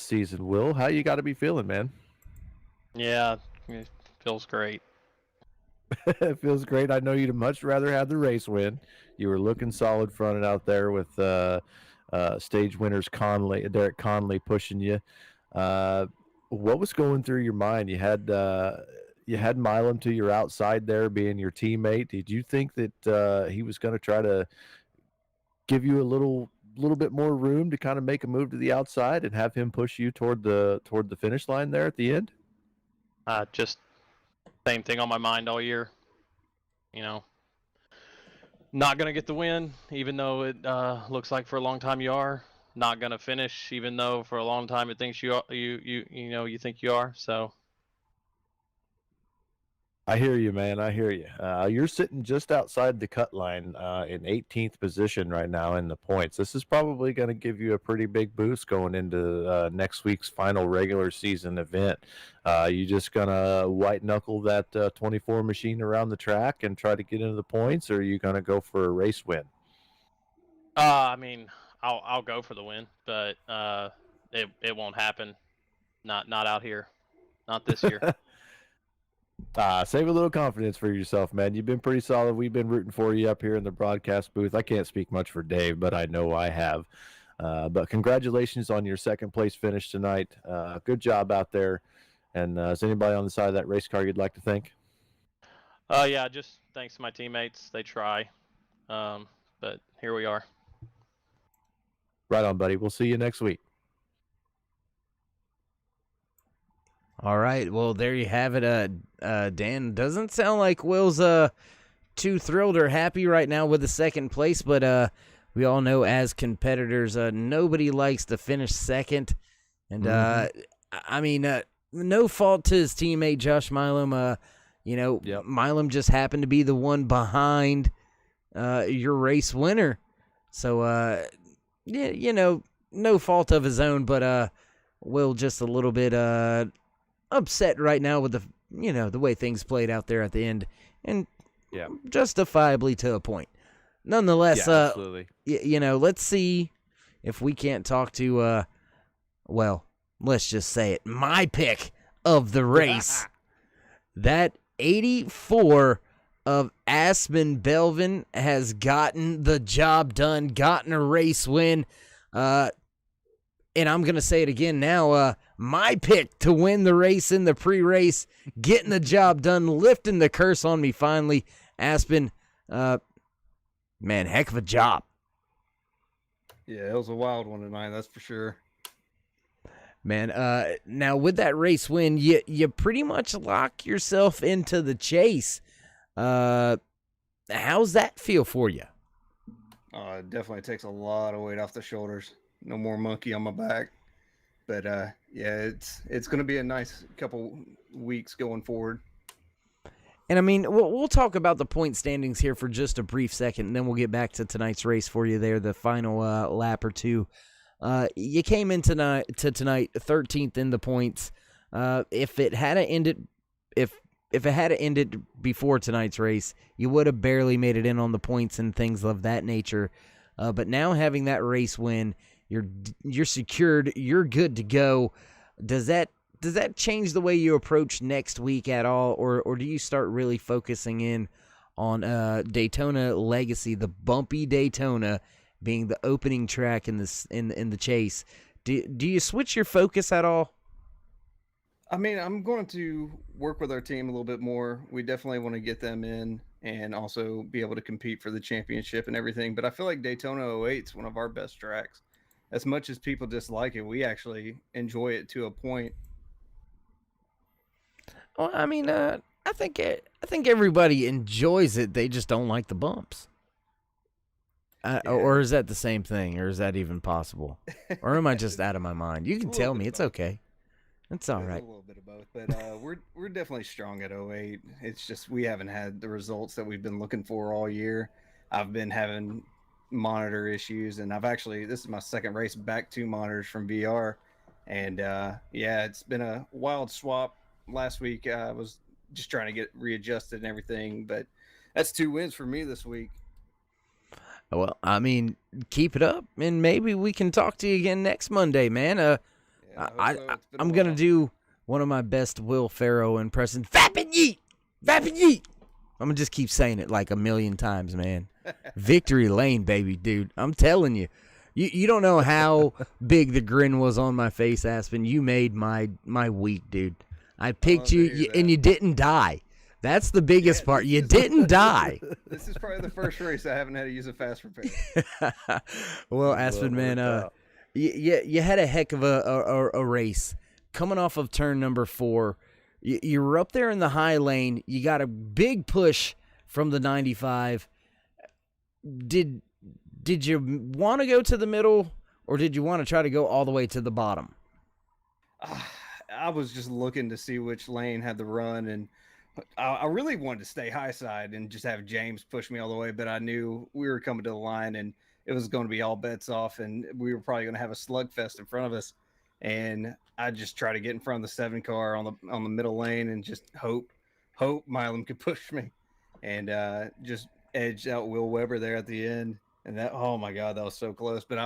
season, Will. How you got to be feeling, man? Yeah, it feels great. It feels great. I know you'd much rather have the race win. You were looking solid fronted out there with stage winners Derek Conley pushing you. What was going through your mind? You had Milam to your outside there being your teammate. Did you think that he was going to try to give you a little bit more room to kind of make a move to the outside and have him push you toward the finish line there at the end? Just same thing on my mind all year. You know, not going to get the win, even though it looks like for a long time you are. Not going to finish, even though for a long time it thinks you are, you think you are. So I hear you, man. I hear you. You're sitting just outside the cut line in 18th position right now in the points. This is probably going to give you a pretty big boost going into next week's final regular season event. You just going to white knuckle that 24 machine around the track and try to get into the points, or are you going to go for a race win? I mean, I'll go for the win, but it won't happen. Not out here. Not this year. Save a little confidence for yourself, man. You've been pretty solid. We've been rooting for you up here in the broadcast booth. I can't speak much for Dave, but I know I have. But congratulations on your second place finish tonight. Good job out there. And is anybody on the side of that race car you'd like to thank? Yeah, just thanks to my teammates. They try. But here we are. Right on, buddy. We'll see you next week. All right, well, there you have it. Dan, doesn't sound like Will's too thrilled or happy right now with the second place, but we all know as competitors, nobody likes to finish second. And, I mean, no fault to his teammate, Josh Milam. Milam just happened to be the one behind your race winner. So, no fault of his own, but Will just a little bit upset right now with the way things played out there at the end, and justifiably to a point. Nonetheless, absolutely. Let's see if we can't talk to let's just say it, my pick of the race. That 84 of Aspen Belvin has gotten the job done, gotten a race win. And I'm going to say it again now. My pick to win the race in the pre-race, getting the job done, lifting the curse on me finally. Aspen, man, heck of a job. Yeah, it was a wild one tonight, that's for sure. Man, now with that race win, you pretty much lock yourself into the chase. How's that feel for you? It definitely takes a lot of weight off the shoulders. No more monkey on my back. But it's going to be a nice couple weeks going forward. And I mean, we'll talk about the point standings here for just a brief second, and then we'll get back to tonight's race for you there, the final lap or two. You came in tonight 13th in the points. If it had ended before tonight's race, you would have barely made it in on the points and things of that nature. But now having that race win, you're secured, you're good to go. Does that change the way you approach next week at all, or do you start really focusing in on Daytona Legacy, the bumpy Daytona, being the opening track in the chase? Do you switch your focus at all? I mean, I'm going to work with our team a little bit more. We definitely want to get them in and also be able to compete for the championship and everything. But I feel like Daytona 08 is one of our best tracks. As much as people dislike it, we actually enjoy it to a point. Well, I mean, I think everybody enjoys it. They just don't like the bumps. Or is that the same thing? Or is that even possible? Or am I just out of my mind? You can tell me. It's okay. It's all right. A little bit of both, but we're definitely strong at 08. It's just we haven't had the results that we've been looking for all year. I've been having monitor issues, and this is my second race back to monitors from VR, and it's been a wild swap. Last week I was just trying to get readjusted and everything, but that's 2 wins for me this week. Well, I mean, keep it up, and maybe we can talk to you again next Monday, man. I'm going to do one of my best Will Ferrell impressions. Vapid yeet! Vapid yeet! I'm going to just keep saying it like a million times, man. Victory lane, baby, dude. I'm telling you. You don't know how big the grin was on my face, Aspen. You made my week, dude. I picked you, and you didn't die. That's the biggest part. You didn't die. This is probably the first race I haven't had to use a fast repair. Well, Aspen, man, you had a heck of a race. Coming off of turn number 4, you were up there in the high lane. You got a big push from the 95. Did you want to go to the middle, or did you want to try to go all the way to the bottom? I was just looking to see which lane had the run, and I really wanted to stay high side and just have James push me all the way, but I knew we were coming to the line and it was going to be all bets off, and we were probably going to have a slugfest in front of us. And I just tried to get in front of the 7 car on the middle lane and just hope Milam could push me, and just edged out Will Weber there at the end. And that, oh my God, that was so close. But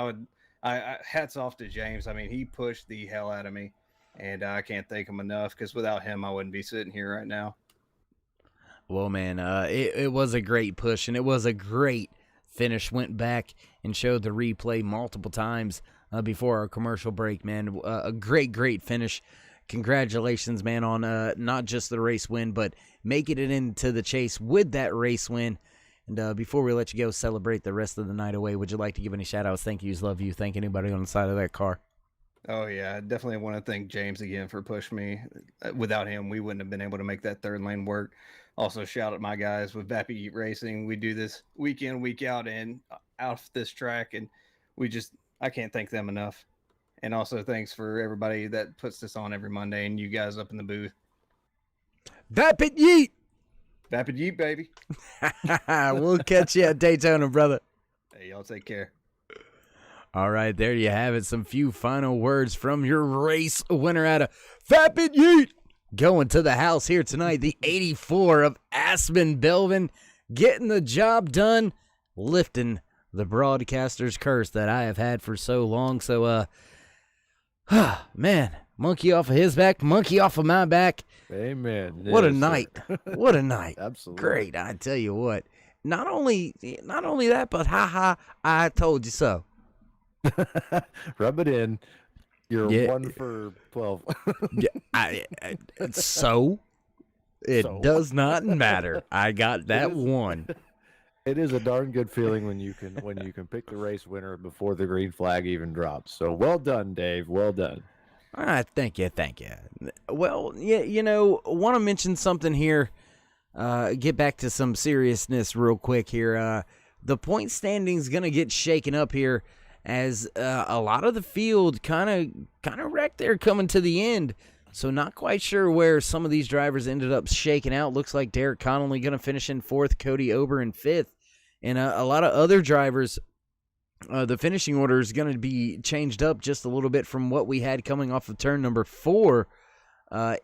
I hats off to James. I mean, he pushed the hell out of me, and I can't thank him enough, because without him, I wouldn't be sitting here right now. Well, man, it was a great push, and it was a great finish. Went back and showed the replay multiple times before our commercial break, man. A great finish. Congratulations, man, on not just the race win, but making it into the chase with that race win. And before we let you go celebrate the rest of the night away, would you like to give any shout-outs, thank yous, love you, thank anybody on the side of that car? Oh yeah, I definitely want to thank James again for pushing me. Without him, we wouldn't have been able to make that third lane work. Also, shout out my guys with Vapid Eat Racing. We do this week in, week out, and off this track, and I can't thank them enough. And also, thanks for everybody that puts this on every Monday, and you guys up in the booth. Vapid Yeet! Vapid Yeet, baby. We'll catch you at Daytona, brother. Hey, y'all take care. All right, there you have it. Some few final words from your race winner out of Vapid Yeet. Going to the house here tonight, the 84 of Aspen Belvin, getting the job done, lifting the broadcaster's curse that I have had for so long. So, man, monkey off of his back, monkey off of my back. Amen. What a Yes, night. sir. What a night. Absolutely. Great, I tell you what. Not only that, but I told you so. Rub it in. You're Yeah. 1 for 12. Yeah, so it does not matter. I got that one. It is a darn good feeling when you can pick the race winner before the green flag even drops. So well done, Dave. Well done. Thank you. Well, yeah, want to mention something here. Get back to some seriousness real quick here. The point standing's gonna get shaken up here, as a lot of the field kind of wrecked there coming to the end. So not quite sure where some of these drivers ended up shaking out. Looks like Derek Connolly going to finish in 4th, Cody Ober in 5th. And a lot of other drivers, the finishing order is going to be changed up just a little bit from what we had coming off of turn number 4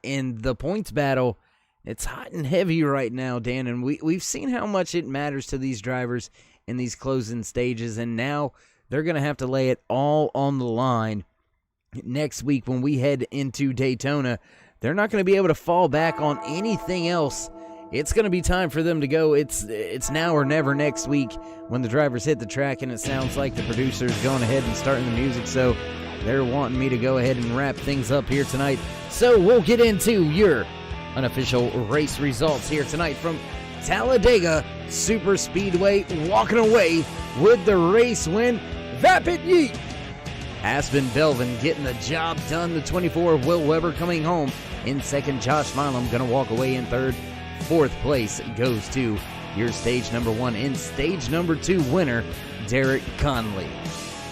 in the points battle. It's hot and heavy right now, Dan, and we've seen how much it matters to these drivers in these closing stages, and now they're going to have to lay it all on the line next week when we head into Daytona. They're not going to be able to fall back on anything else. It's going to be time for them to go. It's now or never next week when the drivers hit the track, and it sounds like the producer's going ahead and starting the music, so they're wanting me to go ahead and wrap things up here tonight. So we'll get into your unofficial race results here tonight from Talladega Super Speedway. Walking away with the race win, Vapid Yeet. Aspen Belvin getting the job done. The 24 of Will Weber coming home in 2nd. Josh Milam going to walk away in 3rd. 4th place goes to your stage number 1 and stage number 2 winner, Derek Conley.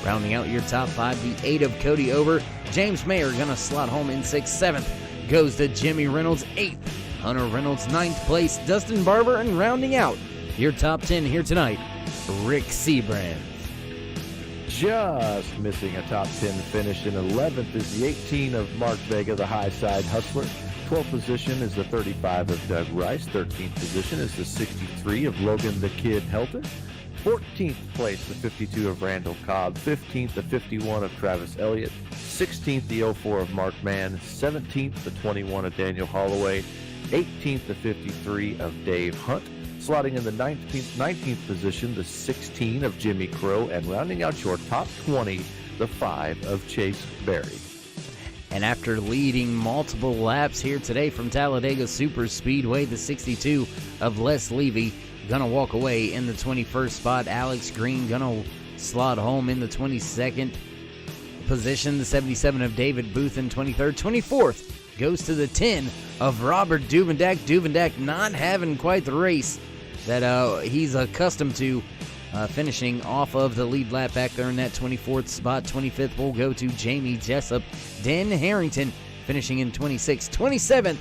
Rounding out your top 5, the 8 of Cody Ober. James Mayer going to slot home in 6th. 7th goes to Jimmy Reynolds. 8th, Hunter Reynolds. 9th place, Dustin Barber. And rounding out your top 10 here tonight, Rick Seabrand. Just missing a top 10 finish in 11th is the 18 of Mark Vega, the high side hustler. 12th position is the 35 of Doug Rice. 13th position is the 63 of Logan the Kid Helton. 14th place, the 52 of Randall Cobb. 15th, the 51 of Travis Elliott. 16th, the 04 of Mark Mann. 17th, the 21 of Daniel Holloway. 18th, the 53 of Dave Hunt. Slotting in the 19th position, the 16 of Jimmy Crow, and rounding out your top 20, the 5 of Chase Berry. And after leading multiple laps here today from Talladega Super Speedway, the 62 of Les Levy gonna walk away in the 21st spot. Alex Green gonna slot home in the 22nd position. The 77 of David Booth in 23rd. 24th goes to the 10 of Robert Duvendak. Duvendak not having quite the race that he's accustomed to, finishing off of the lead lap back there in that 24th spot. 25th will go to Jamie Jessup. Dan Harrington finishing in 26th. 27th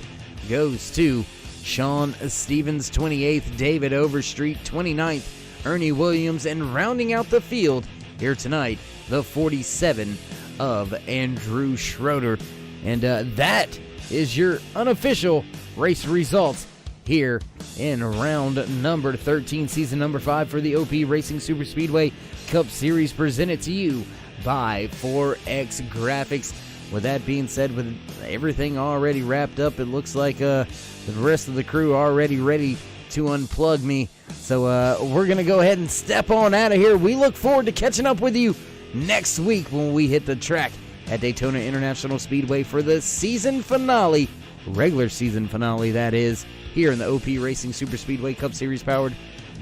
goes to Sean Stevens. 28th, David Overstreet. 29th, Ernie Williams. And rounding out the field here tonight, the 47 of Andrew Schroeder. And that is your unofficial race results here in round number 13, season number 5 for the OP Racing Super Speedway Cup Series, presented to you by 4X Graphics. With that being said, with everything already wrapped up, it looks like the rest of the crew are already ready to unplug me. So we're going to go ahead and step on out of here. We look forward to catching up with you next week when we hit the track at Daytona International Speedway for the season finale, regular season finale that is, here in the OP Racing Super Speedway Cup Series, powered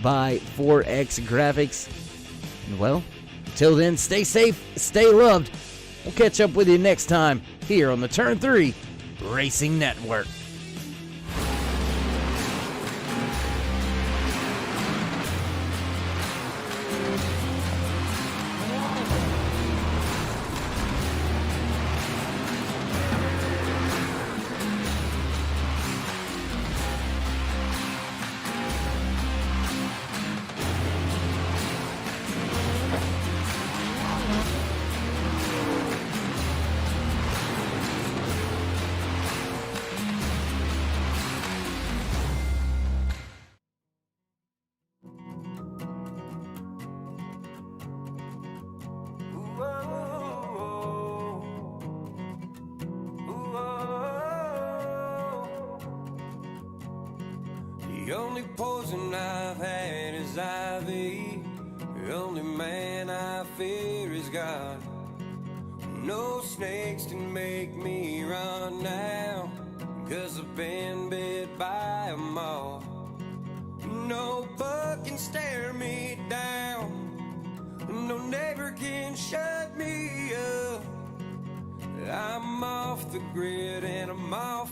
by 4X Graphics. And well, till then, stay safe, stay loved, We'll catch up with you next time here on the Turn 3 Racing Network. The only poison I've had is IV. The only man I fear is God. No snakes can make me run now, 'cause I've been bit by a moth. No bug can stare me down. No neighbor can shut me up. I'm off the grid and I'm off